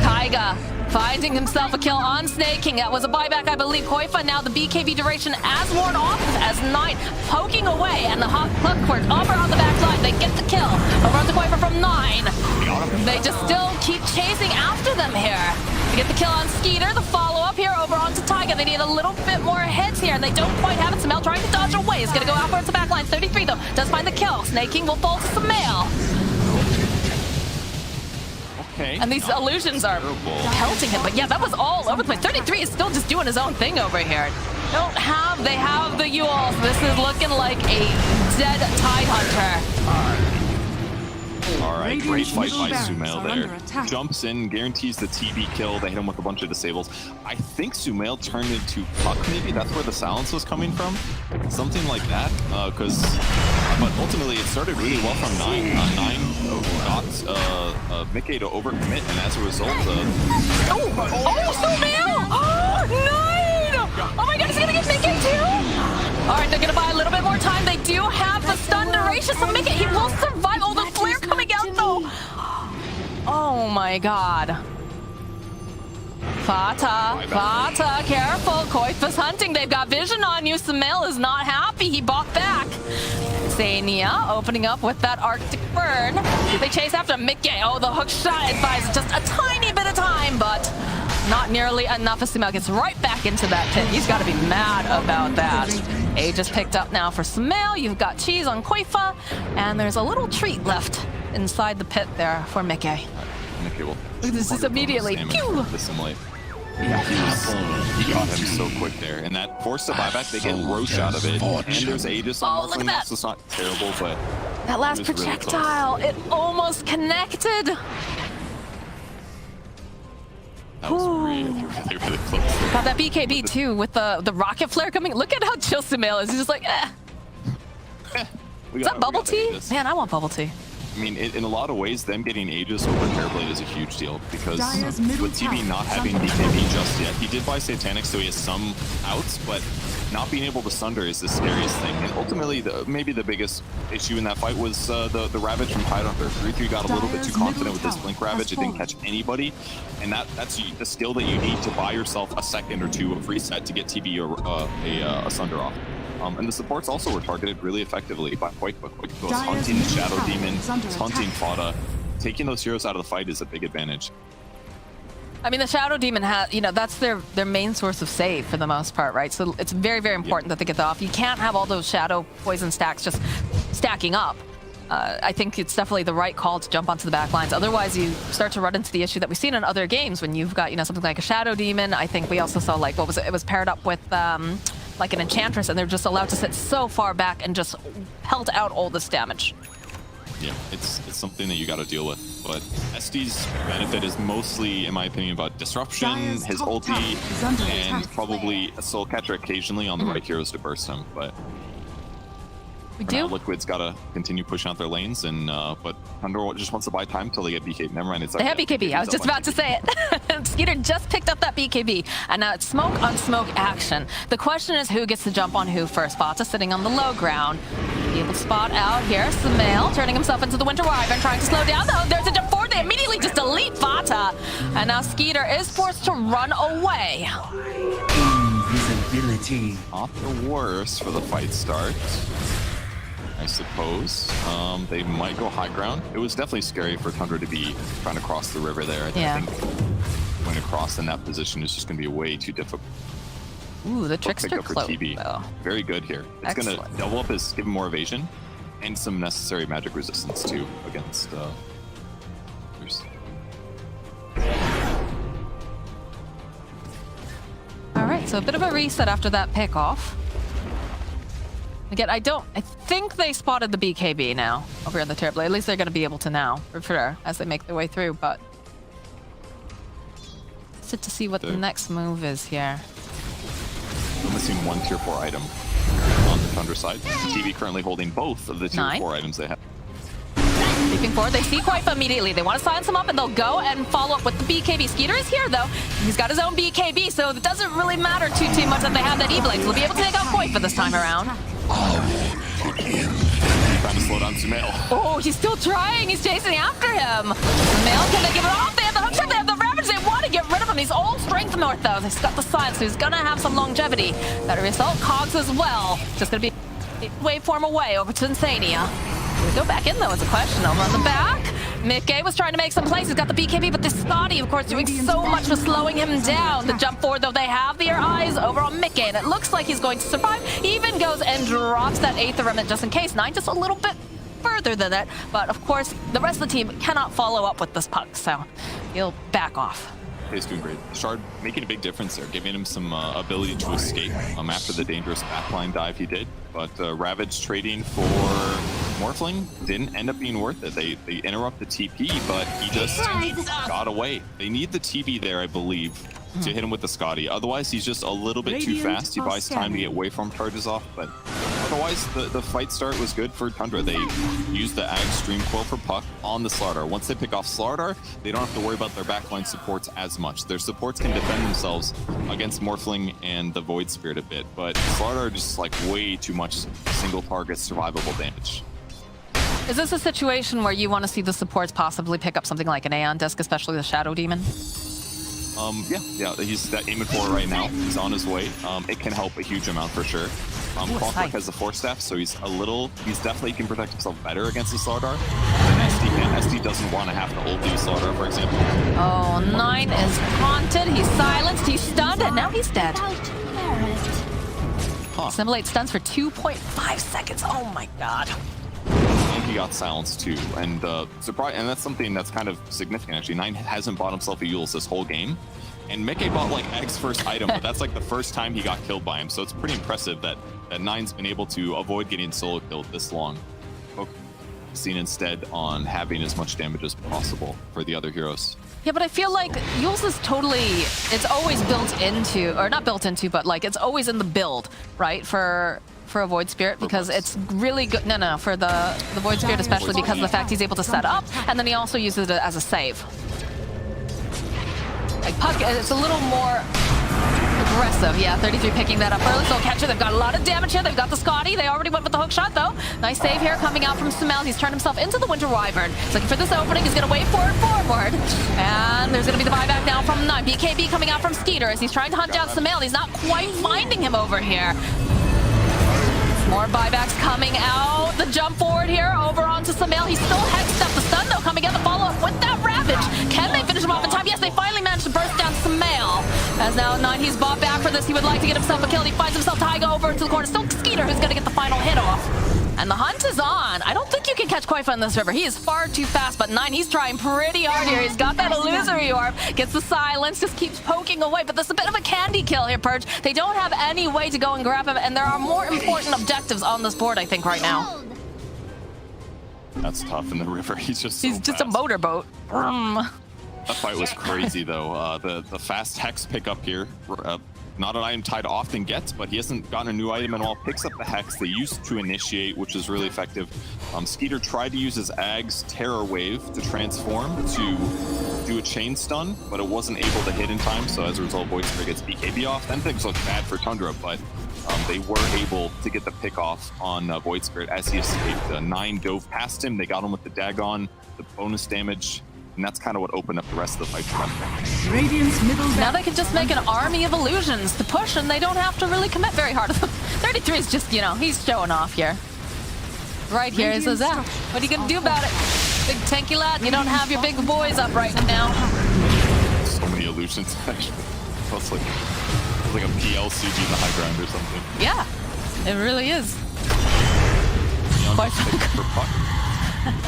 Taiga finding himself a kill on Snaking. That was a buyback, I believe. Koifa now the BKB duration as worn off as 9 poking away, and the hot Hookwork over on the back line. They get the kill over on the Koifa from 9. They just still keep chasing after them here. They get the kill on Skeeter. The follow-up here over onto Taiga. They need a little bit more hits here, and they don't quite have it. Sumail trying to dodge away. Is going to go out towards the back line. 33 though does find the kill. Snaking will fall to Sumail. Okay. And these illusions are pelting him, but yeah, that was all over the place. 33 is still just doing his own thing over here. They have the Yules. This is looking like a dead Tide Hunter. All right, great fight by Sumail there. Jumps in, guarantees the TB kill. They hit him with a bunch of disables. I think Sumail turned into Puck, maybe? That's where the silence was coming from? Something like that, but ultimately it started really well from 9. 9 got Mickey to overcommit, and as a result, Sumail! 9! Oh my god, is he gonna get Mickey too? All right, they're gonna buy a little bit more time. They do have the stun duration, so Mickey, he will survive. Oh, the flare coming out though. Oh my god. Fata, careful. Koifa's hunting. They've got vision on you. Sumail is not happy. He bought back. Sania opening up with that Arctic Burn. They chase after Mickey. Oh, the hook shot buys just a tiny bit of time, but not nearly enough as Sumail gets right back into that pit. He's got to be mad about that. Age is picked up now for Sumail. You've got cheese on Koifa, and there's a little treat left inside the pit there for Mickey. Mickey will this is immediately. He got him so quick there, and that forced a buyback. They get Roche out of it, and there's Aegis on look at that. So it's not terrible, but that last it was really projectile, it almost connected. That was really close. Got that BKB too with the rocket flare coming. Look at how chill Sumail is. He's just like, eh. Is that bubble tea? Man, I want bubble tea. I mean, in a lot of ways, them getting Aegis over Terrorblade is a huge deal because with TV not having BKB just yet, he did buy Satanic, so he has some outs, but not being able to Sunder is the scariest thing. And ultimately, maybe the biggest issue in that fight was the Ravage from Tidehunter. 3-3 got a little bit too confident with his Blink Ravage. It didn't catch anybody, and that's the skill that you need to buy yourself a second or two of reset to get TV or a Sunder off. And the supports also were targeted really effectively by Quake, but Quake was hunting the Shadow Demon, hunting Fada. Taking those heroes out of the fight is a big advantage. I mean, the Shadow Demon has, that's their main source of save for the most part, right? So it's very, very important that they get that off. You can't have all those Shadow poison stacks just stacking up. I think it's definitely the right call to jump onto the back lines. Otherwise, you start to run into the issue that we've seen in other games when you've got, something like a Shadow Demon. I think we also saw, like, what was it? It was paired up with, like an Enchantress, and they're just allowed to sit so far back and just pelt out all this damage. Yeah, it's something that you got to deal with. But SD's benefit is mostly, in my opinion, about disruption, his ulti, and probably a soul catcher occasionally on the right heroes to burst him. But Liquid's got to continue pushing out their lanes, and but Tundra just wants to buy time till they get BKB. Never mind, it's like, they have BKB. I was just about to say it. Skeeter just picked up that BKB, and now it's smoke on smoke action. The question is who gets to jump on who first. Vata sitting on the low ground. Be able to spot out here. Sumail turning himself into the Winter Wyvern, trying to slow down. Though there's a jump forward. They immediately just delete Vata, and now Skeeter is forced to run away. Invisibility. Not the worst for the fight start, I suppose. They might go high ground. It was definitely scary for Tundra to be trying to cross the river there. I think going across in that position is just going to be way too difficult. Ooh, the Trickster cloak, though. Very good here. It's going to double up his, give him more evasion and some necessary magic resistance too against All right, so a bit of a reset after that pick off. Again, I think they spotted the BKB now over in the Terrorblade. At least they're going to be able to now, for sure, as they make their way through, but sit to see what the next move is here. We're missing one tier 4 item on the Tundra side. TV currently holding both of the tier 4 items they have. Leaping forward, they see Quaifa immediately. They want to silence him up, and they'll go and follow up with the BKB. Skeeter is here, though. He's got his own BKB, so it doesn't really matter too much that they have that E-Blade. They'll be able to take out Quaifa this time around. Trying to slow down Sumail. Oh, he's still trying. He's chasing after him. Sumail, can they give it off? They have the hookshot, they have the Ravage. They want to get rid of him. He's all strength north, though. He's got the silence, so he's going to have some longevity. Better assault cogs as well. Just going to be waveform away over to Insania. We go back in, though, is a question. Over on the back, Mickey was trying to make some plays. He's got the BKB, but this Scotty, of course, doing so much for slowing him down. The jump forward, though, they have their eyes over on Mickey, and it looks like he's going to survive. He even goes and drops that Aether Remnant just in case. 9 just a little bit further than that, but of course, the rest of the team cannot follow up with this puck, so he'll back off. He's doing great. Shard making a big difference there, giving him some ability to escape after the dangerous backline dive he did. But Ravage trading for Morphling didn't end up being worth it. They interrupt the TP, but he just got away. They need the TP there, I believe, to hit him with the Scotty. Otherwise, he's just a little bit too fast. He buys time to get waveform charges off, but otherwise, the fight start was good for Tundra. They used the Ag Stream Quill for Puck on the Slardar. Once they pick off Slardar, they don't have to worry about their backline supports as much. Their supports can defend themselves against Morphling and the Void Spirit a bit, but Slardar just like way too much single target survivable damage. Is this a situation where you want to see the supports possibly pick up something like an Aeon Disc, especially the Shadow Demon? Yeah, he's aiming for it right now. He's on his way. It can help a huge amount for sure. Clockwork has the Force Staff, so he's definitely can protect himself better against the Slardar than SD can. SD doesn't want to have to ult use Slardar, for example. Oh, 9 is taunted, he's silenced, he's stunned, and now he's dead. Assimilate stuns for 2.5 seconds. Oh my god. And he got silenced too, and that's something that's kind of significant actually. 9 hasn't bought himself a Eul's this whole game, And Mickey bought like Egg's first item, but that's like the first time he got killed by him. So it's pretty impressive that Nine's been able to avoid getting solo killed this long. Focusing instead on having as much damage as possible for the other heroes. Yeah, but I feel like Yules is totally, it's always built into, or not built into, but like it's always in the build, right? For a Void Spirit, because it's really good. No, for the Void Spirit especially, because of the fact he's able to set up, and then he also uses it as a save. Like Puck, it's a little more aggressive. Yeah, 33 picking that up early. So catcher, they've got a lot of damage here. They've got the Scotty. They already went with the hook shot though. Nice save here coming out from Sumail. He's turned himself into the Winter Wyvern. He's looking for this opening. He's going to wait for it forward. And there's going to be the buyback now from 9. BKB coming out from Skeeter as he's trying to hunt down Sumail. He's not quite finding him over here. More buybacks coming out. The jump forward here over onto Sumail. He's still hexed up. The stun though coming in. The follow up with that Ravage. Can they finish him off in time? Yes, they finally managed to burst down Sumail. As now 9, he's bought back for this. He would like to get himself a kill. He finds himself Taiga over into the corner. Still Skeeter who's going to get the final hit off. And the hunt is on. I don't think you can catch Koifa in this river. He is far too fast, but 9, he's trying pretty hard here. He's got that illusory orb, gets the silence, just keeps poking away. But this is a bit of a candy kill here, Purge. They don't have any way to go and grab him, and there are more important objectives on this board, I think, right now. That's tough in the river. He's just a motorboat. That fight was crazy, though. The fast Hex pickup here. Not an item Tide often gets, but he hasn't gotten a new item at all. Picks up the Hex they used to initiate, which is really effective. Skeeter tried to use his Ag's Terror Wave to transform to do a chain stun, but it wasn't able to hit in time, so as a result, Void Spirit gets BKB off. Then things look bad for Tundra, but they were able to get the pick off on Void Spirit as he escaped. 9 dove past him, they got him with the Dagon, the bonus damage, and that's kind of what opened up the rest of the fight for them. Radiant's middle now they can just make an army of illusions to push, and they don't have to really commit very hard. 33 is just, you know, he's showing off here. Right here is a zap. What are you going to do about it? Big tanky lad, you don't have your big boys up right now. So many illusions, actually. It's like a PLCG in the high ground or something. Yeah, it really is.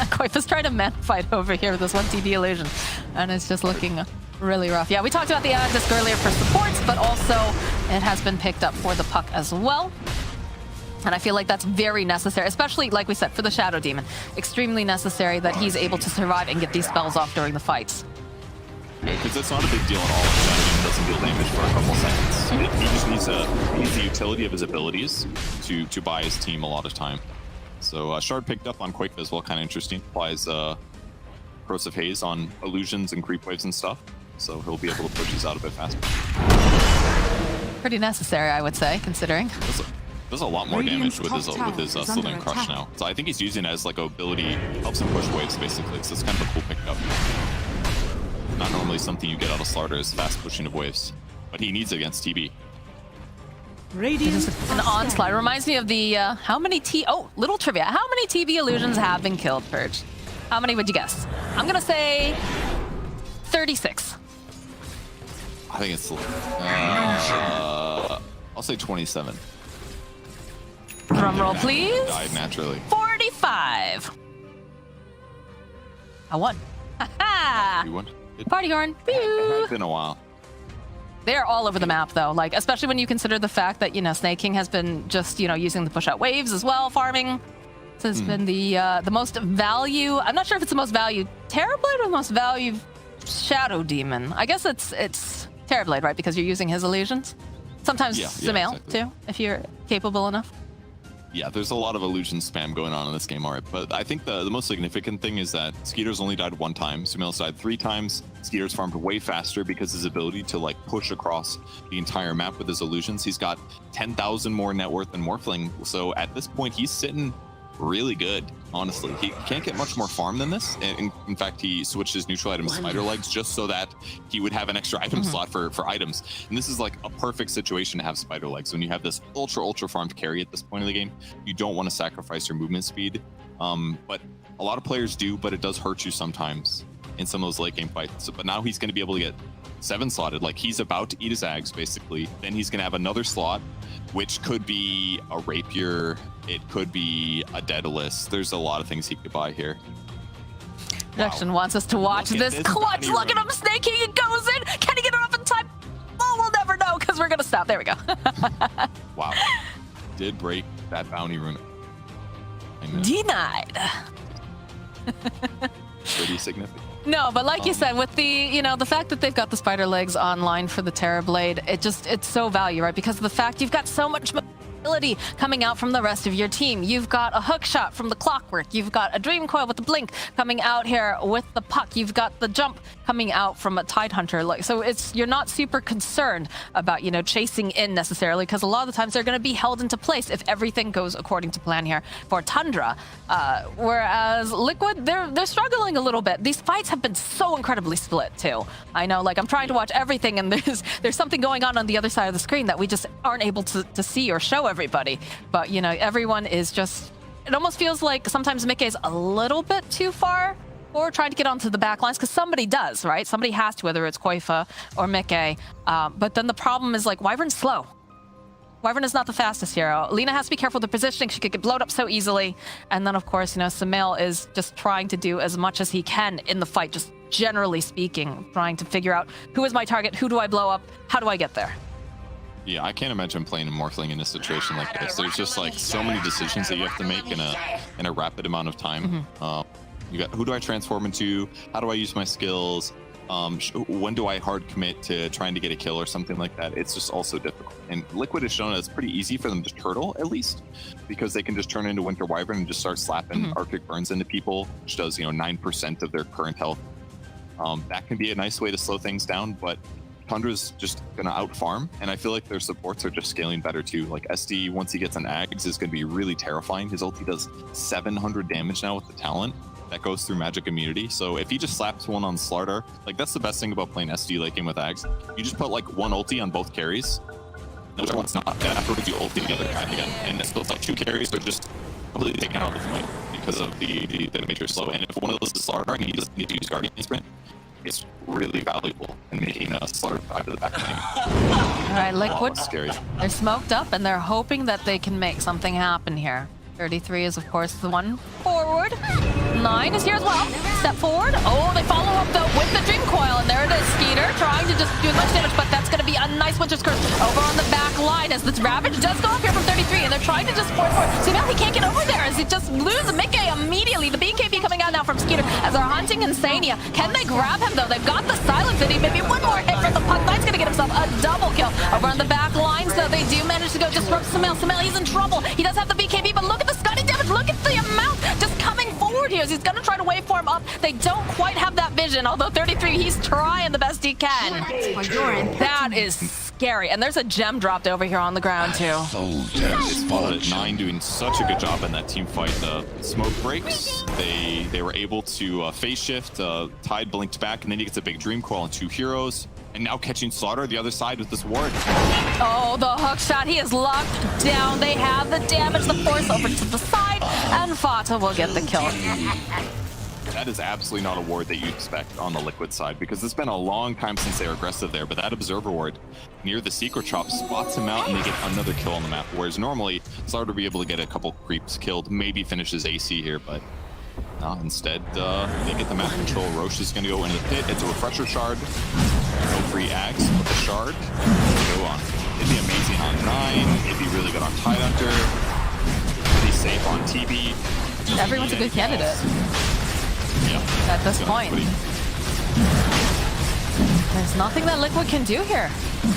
Koifa's trying to man fight over here with this 1 TB illusion, and it's just looking really rough. Yeah, we talked about the disc earlier for supports, but also it has been picked up for the Puck as well. And I feel like that's very necessary, especially, like we said, for the Shadow Demon. Extremely necessary that he's able to survive and get these spells off during the fights. Because it's not a big deal at all if Shadow Demon doesn't deal damage for a couple seconds. He just needs the utility of his abilities to buy his team a lot of time. So Shard picked up on Quake as well, kind of interesting. Applies Corrosive Haze on illusions and creep waves and stuff. So he'll be able to push these out a bit faster. Pretty necessary, I would say, considering. Does a lot more damage with his Slithering Crush now. So I think he's using it as like an ability, helps him push waves basically. So it's kind of a cool pickup. Not normally something you get out of Slardar is fast pushing of waves, but he needs it against TB. An onslaught reminds me of the how many little trivia. How many TB illusions have been killed, Purge? How many would you guess? I'm gonna say 36. I think it's I'll say 27. Drum roll, please. Died naturally. 45. I won. You won. Party horn. It has been a while. They're all over the map, though. Like, especially when you consider the fact that, you know, Snake King has been just, you know, using the push out waves as well, farming. So it's been the most value. I'm not sure if it's the most value Terrorblade or the most value Shadow Demon. I guess it's Terrorblade, right? Because you're using his illusions. Sometimes Sumail, exactly. Too, if you're capable enough. Yeah, there's a lot of illusion spam going on in this game, all right. But I think the most significant thing is that Skeeter's only died 1 time. Sumail's died 3 times. Skeeter's farmed way faster because his ability to like push across the entire map with his illusions. He's got 10,000 more net worth than Morphling. So at this point, he's sitting really good, honestly. He can't get much more farm than this. And in fact, he switched his neutral item to Spider Legs just so that he would have an extra item slot for items. And this is like a perfect situation to have Spider Legs. When you have this ultra farmed carry at this point of the game, you don't want to sacrifice your movement speed. But a lot of players do, but it does hurt you sometimes in some of those late game fights. So, but now he's going to be able to get 7 slotted. Like, he's about to eat his Ags, basically. Then he's going to have another slot, which could be a Rapier. It could be a Daedalus. There's a lot of things he could buy here. Production wants us to watch this clutch. Look at him snaking. It goes in. Can he get it off in time? says we're gonna stop. There we go. Wow. Did break that bounty rune. Denied. Pretty significant. No, but like you said, with the, the fact that they've got the spider legs online for the Terror Blade, it's so value, right? Because of the fact you've got so much mobility coming out from the rest of your team. You've got a hook shot from the Clockwork. You've got a Dream Coil with the Blink coming out here with the Puck. You've got the jump coming out from a Tidehunter. Like, so you're not super concerned about, chasing in necessarily, because a lot of the times they're going to be held into place if everything goes according to plan here for Tundra. Whereas Liquid, they're struggling a little bit. These fights have been so incredibly split too. I know, like, I'm trying to watch everything and there's something going on the other side of the screen that we just aren't able to see or show everybody. But, everyone is just, it almost feels like sometimes Mickey is a little bit too far or trying to get onto the back lines, because somebody does, right? Somebody has to, whether it's Koifa or Mickey. But then the problem is, like, Wyvern's slow. Wyvern is not the fastest hero. Lina has to be careful with the positioning. She could get blowed up so easily. And then, of course, Sumail is just trying to do as much as he can in the fight, just generally speaking, trying to figure out who is my target, who do I blow up, how do I get there? Yeah, I can't imagine playing a Morphling in a situation like this. There's just like so many decisions that you have to make in a rapid amount of time. You got, who do I transform into? How do I use my skills? When do I hard commit to trying to get a kill or something like that? It's just also difficult. And Liquid has shown it's pretty easy for them to turtle, at least, because they can just turn into Winter Wyvern and just start slapping Arctic Burns into people, which does 9% of their current health. That can be a nice way to slow things down, but Tundra's just gonna out farm, and I feel like their supports are just scaling better too. Like SD, once he gets an Ags, is gonna be really terrifying. His ulti does 700 damage now with the talent that goes through magic immunity. So if he just slaps one on Slardar, like, that's the best thing about playing SD late game with Ags. You just put like one ulti on both carries. No, which one's not. That afterwards you ulti the other guy again, and it's both like two carries are just completely taken out of the fight because of the major slow. And if one of those is Slardar and he doesn't need to use Guardian Sprint, it's really valuable in making a Slardar 5 to the back lane. All right, Liquid. Scary. They're smoked up and they're hoping that they can make something happen here. 33 is, of course, the one forward. 9 is here as well. Step forward. Oh, they follow up, though, with the Dream Coil. And there it is. Skeeter trying to just do as much damage, but that's going to be a nice Winter's Curse over on the back line as this Ravage does go up here from 33, and they're trying to just force forward. See, now he can't get over there as he just loses Mickey immediately. The BKB coming out now from Skeeter as they're hunting Insania. Can they grab him, though? They've got the Silence City. Maybe one more hit from the Puck. Knight's going to get himself a double kill over on the back lines, though. They do manage to go disrupt Sumail. Sumail, he's in trouble. He does have the BKB, but look at the Scotty damage. Look at the amount just coming forward here as he's going to try to waveform up. They don't quite have that vision, although 33, he's trying the best he can. That is scary. And there's a gem dropped over here on the ground, too. It's followed at 9 doing such a good job in that team fight. The smoke breaks. They were able to phase shift. Tide blinked back, and then he gets a big Dream Coil on 2 heroes. And now catching Slaughter the other side with this ward. Oh, the hook shot. He is locked down. They have the damage, the force over to the side, and Fata will get the kill. That is absolutely not a ward that you expect on the Liquid side, because it's been a long time since they were aggressive there, but that Observer ward near the Secret Chop spots him out and they get another kill on the map, whereas normally Slaughter would be able to get a couple creeps killed, maybe finishes AC here, but no, instead they get the map control. Roche is going to go into the pit. It's a Refresher Shard. No free Ags with the Shard. Go on. It'd be amazing on 9. It'd be really good on Tidehunter. Pretty safe on TB. Everyone's a good candidate. Yeah. At this point. There's nothing that Liquid can do here.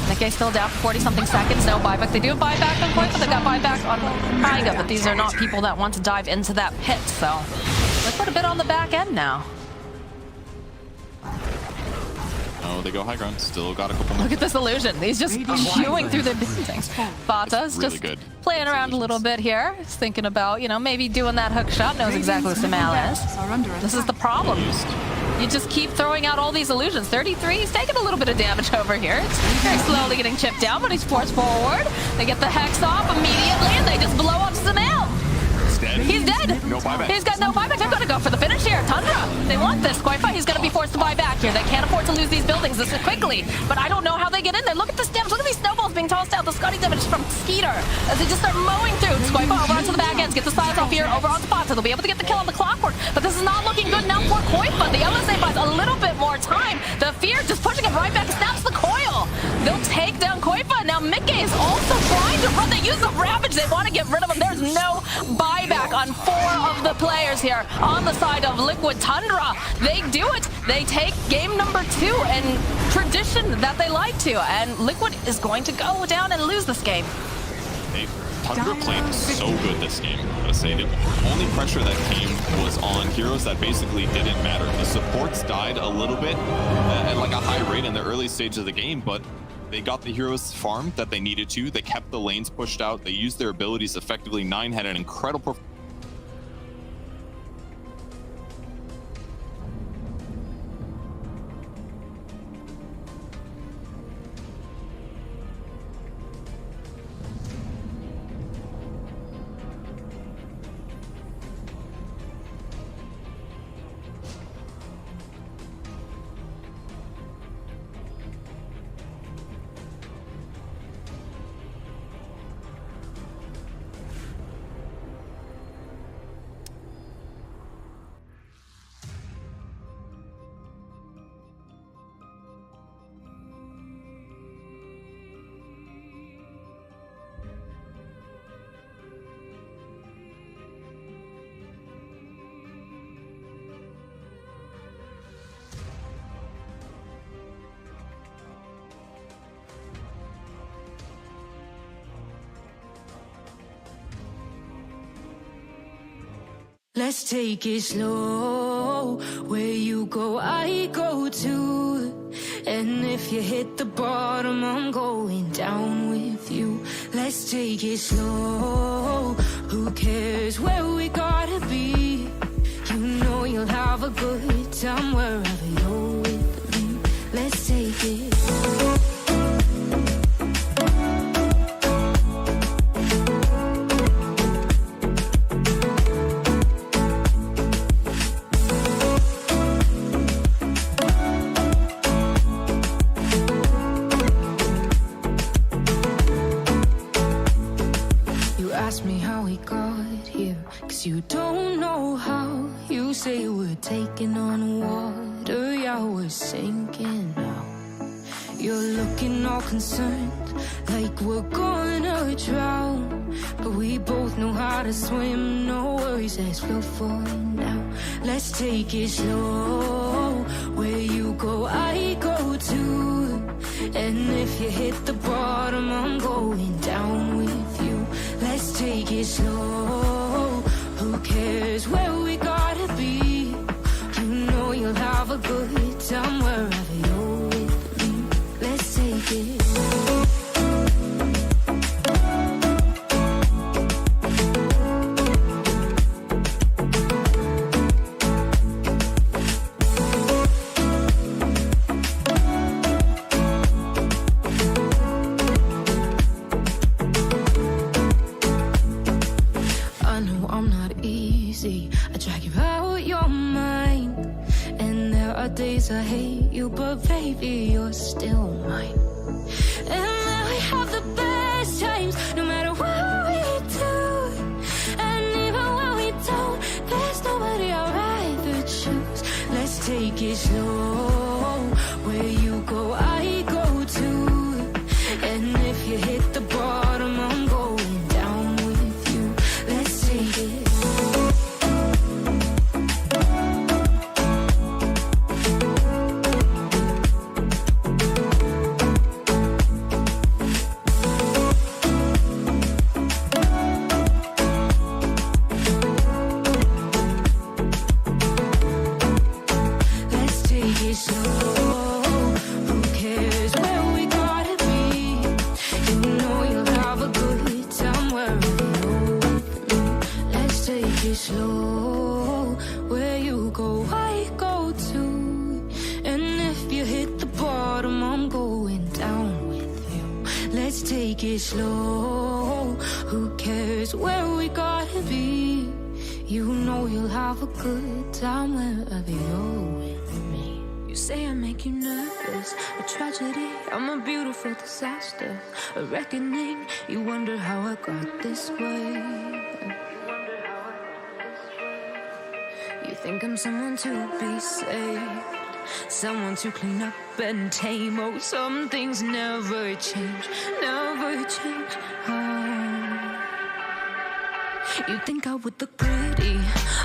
Nikkei's still down for 40-something seconds. No buyback. They do have buyback on Point, but they've got buyback on Haiga. But these are not people that want to dive into that pit, so Liquid a bit on the back end now. Oh, they go high ground. Still got a couple more. Look at this illusion. He's just chewing through the buildings. Bata's really just good. Playing around a little bit here. He's thinking about, maybe doing that hook shot. Knows exactly what Sumail is. This is the problem. You just keep throwing out all these illusions. 33, he's taking a little bit of damage over here. It's very slowly getting chipped down, but he's forced forward. They get the Hex off immediately, and they just blow up Sumail. He's dead. No buyback. He's got no buyback. They're going to go for the finish here. Tundra, they want this. Quite fine. He's going to be forced to buy back here. They can't afford to lose these buildings this quickly. But I don't know how they get in there. Look at this damage. Look at these snowballs being tossed out. The Scotty damage from Skeeter as they just start mowing through. Squaifa over onto the back ends. Get the sides off here. Over onto Pata. They'll be able to get the kill on the Clockwork. But this is not looking good now for Koifa. The LSA buys a little bit more time. The Fear just pushing him right back. Snaps the coil. They'll take down Koifa. Now Mickey is also trying to run. They use the Ravage. They want to get rid of him. There's no buyback on 4 of the players here on the side of Liquid. Tundra, they do it. They take game number 2 and tradition that they like to. And Liquid is going to go down and lose this game. Tundra played so good this game. I'm gonna say the only pressure that came was on heroes that basically didn't matter. The supports died a little bit at like a high rate in the early stage of the game, but they got the heroes farmed that they needed to. They kept the lanes pushed out. They used their abilities effectively. 9 had an incredible performance. Let's take it slow. Where you go, I go too. And if you hit the bottom, I'm going down with you. Let's take it slow. Who cares where we gotta be? You know you'll have a good time wherever you're with me. Let's take it slow. You don't know how. You say we're taking on water, yeah, we're sinking now. You're looking all concerned, like we're gonna drown. But we both know how to swim, no worries, let's flow for now. Let's take it slow. Where you go, I go too. And if you hit the bottom, I'm going down with you. Let's take it slow. Who cares where we gotta be? You know you'll have a good time wherever you're with me. Let's take it slow. I hate you, but baby, you're still mine. And we have the best times, no matter what we do. And even when we don't, there's nobody I'd rather choose. Let's take it slow. Where you go, I go too. And if you hit the bottom, I'm going down with you. Let's take it slow. Slow, where you go, I go too. And if you hit the bottom, I'm going down with you. Let's take it slow. Who cares where we gotta be? You know you'll have a good time wherever you're with me. You say I make you nervous, a tragedy, I'm a beautiful disaster, a reckoning. You wonder how I got this way. You think I'm someone to be saved, someone to clean up and tame. Oh, some things never change, never change. Oh, you think I would look pretty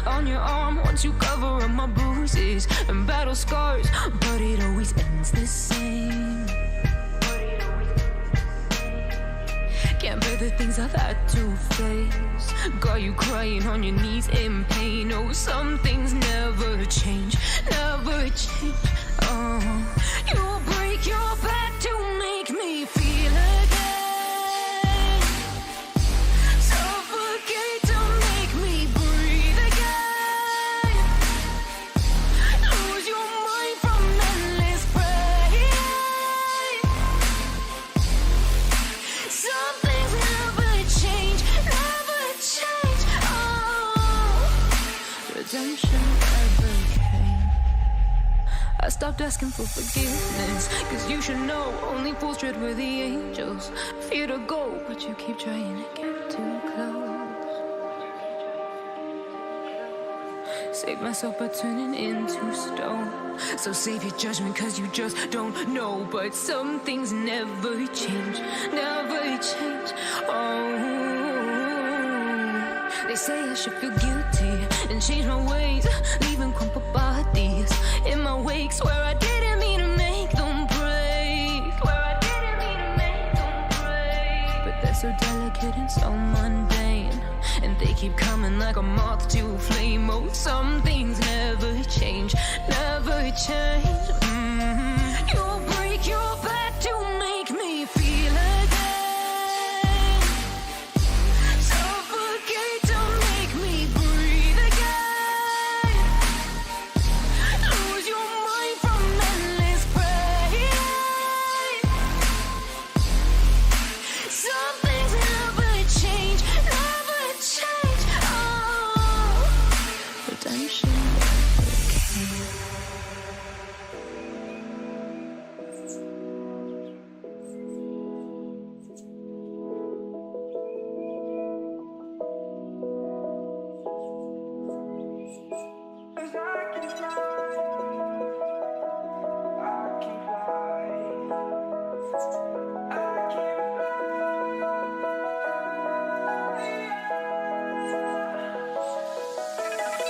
on your arm once you cover up my bruises and battle scars, but it always ends the same. Can't bear the things I've had to face. Got you crying on your knees in pain. Oh, some things never change, never change. Oh, you break your back to make me feel again. Suffocate to make me breathe again. Lose your mind from endless pain. Some things never change, never change. Oh, redemption never came. I stopped asking for forgiveness, cause you should know only fools tread where the angels fear to go, but you keep trying to get too close. Save myself by turning into stone. So save your judgment cause you just don't know. But some things never change, never change. Oh, they say I should feel guilty and change my ways, leaving crumpled bodies in my wake. Swear I didn't mean to make them break. Swear I didn't mean to make them break. But they're so delicate and so mundane, and they keep coming like a moth to a flame. Oh, some things never change, never change. You break your back to make me feel again. Suffocate to make me breathe again. Lose your mind from endless pain. Some things never change, never change. Oh, redemption never came.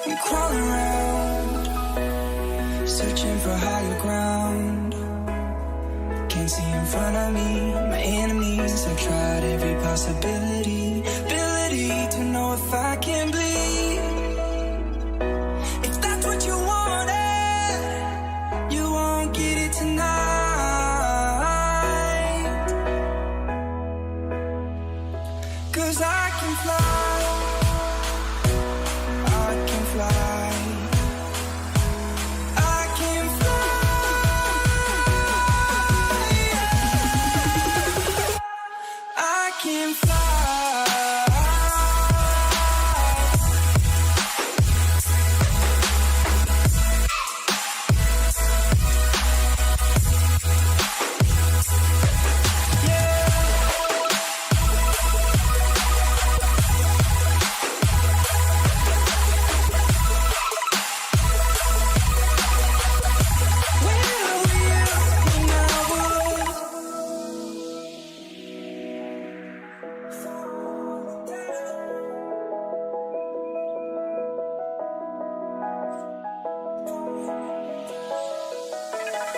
I'm crawling around, searching for higher ground. Can't see in front of me, my enemies. I've tried every possibility, ability to know if I can bleed. If that's what you wanted, you won't get it tonight. Cause I can fly.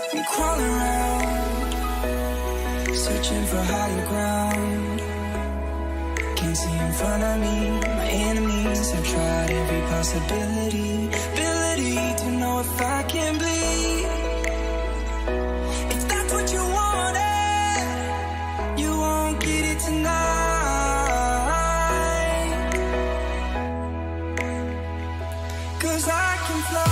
I'm crawling around, searching for higher ground. Can't see in front of me, my enemies. I've tried every possibility, ability to know if I can bleed. If that's what you wanted, you won't get it tonight. Cause I can fly.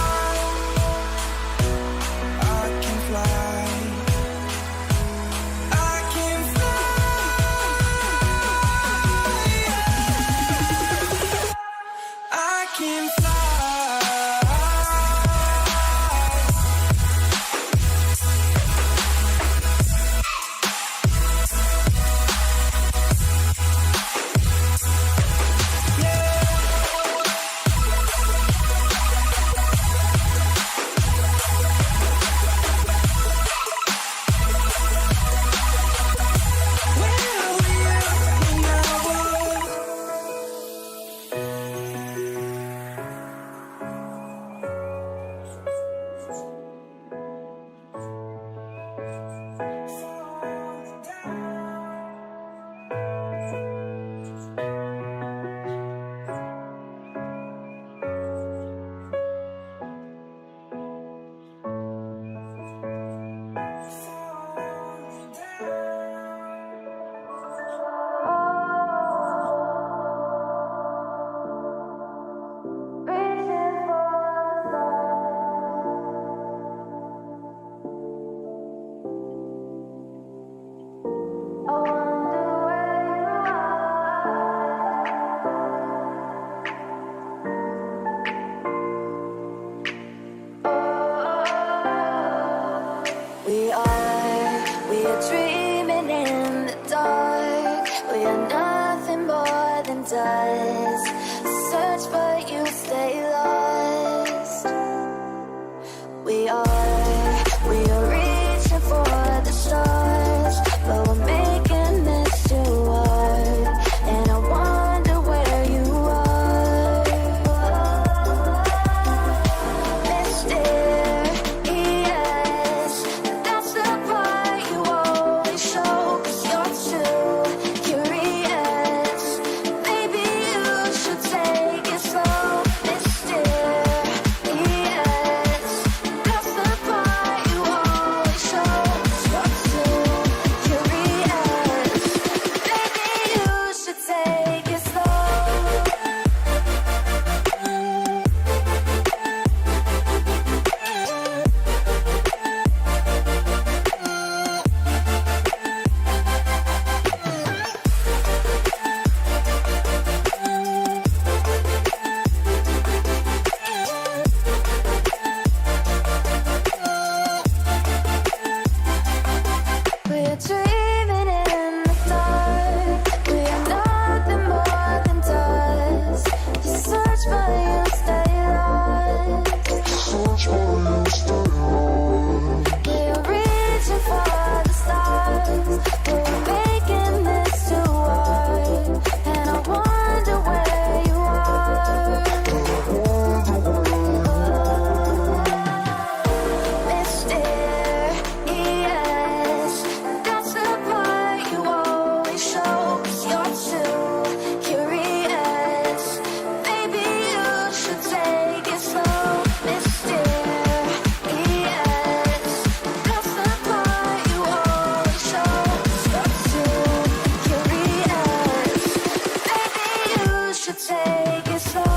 does. Search but you stay lost. We are reaching for the stars, but we're making this too hard. And I wonder where you are. Mysterious, that's the part you always show. 'Cause you're too curious. Maybe you should take it slow. Mysterious, that's the part you always show. 'Cause you're too curious. Maybe you should take it slow. We're dreaming in the dark. We are nothing more than dust. You search but you stay lost. We are reaching for the stars, but we're making this too hard. And I wonder where you are. Mysterious, that's the part you always show. 'Cause you're too curious. Maybe you should take it slow. Mysterious, that's the part you always show. 'Cause you're too curious. Maybe you should take it slow.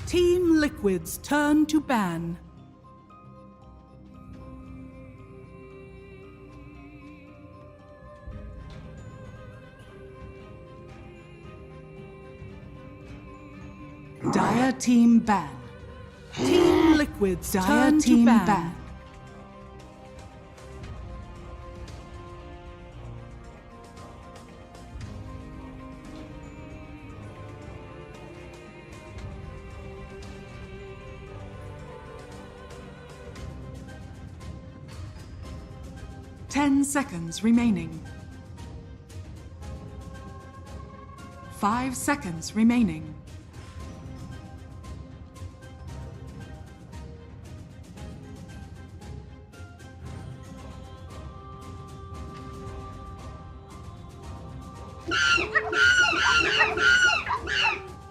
Team Liquid's turn to ban. Dire team ban. Team Liquid's turn to ban. 10 seconds remaining. 5 seconds remaining.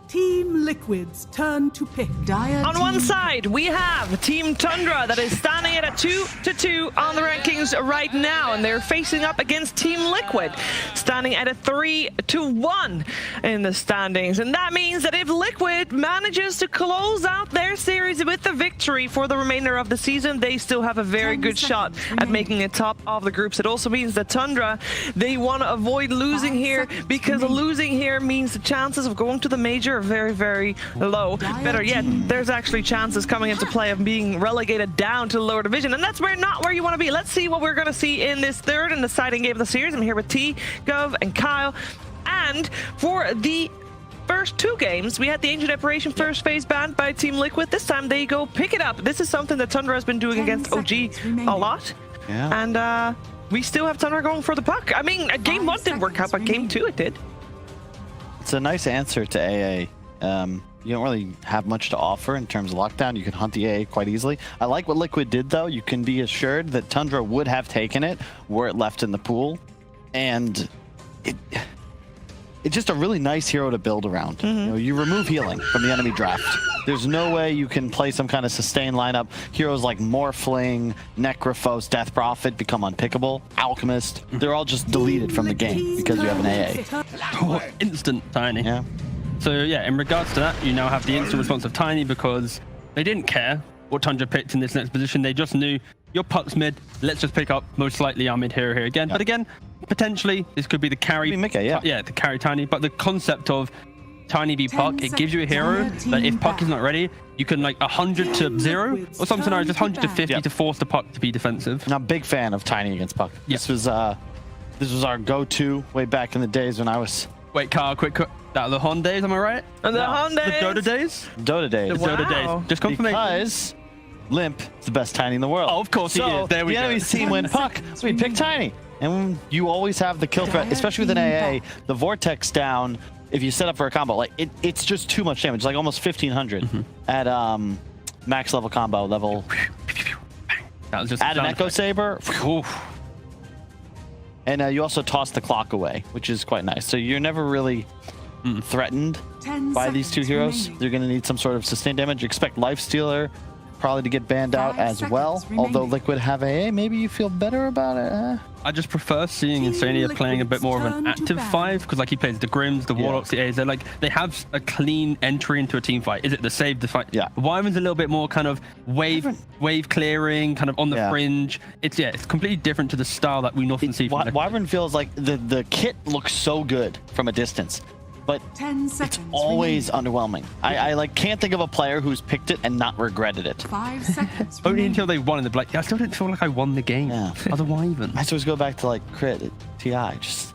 Team Liquid's turn to pick. On one side, we have Team Tundra that is standing at a 2-2 on the rankings right now, and they're facing up against Team Liquid, standing at a 3-1 in the standings. And that means that if Liquid manages to close out their series with the victory for the remainder of the season, they still have a very good shot at making it top of the groups. It also means that Tundra, they want to avoid losing here, because losing here means the chances of going to the major are very, very low. Better yet, there's actually chances coming into play of being relegated down to the lower division, and that's not where you want to be. Let's see what we're going to see in this third and deciding game of the series. I'm here with T, Gov, and Kyle, and for the first two games, we had the Ancient Operation first phase banned by Team Liquid. This time they go pick it up. This is something that Tundra has been doing against OG a lot, and we still have Tundra going for the puck. I mean, game 1 didn't work out, but game 2 it did. It's a nice answer to AA. You don't really have much to offer in terms of lockdown. You can hunt the AA quite easily. I like what Liquid did, though. You can be assured that Tundra would have taken it were it left in the pool. And it's just a really nice hero to build around. You know, you remove healing from the enemy draft. There's no way you can play some kind of sustained lineup. Heroes like Morphling, Necrophos, Death Prophet become unpickable. Alchemist, they're all just deleted from the game because you have an AA. Oh, instant Tiny. Yeah. So yeah, in regards to that, you now have the instant response of Tiny because they didn't care what Tundra picked in this next position. They just knew your Puck's mid. Let's just pick up most likely our mid hero here again. But again, potentially this could be the carry. Yeah, the carry Tiny. But the concept of Tiny v Puck, it gives you a hero that if Puck is not ready, you can like 100 to 0 or some scenarios, just 100 to 50 to force the Puck to be defensive. I'm a big fan of Tiny against Puck. This was our go-to way back in the days when I was. Wait, Carl, quick. That the Hon days, am I right? The Hon days. The Dota days. Dota days. The Dota days. Just confirmation. Because Limp is the best Tiny in the world. Oh, of course he is. There we go. The enemy's team win Puck, so we pick Tiny. And you always have the kill threat, especially with an AA. The Vortex down, if you set up for a combo, like it's just too much damage, like almost 1500 at max level combo level. That was just add an Echo Saber. And you also toss the clock away, which is quite nice. So you're never really threatened by these two heroes. You're going to need some sort of sustained damage. Expect Lifestealer probably to get banned out as well. Although Liquid have AA, maybe you feel better about it. I just prefer seeing Insania playing a bit more of an active 5 because like he plays the Grims, the Warlocks, the A's. They're like they have a clean entry into a team fight. Is it the save, the fight? Yeah. Wyvern's a little bit more kind of wave clearing, kind of on the fringe. It's completely different to the style that we often see. Wyvern feels like the kit looks so good from a distance, but it's always underwhelming. I like can't think of a player who's picked it and not regretted it. 5 seconds. Only until they won, and they're like, I still didn't feel like I won the game. Yeah. Other Wyvern. I always go back to like crit at TI. Just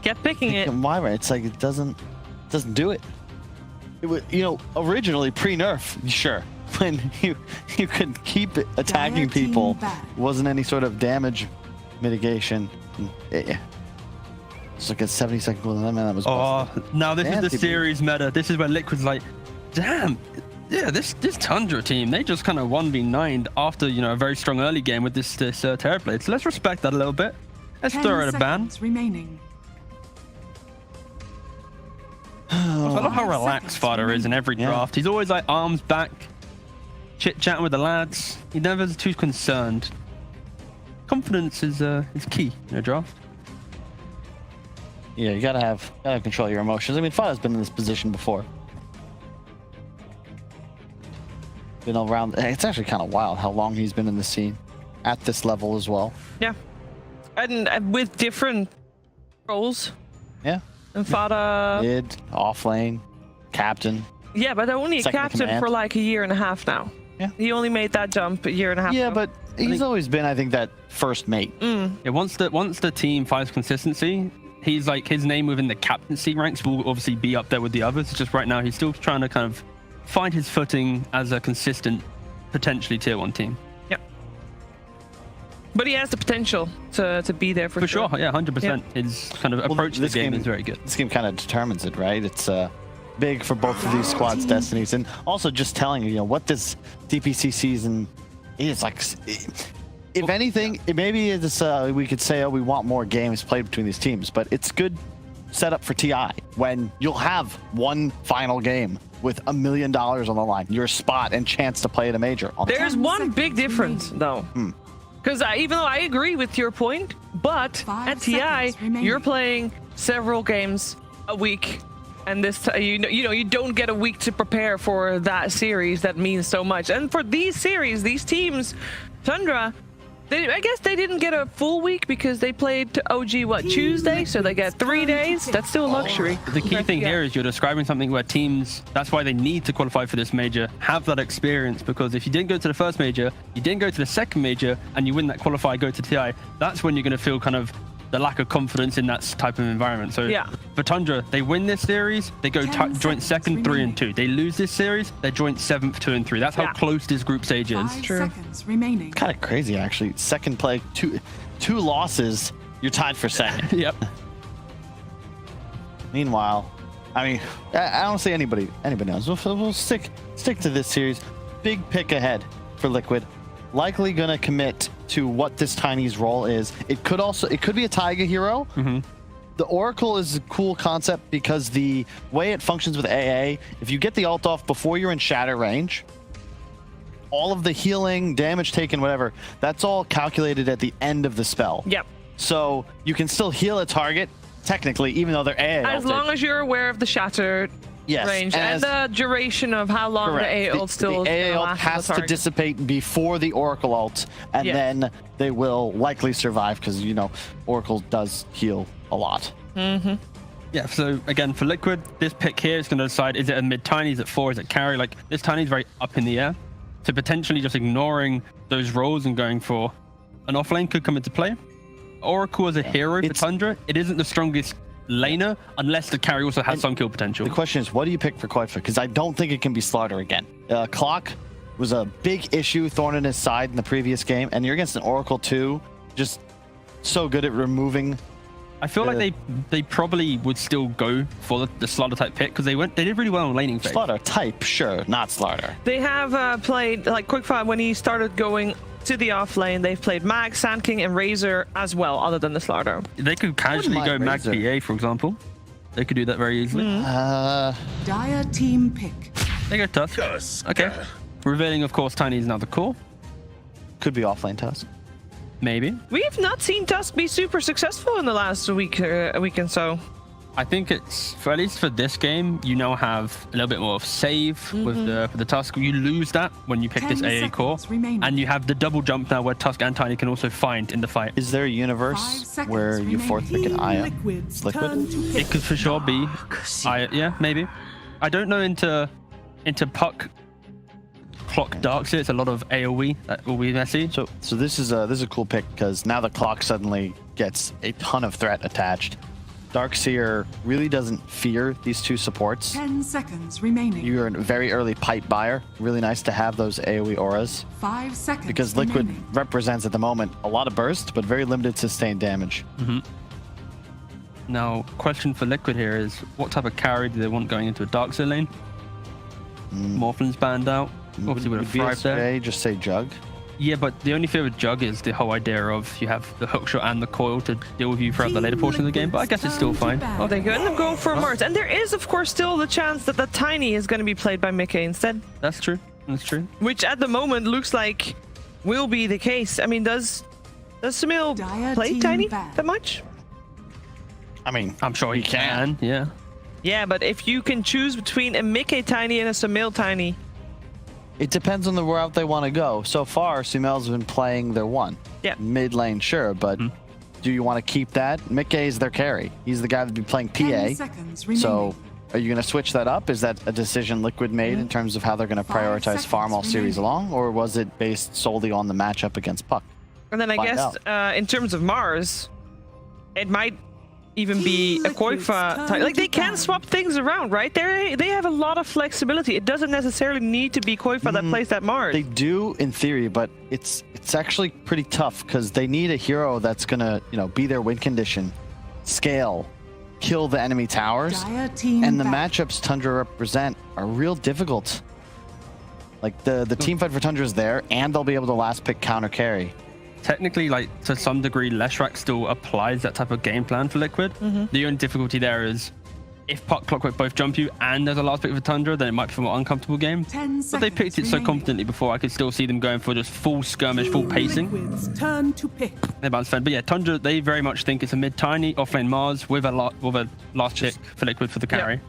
kept picking it. Wyvern, it's like it doesn't do it. It was, you know, originally pre-nerf, sure, when you could keep attacking people, wasn't any sort of damage mitigation. It's like a 70-second cooldown. That was now this is the series meta. This is where Liquid's like, damn, yeah, this Tundra team, they just kind of 1v9'd after, you know, a very strong early game with this Terrorblade. So let's respect that a little bit. Let's throw it a ban. Remaining. I love how relaxed Fada is in every draft. He's always like arms back, chit-chatting with the lads. He never is too concerned. Confidence is key in a draft. Yeah, you gotta control your emotions. I mean, Fada's been in this position before. Been around. It's actually kind of wild how long he's been in the scene at this level as well. Yeah, and with different roles. Yeah. And Fada mid, off lane, captain. Yeah, but only a captain for like a year and a half now. Yeah. He only made that jump a year and a half ago. Yeah, but he's always been, I think, that first mate. Yeah, once the team finds consistency, he's like, his name within the captaincy ranks will obviously be up there with the others. It's just right now he's still trying to kind of find his footing as a consistent, potentially tier 1 team. Yep. But he has the potential to be there for sure. Yeah, 100%. Yeah. His kind of approach to the game is very good. This game kind of determines it, right? It's big for both of these squads' destinies, and also just telling you, what this DPC season is like. If anything, maybe it's we could say, we want more games played between these teams, but it's good setup for TI when you'll have one final game with $1 million on the line, your spot and chance to play at a major. There's one big difference, though. Because even though I agree with your point, but at TI, you're playing several games a week. And this, you don't get a week to prepare for that series that means so much. And for these series, these teams, Tundra, I guess they didn't get a full week because they played OG, Tuesday? So they get 3 days. That's still a luxury. The key thing here is you're describing something where teams, that's why they need to qualify for this major, have that experience, because if you didn't go to the first major, you didn't go to the second major, and you win that qualify, go to TI, that's when you're going to feel kind of the lack of confidence in that type of environment. So for Tundra, they win this series, they go joint second 3 and 2. They lose this series, they're joint 7th 2 and 3. That's how close this group stage is. 5 seconds remaining. Kind of crazy, actually. Second play, two losses, you're tied for second. Yep. Meanwhile, I mean, I don't see anybody else. We'll stick to this series. Big pick ahead for Liquid. Likely gonna commit to what this Tiny's role is. It could be a Taiga hero, The Oracle is a cool concept because the way it functions with AA, if you get the ult off before you're in shatter range, all of the healing, damage taken, whatever, that's all calculated at the end of the spell. Yep. So you can still heal a target, technically, even though they're AA. As long as you're aware of the shatter range and the duration of how long the AA ult still the AA ult has to dissipate before the Oracle ult, and then they will likely survive because, you know, Oracle does heal a lot. Yeah, so again, for Liquid, this pick here is going to decide, is it a mid-tiny, is it 4, is it carry? Like, this tiny is very up in the air. So potentially just ignoring those roles and going for an offlane could come into play. Oracle as a hero for Tundra, it isn't the strongest laner unless the carry also has some kill potential. The question is, what do you pick for Koifa? Because I don't think it can be Slaughter again. Clock was a big issue, thorn in his side in the previous game, and you're against an Oracle too, just so good at removing. I feel like they probably would still go for the Slaughter type pick because they did really well on laning phase. Slaughter type, sure, not Slaughter. They have played, like Quickfire, when he started going to the off lane, they've played Mag, Sand King, and Razor as well, other than the Slaughter. They could casually go Mag PA, for example. They could do that very easily. Dire team pick. They go Tusk. Okay. Revealing, of course, Tiny is now the core. Could be offlane Tusk. Maybe. We've not seen Tusk be super successful in the last week and so. I think it's, at least for this game, you now have a little bit more of save with the Tusk. You lose that when you pick this AA core. And you have the double jump now where Tusk and Tiny can also find in the fight. Is there a universe where you fourth pick an Aya? Liquid? It could for sure be Aya, yeah, maybe. I don't know into Puck Clock Darkseer. It's a lot of AoE that will be messy. So this is a cool pick because now the Clock suddenly gets a ton of threat attached. Darkseer really doesn't fear these two supports. 10 seconds remaining. You're a very early pipe buyer. Really nice to have those AoE auras. 5 seconds because Liquid remaining. represents at the moment a lot of burst, but very limited sustained damage. Now, question for Liquid here is, what type of carry do they want going into a Darkseer lane? Morphlin's banned out. Obviously would have thrived there. Just say Jug. Yeah, but the only fear with Jug is the whole idea of you have the hookshot and the coil to deal with you throughout the later portion of the game, but I guess it's still fine. Oh, they could end up going for Mars. And there is, of course, still the chance that the Tiny is going to be played by Mickey instead. That's true. That's true. Which at the moment looks like will be the case. I mean, does Samil play Tiny that much? I mean, I'm sure he can, yeah. Yeah, but if you can choose between a Mickey Tiny and a Samil Tiny, it depends on the route they want to go. So far, Sumel's been playing their one. Yeah. Mid lane, sure, but do you want to keep that? Mickey is their carry. He's the guy that'd be playing PA. 10 seconds remaining. So are you going to switch that up? Is that a decision Liquid made in terms of how they're going to prioritize farm all series long? Or was it based solely on the matchup against Puck? And then I guess in terms of Mars, it might even be a Koifa type. Like, they can swap things around, right? They have a lot of flexibility. It doesn't necessarily need to be Koifa that plays that Mars. They do in theory, but it's actually pretty tough because they need a hero that's gonna, you know, be their win condition, scale, kill the enemy towers, and the matchups Tundra represent are real difficult. Like the team fight for Tundra is there, and they'll be able to last pick counter carry. Technically, like, to some degree, Leshrac still applies that type of game plan for Liquid. The only difficulty there is if Puck, Clockwork both jump you and there's a last pick for Tundra, then it might be a more uncomfortable game. But they picked it so confidently before, I could still see them going for just full skirmish, full pacing. Turn to pick. They're about to spend. But yeah, Tundra, they very much think it's a mid-tiny offlane Mars with a last pick for Liquid for the carry.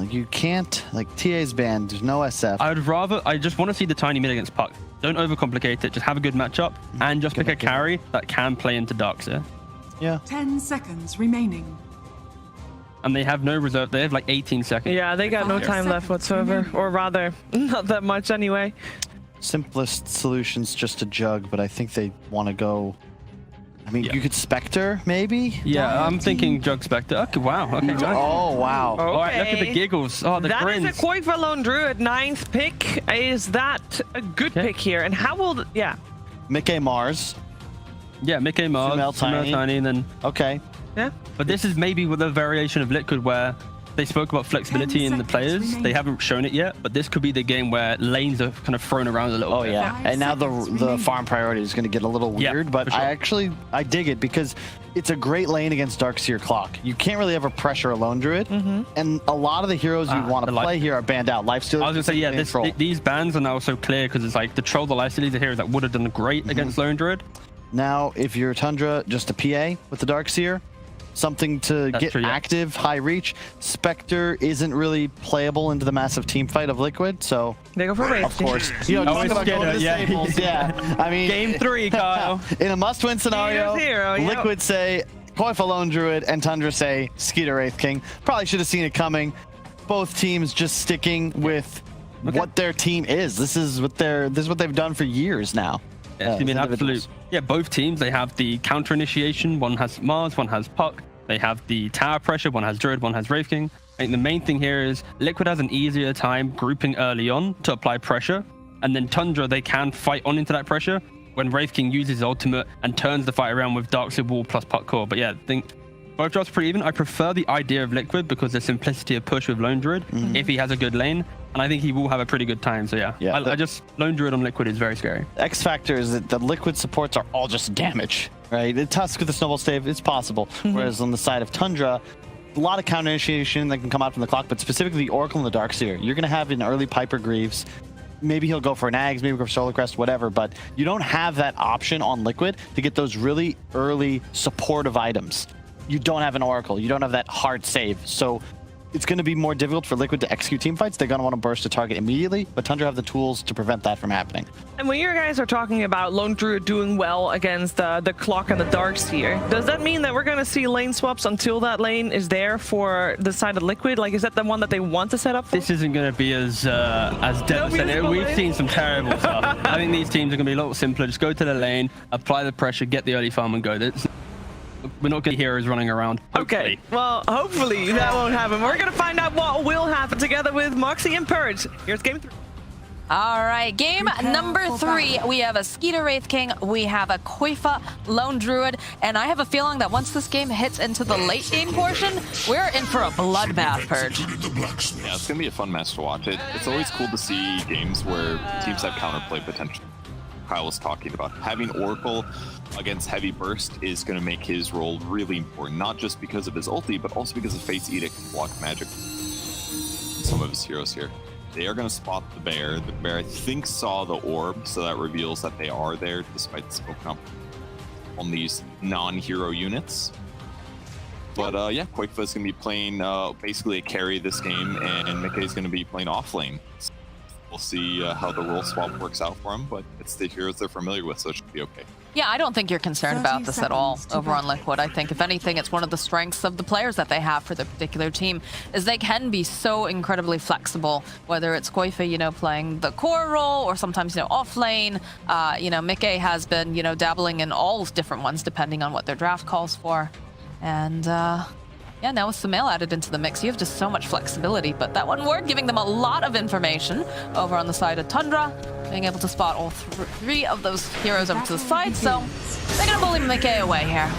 You can't, like, TA's banned, there's no SF. I just want to see the tiny mid against Puck. Don't overcomplicate it, just have a good matchup and just pick a carry that can play into Darkseer. Yeah. 10 seconds remaining. And they have no reserve, they have like 18 seconds. Yeah, they got no time left whatsoever, or rather, not that much anyway. Simplest solution's just a Jug, but I think they want to go. I mean, you could Spectre, maybe? Yeah, I'm thinking Jug Spectre. Okay, wow. Okay, oh, wow. Okay. All right, look at the giggles. Oh, the grins. That is a Koifa Lone Druid 9th pick. Is that a good pick here? And how will... Mickey Mars. Yeah, Mickey Mars, Samel Tiny, and then... Okay. Yeah. But this is maybe with a variation of Liquid where they spoke about flexibility in the players. They haven't shown it yet, but this could be the game where lanes are kind of thrown around a little bit. Oh yeah, and now the farm priority is going to get a little weird, but sure. I dig it because it's a great lane against Darkseer Clock. You can't really ever pressure a lone druid, and a lot of the heroes you want to play here are banned out. Lifesteal. I was going to say, yeah, these bans are now so clear because it's like the Troll, the Lifesteal, the heroes that would have done great against lone druid. Now, if you're Tundra, just a PA with the Darkseer, something to get active, high reach. Spectre isn't really playable into the massive team fight of Liquid, so they go for Wraith. Of course. You know, talking about going to the stables, I mean, Game 3, Kyle. In a must-win scenario, Liquid say Koifa Lone Druid and Tundra say Skeeter Wraith King. Probably should have seen it coming. Both teams just sticking with what their team is. This is what they've done for years now. Yeah, I mean, absolute. Yeah, both teams, they have the counter initiation. One has Mars, one has Puck. They have the tower pressure. One has Druid, one has Wraith King. I think the main thing here is Liquid has an easier time grouping early on to apply pressure. And then Tundra, they can fight on into that pressure when Wraith King uses his ultimate and turns the fight around with Darkseer Wall plus Puck Core. But yeah, I think both drops pretty even. I prefer the idea of Liquid because the simplicity of push with Lone Druid if he has a good lane. And I think he will have a pretty good time. So yeah, I just Lone Druid on Liquid is very scary. X factor is that the Liquid supports are all just damage, right? The Tusk with the Snowball Stave, it's possible. Whereas on the side of Tundra, a lot of counter initiation that can come out from the clock, but specifically the Oracle and the Darkseer. You're going to have an early Piper Greaves. Maybe he'll go for an Ags, maybe go for Solar Crest, whatever, but you don't have that option on Liquid to get those really early supportive items. You don't have an Oracle. You don't have that hard save. So it's going to be more difficult for Liquid to execute team fights. They're going to want to burst a target immediately, but Tundra have the tools to prevent that from happening. And when you guys are talking about Lone Druid doing well against the Clock and the Darkseer, does that mean that we're going to see lane swaps until that lane is there for the side of Liquid? Like, is that the one that they want to set up for? This isn't going to be as devastating. We've seen some terrible stuff. I think these teams are going to be a lot simpler. Just go to the lane, apply the pressure, get the early farm and go. We're not going to heroes running around. Hopefully. Okay, well, hopefully that won't happen. We're going to find out what will happen together with Moxie and Purge. Here's game 3. All right, game number 3. We have a Skeeter Wraith King, we have a Koifa Lone Druid, and I have a feeling that once this game hits into the late game portion, we're in for a bloodbath, Purge. Yeah, it's going to be a fun match to watch. It's always cool to see games where teams have counterplay potential. Kyle was talking about having Oracle against Heavy Burst is going to make his role really important, not just because of his ulti, but also because of Fate's Edict can block magic. Some of his heroes here. They are going to spot the bear. The bear, I think, saw the orb, so that reveals that they are there, despite the smoke up on these non-hero units. But yeah, Koifa is going to be playing basically a carry this game, and Mickey is going to be playing off lane. We'll see how the role swap works out for him, but it's the heroes they're familiar with, so it should be okay. Yeah, I don't think you're concerned about this at all over on Liquid. I think, if anything, it's one of the strengths of the players that they have for their particular team, is they can be so incredibly flexible, whether it's Koifa, you know, playing the core role, or sometimes, you know, off lane. You know, Mickey has been, you know, dabbling in all different ones, depending on what their draft calls for. And yeah, now with Sumail added into the mix, you have just so much flexibility. But that one word giving them a lot of information over on the side of Tundra, being able to spot all 3 of those heroes over to the side. So they're going to bully Mickey away here.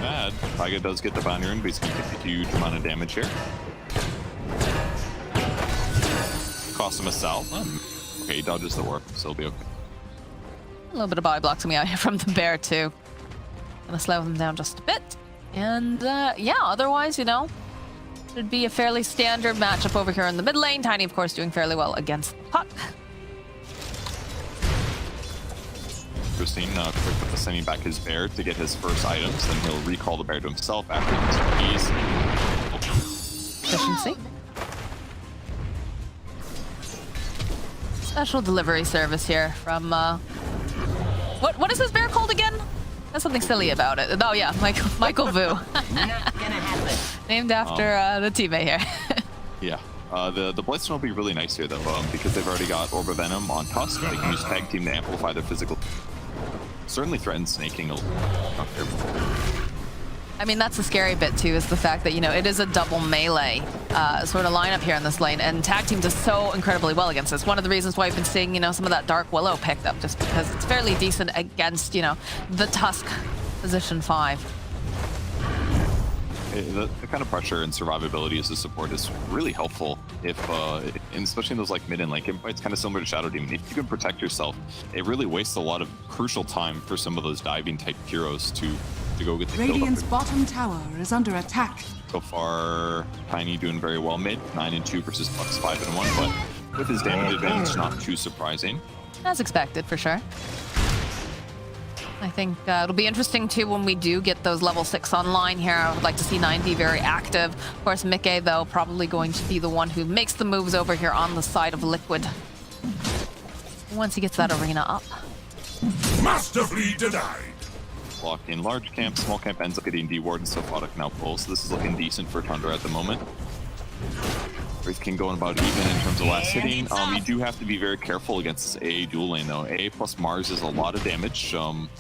Bad. Taiga does get the bounty rune, but he's going to get a huge amount of damage here. Cost him a salve. Okay, he dodges the warp, so he'll be okay. A little bit of body block coming out here from the bear, too. Gonna slow them down just a bit. And yeah, otherwise, you know, should be a fairly standard matchup over here in the mid lane. Tiny, of course, doing fairly well against Puck. Christine quick with sending back his bear to get his first items, then he'll recall the bear to himself after his efficiency. Special delivery service here from what is this bear called again? There's something silly about it. Oh yeah, Michael Vu. Named after the teammate here. Yeah. The Blitzstone will be really nice here though, because they've already got Orb of Venom on Tusk. They can use Tag Team to amplify their physical. Certainly threatens snaking a little. I mean, that's the scary bit too, is the fact that, you know, it is a double melee sort of lineup here in this lane, and Tag Team does so incredibly well against this. One of the reasons why we've been seeing, you know, some of that Dark Willow picked up, just because it's fairly decent against, you know, the Tusk position 5. the kind of pressure and survivability as a support is really helpful if, and especially in those like mid and late game fights, kind of similar to Shadow Demon. If you can protect yourself, it really wastes a lot of crucial time for some of those diving type heroes to go get the kill. Radiant's bottom tower is under attack. So far, Tiny doing very well mid, 9-2 versus Puck's 5-1, but with his damage advantage, not too surprising. As expected, for sure. I think it'll be interesting too when we do get those level 6 online here. I would like to see 9 be very active. Of course, PimpmuckL though probably going to be the one who makes the moves over here on the side of Liquid once he gets that arena up. Masterfully denied. Blocking large camp, small camp ends up getting D-Ward and Godec now pull, so this is looking decent for Tundra at the moment. Wraith King going about even in terms of last hitting. You do have to be very careful against this AA dual lane though. AA plus Mars is a lot of damage.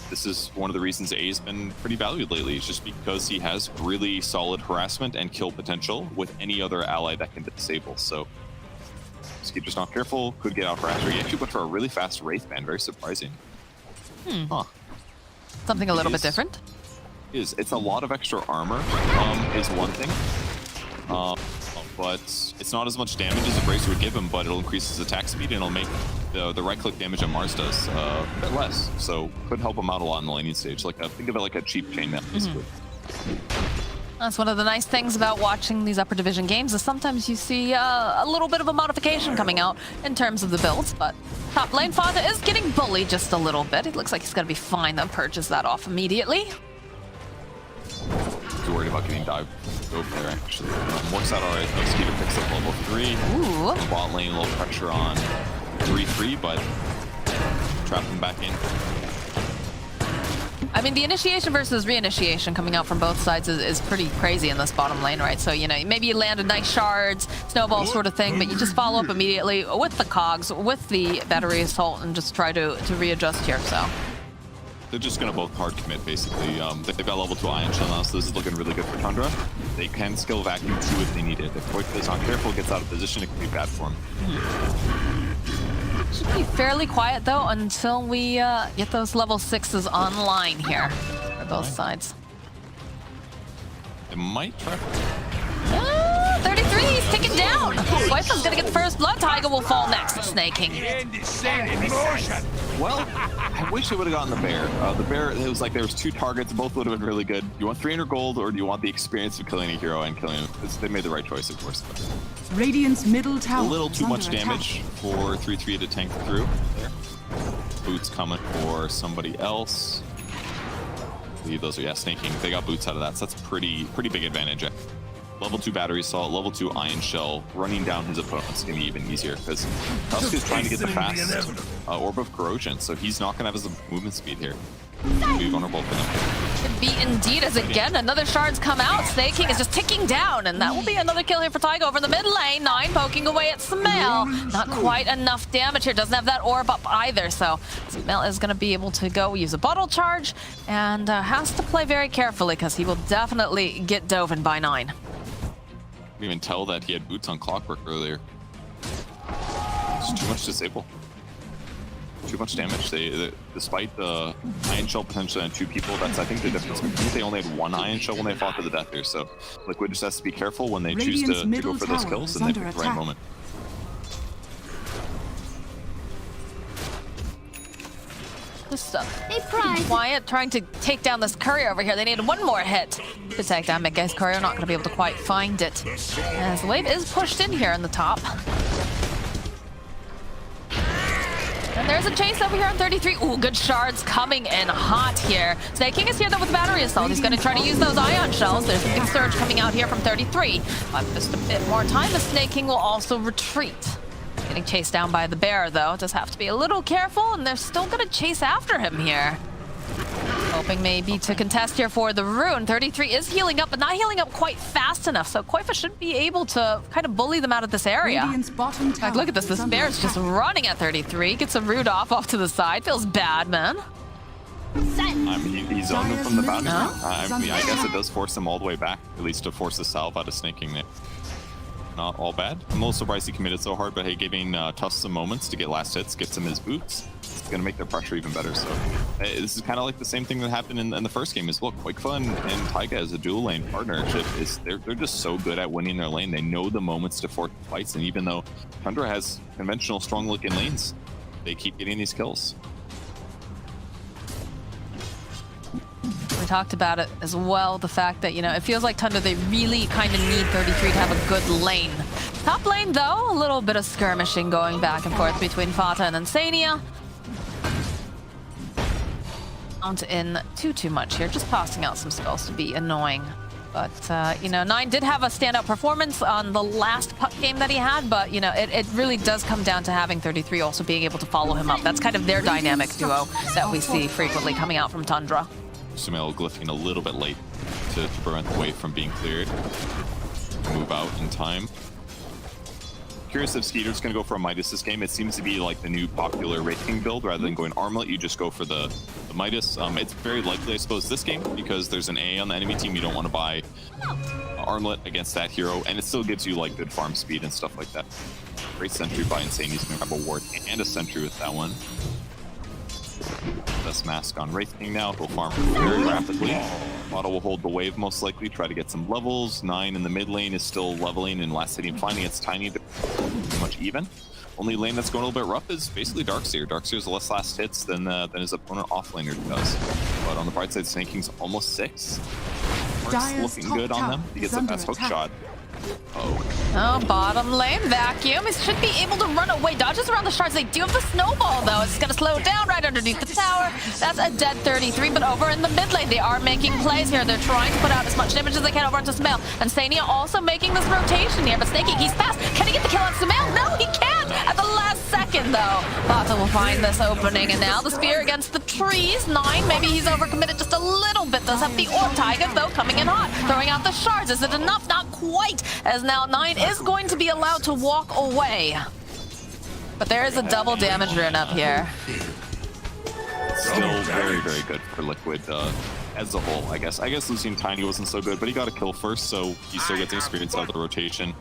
This is one of the reasons AA has been pretty valued lately. It's just because he has really solid harassment and kill potential with any other ally that can disable. So just keep not careful, could get out faster. He actually went for a really fast Wraith ban, very surprising. Huh. Something a little bit different. It's a lot of extra armor is one thing. But it's not as much damage as a Bracer would give him, but it'll increase his attack speed and it'll make the right-click damage that Mars does a bit less. So could help him out a lot in the laning stage. Like think of it like a cheap chainmail, basically. That's one of the nice things about watching these upper division games is sometimes you see a little bit of a modification coming out in terms of the builds, but top lane Father is getting bullied just a little bit. It looks like he's gonna be fine though. Purges that off immediately. Too worried about getting dived over there actually. Works out alright though. Skeeter picks up level 3. Ooh. The bot lane, a little pressure on 3-3, but trap him back in. I mean, the initiation versus reinitiation coming out from both sides is pretty crazy in this bottom lane, right? So, you know, maybe you land a nice shards, snowball sort of thing, but you just follow up immediately with the cogs, with the battery assault, and just try to readjust here, so. They're just going to both hard commit, basically. They've got level 2 Ion Shell now, so this is looking really good for Tundra. They can skill vacuum too if they need it. If Void is not careful, gets out of position, it can be bad for him. Should be fairly quiet, though, until we get those level 6s online here for both sides. It might try. 33, he's ticking down. Wifel's gonna get the first blood. Tiger will fall next. Snaking. Well, I wish I would have gotten the bear. The bear, it was like there was 2 targets, both would have been really good. You want 300 gold, or do you want the experience of killing a hero and killing him? They made the right choice, of course. Radiant's middle tower. A little too much damage for 3-3 to tank through there. Boots coming for somebody else. I believe those are, snaking. They got boots out of that, so that's pretty big advantage. Level 2 battery assault, level 2 ion shell, running down his opponent's gonna be even easier because Sadowski is trying to get the fast orb of corrosion, so he's not gonna have his movement speed here. Be vulnerable for them. Could be indeed, as again another shards come out. Snaking is just ticking down, and that will be another kill here for Tiger over in the mid lane. 9 poking away at Smell. Not quite enough damage here. Doesn't have that orb up either, so Smell is going to be able to go use a bottle charge and has to play very carefully because he will definitely get doven by 9. Couldn't even tell that he had boots on Clockwork earlier. It's too much disable. Too much damage. Despite the ion shell potential and 2 people, that's I think the difference. I think they only had 1 ion shell when they fought to the death here, so Liquid just has to be careful when they choose to go for those kills and they pick the right moment. Just quiet, trying to take down this courier over here. They need 1 more hit to take down PimpmuckL's courier. Not going to be able to quite find it. As the wave is pushed in here in the top. And there's a chase over here on 33. Ooh, good shards coming in hot here. Snaking is here though with battery assault. He's going to try to use those ion shells. There's a big surge coming out here from 33. But just a bit more time. The Snaking will also retreat. Getting chased down by the bear though. Just have to be a little careful, and they're still going to chase after him here. Hoping maybe to contest here for the rune. 33 is healing up, but not healing up quite fast enough. So Koifa should be able to kind of bully them out of this area. Like, look at this. This bear's just running at 33. Gets a root off to the side. Feels bad, man. I mean, he's on them from the boundary. I guess it does force him all the way back, at least to force the salve out of Snaking there. not all bad. I'm a little surprised he committed so hard, but hey, giving Tusk some moments to get last hits, gets him his boots. It's going to make their pressure even better. So this is kind of like the same thing that happened in the first game as well. Quickfun and Taiga as a dual lane partnership is they're just so good at winning their lane. They know the moments to force fights, and even though Tundra has conventional strong looking lanes, they keep getting these kills. We talked about it as well, the fact that, you know, it feels like Tundra, they really kind of need 33 to have a good lane. Top lane, though, a little bit of skirmishing going back and forth between Fata and Insania. Not in too much here, just tossing out some spells to be annoying. But, you know, Nine did have a standout performance on the last puck game that he had, but, you know, it really does come down to having 33 also being able to follow him up. That's kind of their dynamic duo that we see frequently coming out from Tundra. Sumail glyphing a little bit late to prevent the wave from being cleared. Move out in time. Curious if Skeeter's going to go for a Midas this game. It seems to be like the new popular Wraith King build. Rather than going Armlet, you just go for the Midas. It's very likely, I suppose, this game, because there's an A on the enemy team. You don't want to buy Armlet against that hero, and it still gives you like good farm speed and stuff like that. Great sentry by Insane. He's going to have a ward and a sentry with that one. Best mask on Wraith King now. He'll farm very rapidly. Otto will hold the wave most likely, try to get some levels. 9 in the mid lane is still leveling, and last hitting finding it's Tiny pretty much even. Only lane that's going a little bit rough is basically Darkseer. Darkseer's less last hits than his opponent offlaner does. But on the bright side, Snake King's almost 6. Mark's looking good on them. He gets a fast hook shot. Oh, bottom lane vacuum. He should be able to run away. Dodges around the shards. They do have the snowball, though. It's going to slow down right underneath the tower. That's a dead 33, but over in the mid lane, they are making plays here. They're trying to put out as much damage as they can over onto Sumail. And Sania also making this rotation here, but Snakey, he's fast. Can he get the kill on Sumail? No, he can't. At the last second, though. Bata will find this opening, and now the spear against the trees. 9, maybe he's overcommitted just a little bit. Does have the orb. Taiga, though, coming in hot. Throwing out the shards. Is it enough? Not quite, as now 9 is going to be allowed to walk away. But there is a double damage rune up here. Still very, very good for Liquid as a whole, I guess. I guess losing Tiny wasn't so good, but he got a kill first, so he still gets experience out of the rotation.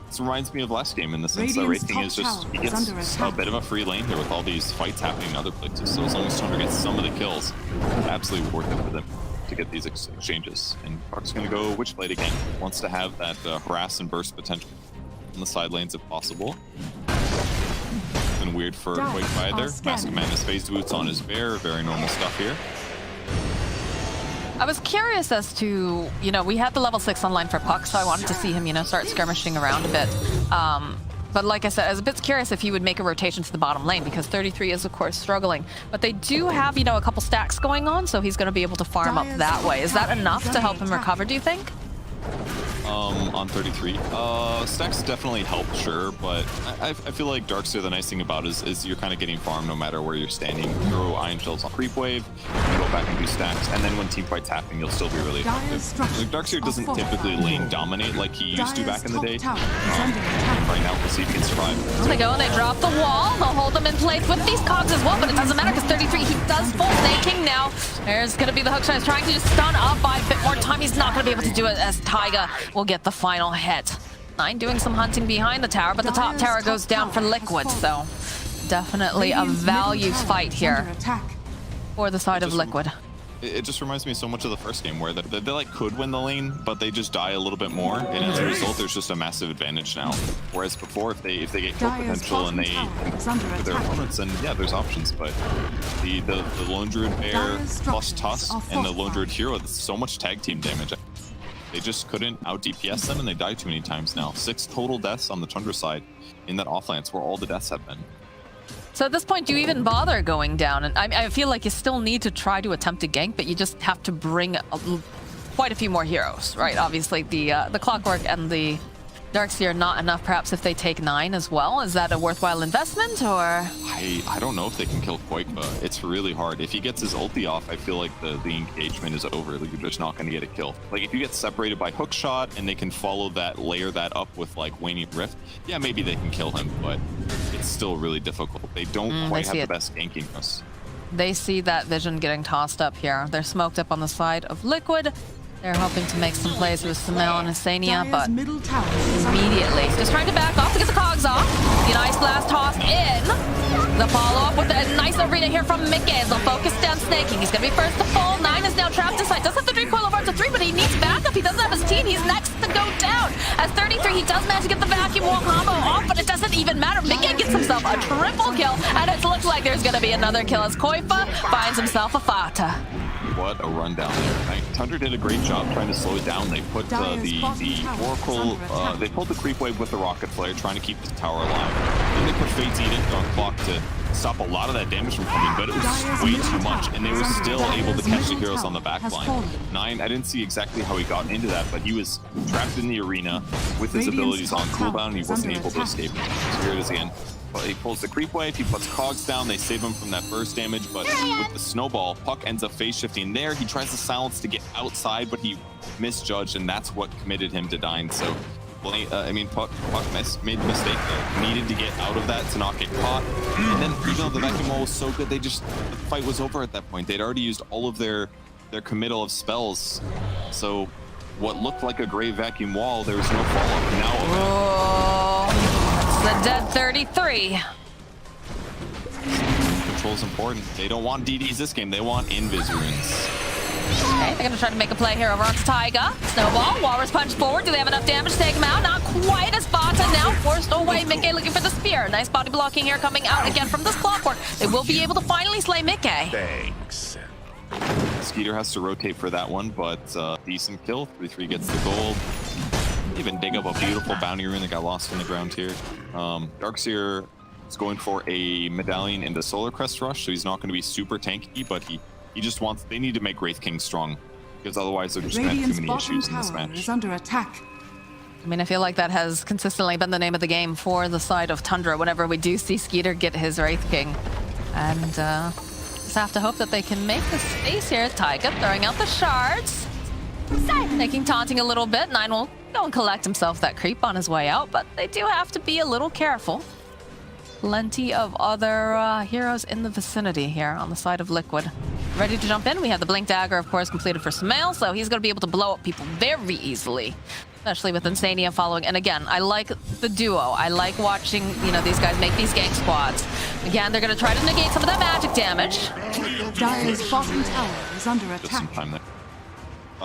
This reminds me of last game in the sense that Wraith King is just, he gets a bit of a free lane here with all these fights happening in other places. So as long as Tundra gets some of the kills, it's absolutely worth it for them to get these exchanges. And Park's going to go Witchblade again. Wants to have that harass and burst potential in the side lanes if possible. It's been weird for Quake either. Mask Madness phase boots on is very, very normal stuff here. I was curious as to, you know, we had the level 6 online for Puck, so I wanted to see him, you know, start skirmishing around a bit. But like I said, I was a bit curious if he would make a rotation to the bottom lane, because 33 is, of course, struggling. But they do have, you know, a couple stacks going on, so he's going to be able to farm up that way. Is that enough to help him recover, do you think? On 33. Stacks definitely help, sure, but I feel like Darkseer, the nice thing about it is you're kind of getting farm no matter where you're standing. Throw Iron Shells on creep wave, you go back and do stacks, and then when team fights happen, you'll still be really effective. Like, Darkseer doesn't typically lane dominate like he used to back in the day. Right now, we'll see if he can survive. They go and they drop the wall. They'll hold them in place with these cogs as well, but it doesn't matter because 33, he does full Snake King now. There's going to be the hookshot. He's trying to just stun up by a bit more time. He's not going to be able to do it as Taiga will get the final hit. 9 doing some hunting behind the tower, but the top tower goes down for Liquid, so definitely a value fight here for the side of Liquid. It just reminds me so much of the first game where they like could win the lane, but they just die a little bit more, and as a result, there's just a massive advantage now. Whereas before, if they get kill potential and they with their opponents, then yeah, there's options. But the Lone Druid Bear plus Tusk and the Lone Druid Hero, that's so much tag team damage. They just couldn't out DPS them, and they died too many times now. 6 total deaths on the Tundra side in that offlane, where all the deaths have been. So at this point, do you even bother going down? And I feel like you still need to try to attempt a gank, but you just have to bring quite a few more heroes, right? Obviously, the Clockwork and the Darkseer not enough, perhaps, if they take 9 as well. Is that a worthwhile investment, or? I don't know if they can kill Quake, but it's really hard. If he gets his ulti off, I feel like the engagement is over. Like, you're just not going to get a kill. Like, if you get separated by hookshot and they can follow that, layer that up with, like, Waning Rift, yeah, maybe they can kill him, but it's still really difficult. They don't quite have the best ganking us. They see that vision getting tossed up here. They're smoked up on the side of Liquid. They're hoping to make some plays with Samel and Hassania, but middle tower is immediately just trying to back off to get the cogs off. The Ice Blast toss in. The follow-up with a nice arena here from Mickey. They'll focus down Snaking. He's going to be first to fall. 9 is now trapped inside. Does have the recoil over to 3, but he needs backup. He doesn't have his team. He's next to go down. At 33, he does manage to get the vacuum wall combo off, but it doesn't even matter. Mickey gets himself a triple kill, and it looks like there's going to be another kill as Koifa finds himself a Fata. What a run down there. Tundra did a great job trying to slow it down. They put the Oracle, they pulled the creep wave with the Rocket Flare, trying to keep the tower alive. Then they put Fate's Edict on clock to stop a lot of that damage from coming, but it was way too much, and they were still able to catch the heroes on the back line. 9, I didn't see exactly how he got into that, but he was trapped in the arena with his abilities on cooldown, and he wasn't able to escape. So here it is again. But he pulls the creep wave, he puts cogs down, they save him from that burst damage, but with the snowball, Puck ends up phase shifting there. He tries to silence to get outside, but he misjudged, and that's what committed him to dying. So, Puck made the mistake there. Needed to get out of that to not get caught. And then, even though the vacuum wall was so good, the fight was over at that point. They'd already used all of their committal of spells. So, what looked like a great vacuum wall, there was no follow-up. Now, the dead 33. Control is important. They don't want DDs this game. They want Invis runes. Okay, they're going to try to make a play here over onto Taiga. Snowball, Walrus punch forward. Do they have enough damage to take him out? Not quite as Bata now forced away. Mickey looking for the spear. Nice body blocking here coming out again from this clockwork. They will be able to finally slay Mickey. Thanks. Skeeter has to rotate for that one, but decent kill. 3-3 gets the gold. Even dig up a beautiful bounty rune that got lost in the ground here. Darkseer is going for a medallion into Solar Crest Rush, so he's not going to be super tanky, but he just wants, they need to make Wraith King strong, because otherwise they're just going to have too many issues in this match. Is under attack. I mean, I feel like that has consistently been the name of the game for the side of Tundra whenever we do see Skeeter get his Wraith King. And just have to hope that they can make the space here. Taiga throwing out the shards. Making taunting a little bit. 9 will go and collect himself that creep on his way out, but they do have to be a little careful. Plenty of other heroes in the vicinity here on the side of Liquid. Ready to jump in? We have the Blink Dagger, of course, completed for Samel, so he's going to be able to blow up people very easily, especially with Insania following. And again, I like the duo. I like watching, these guys make these gang squads. Again, they're going to try to negate some of that magic damage. Dire's bottom tower is under attack. Just some time there.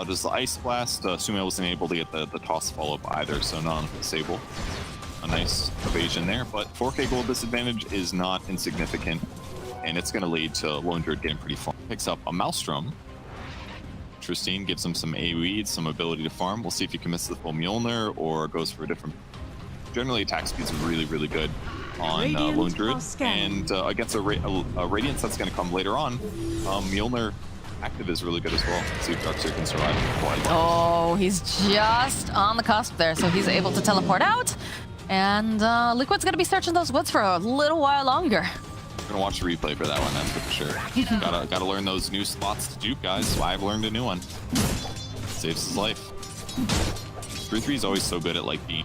Does the Ice Blast, Sumo wasn't able to get the toss follow-up either, so not on Sable. A nice evasion there, but 4K gold disadvantage is not insignificant, and it's going to lead to Lone Druid getting pretty far. Picks up a Maelstrom. Interesting, gives him some AoE, some ability to farm. We'll see if he commits to the full Mjolnir or goes for a different... Generally, attack speed's really, really good on Lone Druid, and against a Radiance that's going to come later on, Mjolnir active is really good as well. Let's see if Darkseer can survive. Oh, he's just on the cusp there, so he's able to teleport out. And Liquid's going to be searching those woods for a little while longer. I'm gonna watch the replay for that one, that's for sure. gotta learn those new spots to dupe, guys. So I've learned a new one. Saves his life. 3-3 is always so good at being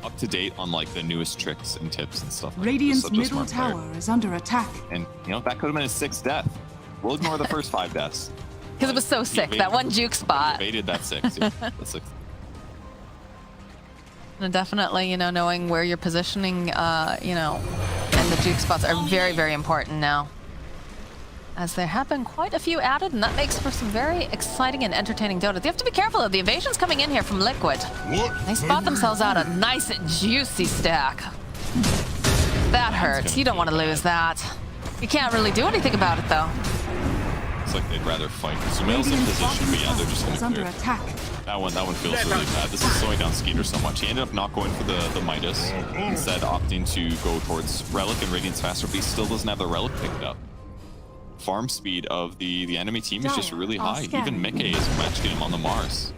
up to date on the newest tricks and tips and stuff. Radiant's middle tower is under attack. And that could have been his 6th death. We'll ignore the first 5 deaths. Because it was so sick, that one juke spot. Evaded that 6. Yeah, that 6. And definitely, knowing where you're positioning, and the juke spots are very, very important now. As there have been quite a few added, and that makes for some very exciting and entertaining Dota. They have to be careful of the evasions coming in here from Liquid. They spot themselves out a nice, juicy stack. That hurts. You don't want to lose that. You can't really do anything about it, though. It's like they'd rather fight. Sumail's in position, but yeah, they're just going to clear. That one feels really bad. This is slowing down Skeeter so much. He ended up not going for the Midas, instead opting to go towards Relic and Radiance faster, but he still doesn't have the Relic picked up. Farm speed of the enemy team is just really high. Even Mickey is matching him on the Mars.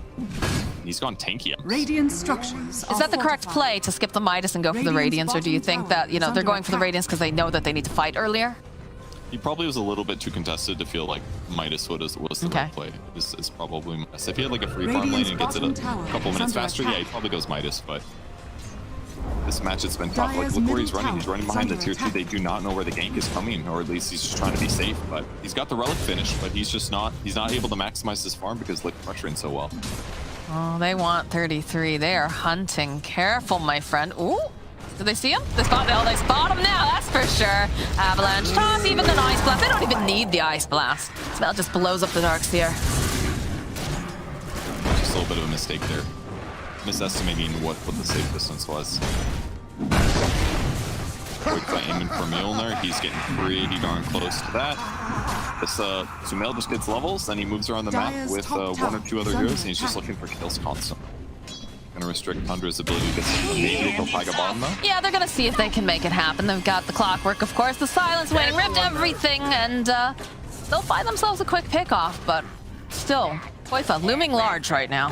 He's gone tanky. Radiant structures. Is that the correct play to skip the Midas and go for the Radiance, or do you think that they're going for the Radiance because they know that they need to fight earlier? He probably was a little bit too contested to feel like Midas was the right play. This is probably Midas. If he had a free farm lane and gets it a couple minutes faster, yeah, he probably goes Midas, but this match it's been tough. Like, look where he's running. He's running behind the tier 2. They do not know where the gank is coming, or at least he's just trying to be safe. But he's got the relic finish, but he's just not. He's not able to maximize his farm because Lick pressuring so well. Oh, they want 33. They are hunting. Careful, my friend. Ooh. Do they see him? They spot him now, that's for sure. Avalanche toss, even an Ice Blast. They don't even need the Ice Blast. Smell just blows up the Dark Sphere. Just a little bit of a mistake there. Misestimating what the safe distance was. Quick by aiming for Mjolnir. He's getting pretty darn close to that. This Sumail just gets levels, then he moves around the map with 1 or 2 other heroes, and he's just looking for kills constantly. Gonna restrict Tundra's ability to get maybe go Pyga bottom though. Yeah, they're gonna see if they can make it happen. They've got the clockwork, of course, the silence waiting, ripped everything, and they'll find themselves a quick pickoff, but still, Koifa looming large right now.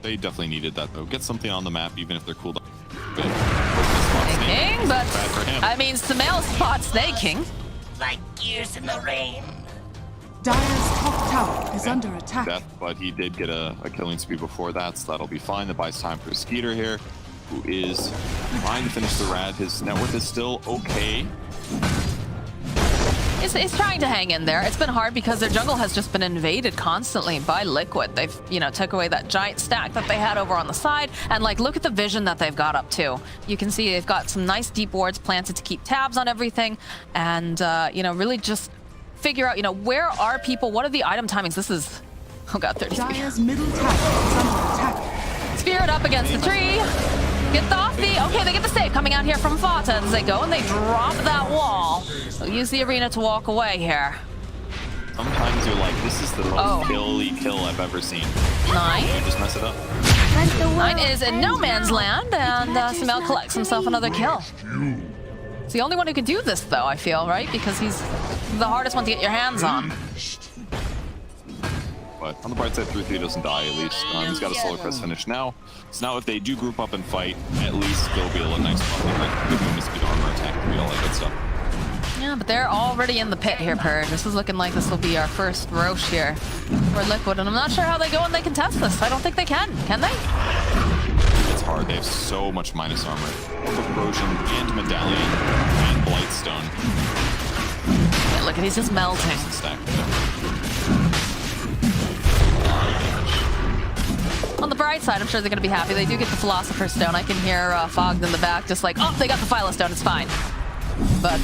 They definitely needed that though. Get something on the map, even if they're cooled down. Snaking, but I mean, Sumail spot snaking. Like gears in the rain. Dire's top tower is under attack. Death, but he did get a killing spree before that, so that'll be fine. That buys time for Skeeter here, who is trying to finish the Rad. His net worth is still okay. He's trying to hang in there. It's been hard because their jungle has just been invaded constantly by Liquid. They've, took away that giant stack that they had over on the side. And, like, look at the vision that they've got up to. You can see they've got some nice deep wards planted to keep tabs on everything. And, really just figure out, where are people? What are the item timings? This is, oh god, 30 Dire's middle tower is under attack. Spirit up against the tree. Get off the, okay, they get the save coming out here from Fata as they go and they drop that wall. They'll use the arena to walk away here. Sometimes you're like, this is the most killy kill I've ever seen. 9. You just mess it up. 9 is in no man's land, and Sumail collects himself another kill. He's the only one who can do this, though, I feel, right? Because he's the hardest one to get your hands on. But on the bright side, 3-3 doesn't die, at least. He's got a Solar Crest finish now. So now if they do group up and fight, at least they'll be a nice bundle, right? Give him speed armor, attack 3, all that good stuff. Yeah, but they're already in the pit here, Purge. This is looking like this will be our first Roche here for Liquid, and I'm not sure how they go and they can test this. I don't think they can they? It's hard. They have so much minus armor. Both Corrosion and Medallion and Blightstone. Yeah, look at he's just melting. Stack. On the bright side, I'm sure they're going to be happy. They do get the Philosopher's Stone. I can hear Fogged in the back just like, oh, they got the Philo Stone. It's fine. But,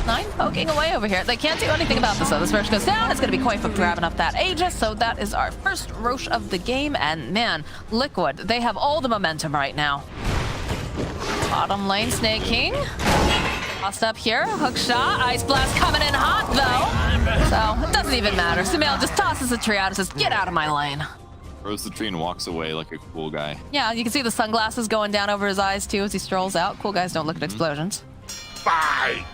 9 poking away over here. They can't do anything about this, though. This Roche goes down. It's going to be Koifa grabbing up that Aegis. So that is our first Roche of the game. And, man, Liquid, they have all the momentum right now. Bottom lane snaking. Tossed up here. Hook shot. Ice Blast coming in hot, though. So it doesn't even matter. Sumail just tosses the tree out and says, get out of my lane. Throws the tree and walks away like a cool guy. Yeah, you can see the sunglasses going down over his eyes, too, as he strolls out. Cool guys don't look at explosions. Fight!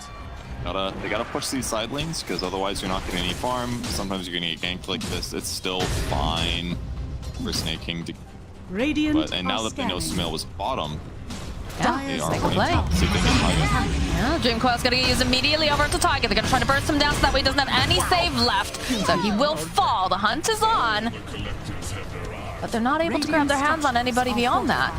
They gotta push these side lanes, because otherwise you're not getting any farm. Sometimes you're gonna get ganked like this. It's still fine for snaking. And now that they know Sumail was bottom, they are running to see if they can hide it. Yeah, Dream Coil's gonna get used immediately over to Tiger. They're gonna try to burst him down so that way he doesn't have any save left. So he will fall. The hunt is on. But they're not able to grab their hands on anybody beyond that.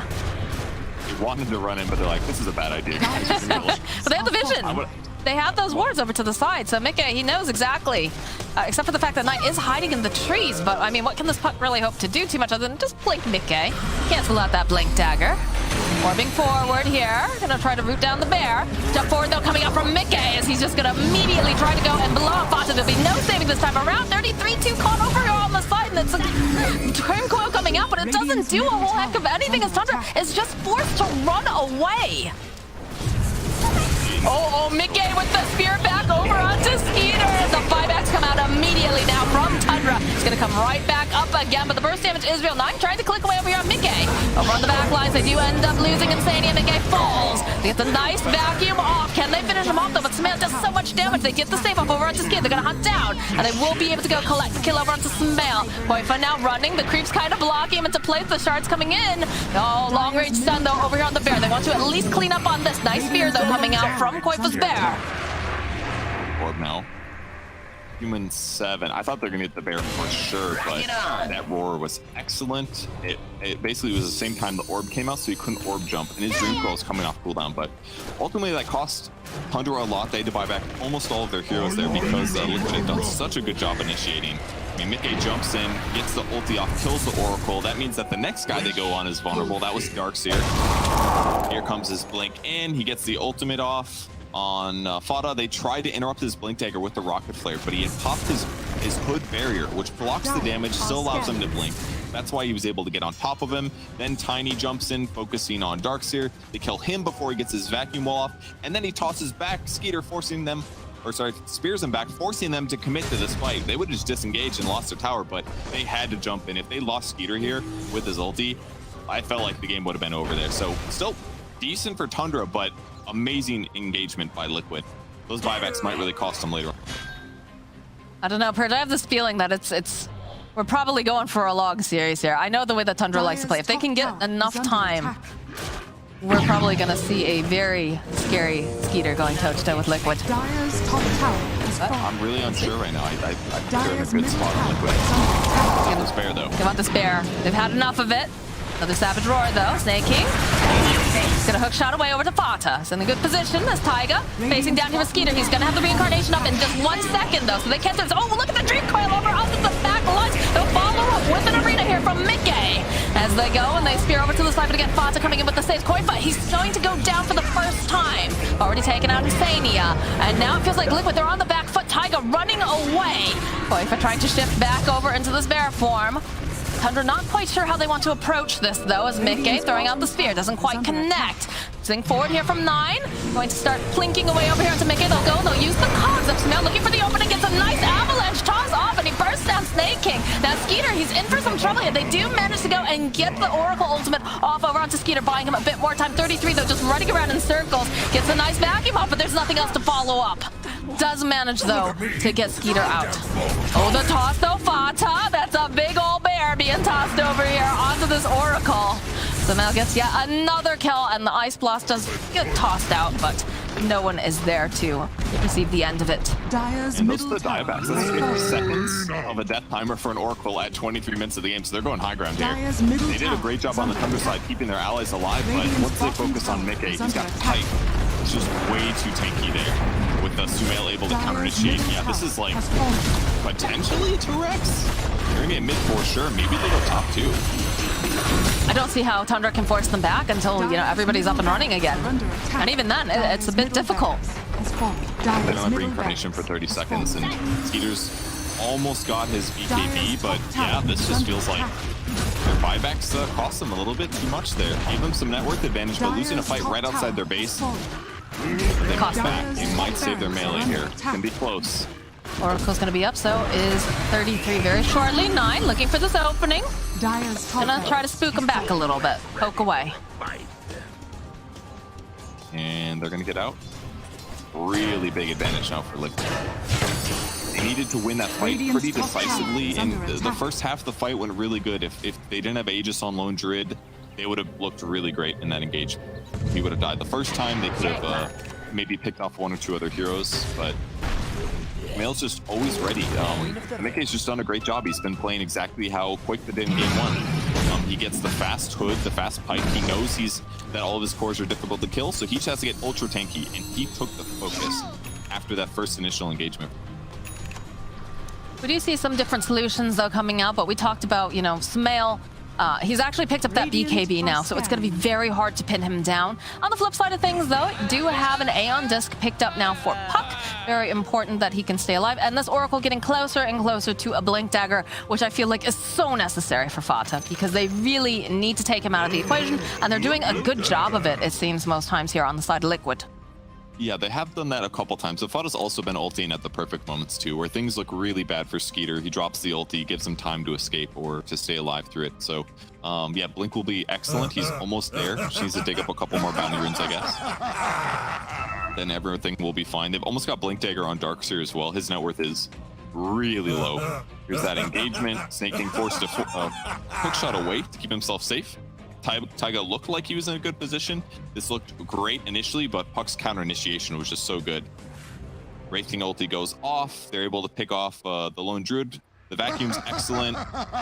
They wanted to run in, but they're like, this is a bad idea. But they have the vision. They have those wards over to the side, so Mickey, he knows exactly. Except for the fact that Knight is hiding in the trees, but I mean, what can this puck really hope to do too much other than just blink Mickey? Cancel out that blink dagger. Orbing forward here, gonna try to root down the bear. Jump forward though, coming up from Mickey as he's just gonna immediately try to go and blow up Fata. There'll be no saving this time around. 33-2 caught over here on the side, and it's a Dream Coil coming out, but it doesn't do a whole heck of anything as Tundra is just forced to run away. Oh, Mickey with the spear back over onto Skeeter. The buybacks come out immediately now from Tundra. It's going to come right back up again, but the burst damage is real. 9 trying to click away over here on Mickey. Over on the back lines, they do end up losing Insania. Mickey falls. They get the nice vacuum off. Can they finish him off, though? But Sumail does so much damage. They get the save up over onto Skeeter. They're going to hunt down, and they will be able to go collect the kill over onto Sumail. Koifa now running. The creeps kind of blocking him into place. The shards coming in. Oh, long-range stun, though, over here on the bear. They want to at least clean up on this. Nice spear, though, coming out from Koifa's bear. Orb now. Human 7. I thought they're gonna get the bear for sure, but that roar was excellent. It basically was the same time the orb came out, so he couldn't orb jump, and his dream coil was coming off cooldown. But ultimately, that cost Tundra a lot. They had to buy back almost all of their heroes there because Liquid had done such a good job initiating. I mean, miCKe jumps in, gets the ulti off, kills the Oracle. That means that the next guy they go on is vulnerable. That was Darkseer. Here comes his blink in. He gets the ultimate off on Fada. They tried to interrupt his blink dagger with the rocket flare, but he had popped his hood barrier, which blocks the damage, still allows him to blink. That's why he was able to get on top of him. Then Tiny jumps in, focusing on Darkseer. They kill him before he gets his vacuum wall off, and then he tosses back Skeeter, spears him back, forcing them to commit to this fight. They would have just disengaged and lost their tower, but they had to jump in. If they lost Skeeter here with his ulti, I felt like the game would have been over there. So still decent for Tundra, but amazing engagement by Liquid. Those buybacks might really cost them later on. I don't know, Purge, I have this feeling that we're probably going for a long series here. I know the way that Tundra likes to play. If they can get enough time, we're probably going to see a very scary Skeeter going toe-to-toe with Liquid. I'm really unsure right now. I think they're in a good spot on Liquid. Give them Spare, though. Give out the Spare. They've had enough of it. Another Savage Roar, though. Snake King. He's going to hook shot away over to Fata. He's in a good position as Taiga facing down here with Skeeter. He's going to have the reincarnation up in just 1 second, though, so they can't... Oh, look at the Dream Coil over onto the back lines. They'll follow up with an arena here from miCKe as they go, and they spear over to the side, but again, Fata coming in with the safe coin fight. He's going to go down for the first time. Already taken out Insania, and now it feels like Liquid, they're on the back foot. Taiga running away. Koifa trying to shift back over into this bear form. Tundra not quite sure how they want to approach this, though, as miCKe throwing out the spear. Doesn't quite connect. Zing forward here from 9. Going to start plinking away over here into miCKe. They'll go, they'll use the cogs up. Now looking for the opening. Gets a nice avalanche toss off, and he bursts down Snake King. Now Skeeter, he's in for some trouble here. They do manage to go and get the Oracle ultimate off over onto Skeeter, buying him a bit more time. 33, though, just running around in circles. Gets a nice vacuum off, but there's nothing else to follow up. Does manage, though, to get Skeeter out. Oh, the toss, though, Fata. That's a big old bear being tossed over here onto this Oracle. So now gets yet another kill, and the Ice Blast does get tossed out, but no one is there to receive the end of it. And those are the diebacks. That's 50 seconds of a death timer for an Oracle at 23 minutes of the game, so they're going high ground here. They did a great job on the Tundra side, keeping their allies alive, but once they focus on miCKe, he's got tight. It's just way too tanky there. With the Sumail able to counter-initiate. Yeah, this is like potentially a 2Rex. They're gonna be a mid for sure. Maybe they go top 2. I don't see how Tundra can force them back until, you know, everybody's up and running again. And even then, it's a bit difficult. They don't have reincarnation for 30 seconds, and Skeeter's almost got his BKB, but yeah, this just feels like their buybacks cost them a little bit too much there. Gave them some net worth advantage, but losing a fight right outside their base, they cost back. They might save their melee here. Can be close. Oracle's gonna be up, so is 33 very shortly. 9 looking for this opening. Gonna try to spook him back a little bit. Poke away. And they're gonna get out. Really big advantage now for Liquid. They needed to win that fight pretty decisively, and the first half of the fight went really good. If they didn't have Aegis on Lone Druid, they would have looked really great in that engagement. If he would have died the first time, they could have maybe picked off 1 or 2 other heroes, but Mail's just always ready. miCKe's just done a great job. He's been playing exactly how Quick did in game 1. He gets the fast hood, the fast pike. He knows that all of his cores are difficult to kill, so he just has to get ultra tanky, and he took the focus after that first initial engagement. We do see some different solutions, though, coming out, but we talked about, you know, Sumail. He's actually picked up that BKB now, so it's going to be very hard to pin him down. On the flip side of things, though, do have an Aeon Disc picked up now for Puck. Very important that he can stay alive. And this Oracle getting closer and closer to a Blink Dagger, which I feel like is so necessary for Fata, because they really need to take him out of the equation, and they're doing a good job of it, it seems, most times here on the side of Liquid. Yeah, they have done that a couple times. So Fada's also been ulting at the perfect moments too, where things look really bad for Skeeter. He drops the ulti, gives him time to escape or to stay alive through it. So yeah, Blink will be excellent. He's almost there. Just needs to dig up a couple more bounty runes, I guess. Then everything will be fine. They've almost got Blink Dagger on Darkseer as well. His net worth is really low. Here's that engagement. Snake King forced to hook shot away to keep himself safe. Taiga looked like he was in a good position. This looked great initially, but Puck's counter initiation was just so good. Wraith King ulti goes off. They're able to pick off the Lone Druid. The vacuum's excellent.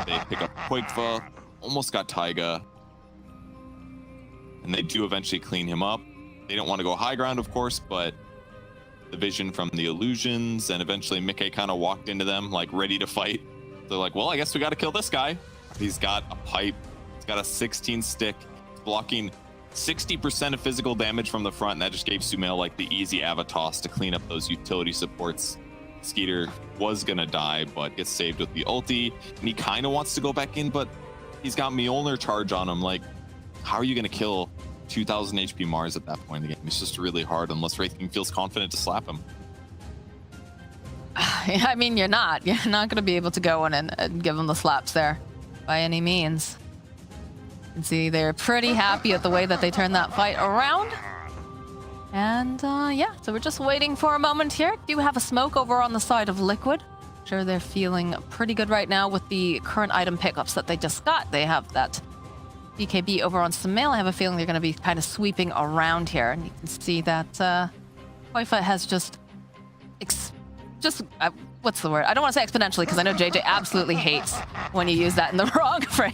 They pick up Koikva. Almost got Taiga. And they do eventually clean him up. They don't want to go high ground, of course, but the vision from the illusions, and eventually miCKe kind of walked into them, like ready to fight. They're like, well, I guess we got to kill this guy. He's got a pipe. He's got a 16 stick, blocking 60% of physical damage from the front, and that just gave Sumail like the easy Avatos to clean up those utility supports. Skeeter was gonna die, but gets saved with the ulti, and he kind of wants to go back in, but he's got Mjolnir charge on him. Like, how are you gonna kill 2,000 HP Mars at that point in the game? It's just really hard unless Wraith King feels confident to slap him. I mean, you're not gonna be able to go in and give him the slaps there by any means. You can see they're pretty happy at the way that they turned that fight around. And yeah, so we're just waiting for a moment here. Do have a smoke over on the side of Liquid. Sure, they're feeling pretty good right now with the current item pickups that they just got. They have that BKB over on Sumail. I have a feeling they're going to be kind of sweeping around here. And you can see that Koifa has just what's the word? I don't want to say exponentially because I know JJ absolutely hates when you use that in the wrong phrase.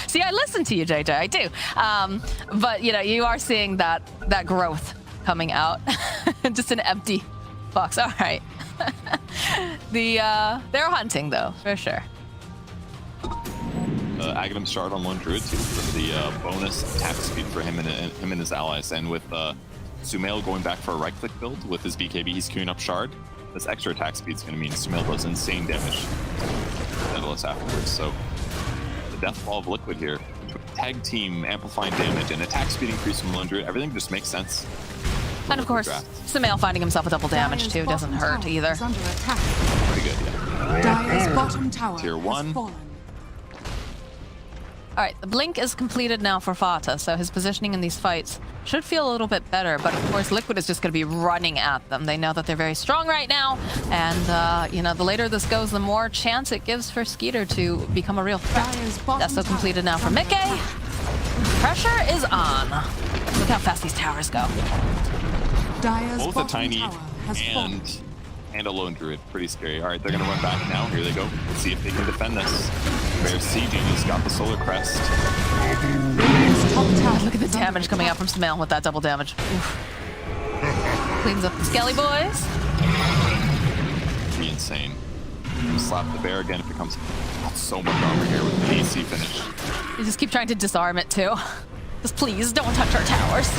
See, I listen to you, JJ. I do. But you know, you are seeing that growth coming out. Just an empty box. All right. They're hunting though, for sure. Aghanim Shard on Lone Druid too for the bonus attack speed for him and his allies, and with Sumail going back for a right-click build with his BKB, he's queuing up Shard. This extra attack speed is going to mean Sumail does insane damage afterwards. So the death ball of Liquid here, tag team amplifying damage and attack speed increase from Lone Druid, everything just makes sense. And of course, Sumail finding himself a double damage too doesn't hurt either. Pretty good, yeah. Dire's bottom tower Tier 1. All right, the blink is completed now for Fata, so his positioning in these fights should feel a little bit better, but of course Liquid is just going to be running at them. They know that they're very strong right now, and you know, the later this goes, the more chance it gives for Skeeter to become a real threat. That's so completed now for miCKe. Pressure is on. Look how fast these towers go. Both a tiny and a Lone Druid. Pretty scary. All right, they're going to run back now. Here they go. Let's see if they can defend this. There's sieging. He's got the Solar Crest. Look at the damage coming out from Sumail with that double damage. Oof. Cleans up the Skelly boys. Pretty insane. Slap the bear again if it comes. That's so much armor here with the AC finish. You just keep trying to disarm it too. Just please don't touch our towers.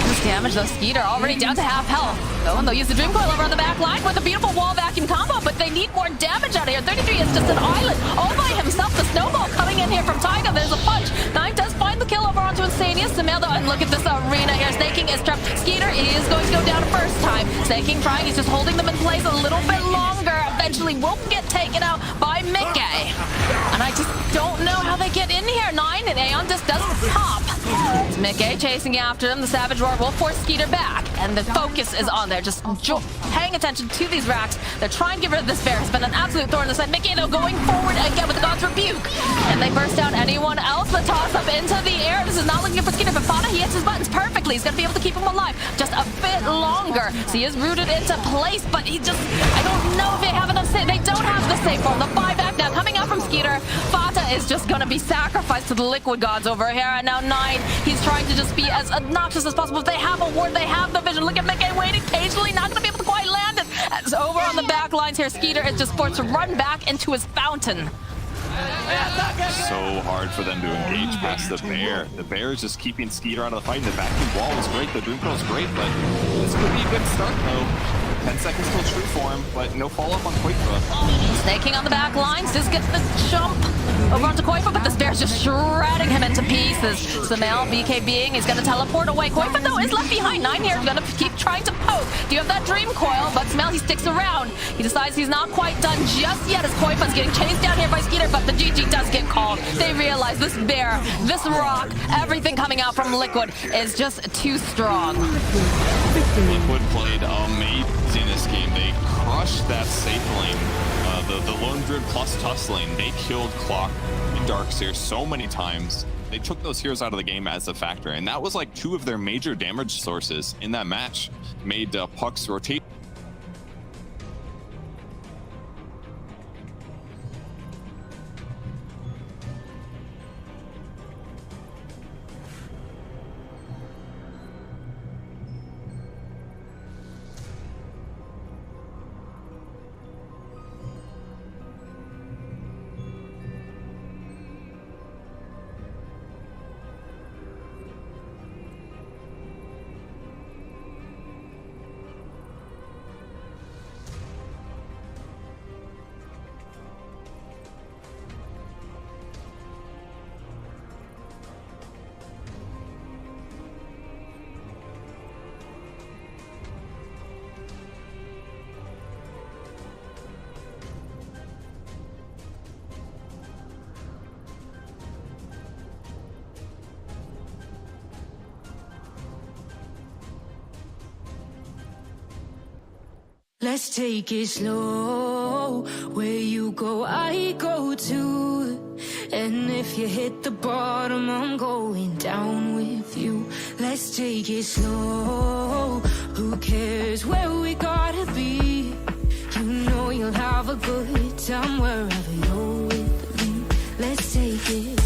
This damage though, Skeeter already down to half health. And they'll use the Dream Coil over on the back line with a beautiful wall vacuum combo, but they need more damage out of here. 33 is just an island all by himself. The snowball coming in here from Taiga. There's a punch. 9 does find the kill over onto Insanius. Sumail though, and look at this arena here. Snaking is trapped. Skeeter is going to go down first time. Snaking trying, he's just holding them in place a little bit longer. Eventually won't get taken out by miCKe. And I just don't know how they get in here. 9 and Aeon just doesn't pop. It's miCKe chasing after them. The Savage Roar will force Skeeter back, and the focus is on there. Just paying attention to these racks. They're trying to get rid of this bear. It's been an absolute thorn in the side. miCKe though going forward again with the God's Rebuke, and they burst out anyone else. The toss up into the air. This is not looking good for Skeeter, but Fata, he hits his buttons perfectly. He's gonna be able to keep him alive just a bit longer. So he is rooted into place, but he just, I don't know if they have enough save. They don't have the save for him. The buyback now coming out from Skeeter. Fata is just gonna be sacrificed to the Liquid gods over here, and now 9, he's trying to just be as obnoxious as possible. If they have a ward, they have the vision. Look at miCKe waiting occasionally, not gonna be able to quite land it. As over on the back lines here, Skeeter is just forced to run back into his fountain. So hard for them to engage past the bear. The bear is just keeping Skeeter out of the fight. The vacuum wall is great. The Dream Coil is great, but this could be a good start though. 10 seconds till true form, but no follow-up on Koifa. Snaking on the back lines, just gets the jump over onto Koifa, but this bear's just shredding him into pieces. Sumail, BKBing, he's gonna teleport away. Koifa though is left behind. 9 here, gonna keep trying to poke. Do you have that Dream Coil? But Sumail, he sticks around. He decides he's not quite done just yet as Koifa's getting chased down here by Skeeter, but the GG does get called. They realize this bear, this rock, everything coming out from Liquid is just too strong. Liquid played amazing this game. They crushed that safe lane. The Lone Druid plus Tuss lane. They killed Clock and Darkseer so many times. They took those heroes out of the game as a factor, and that was like 2 of their major damage sources in that match. made Puck's rotation. Let's take it slow. Where you go, I go too. And if you hit the bottom, I'm going down with you. Let's take it slow. Who cares where we gotta be? You know you'll have a good time wherever you're with me. Let's take it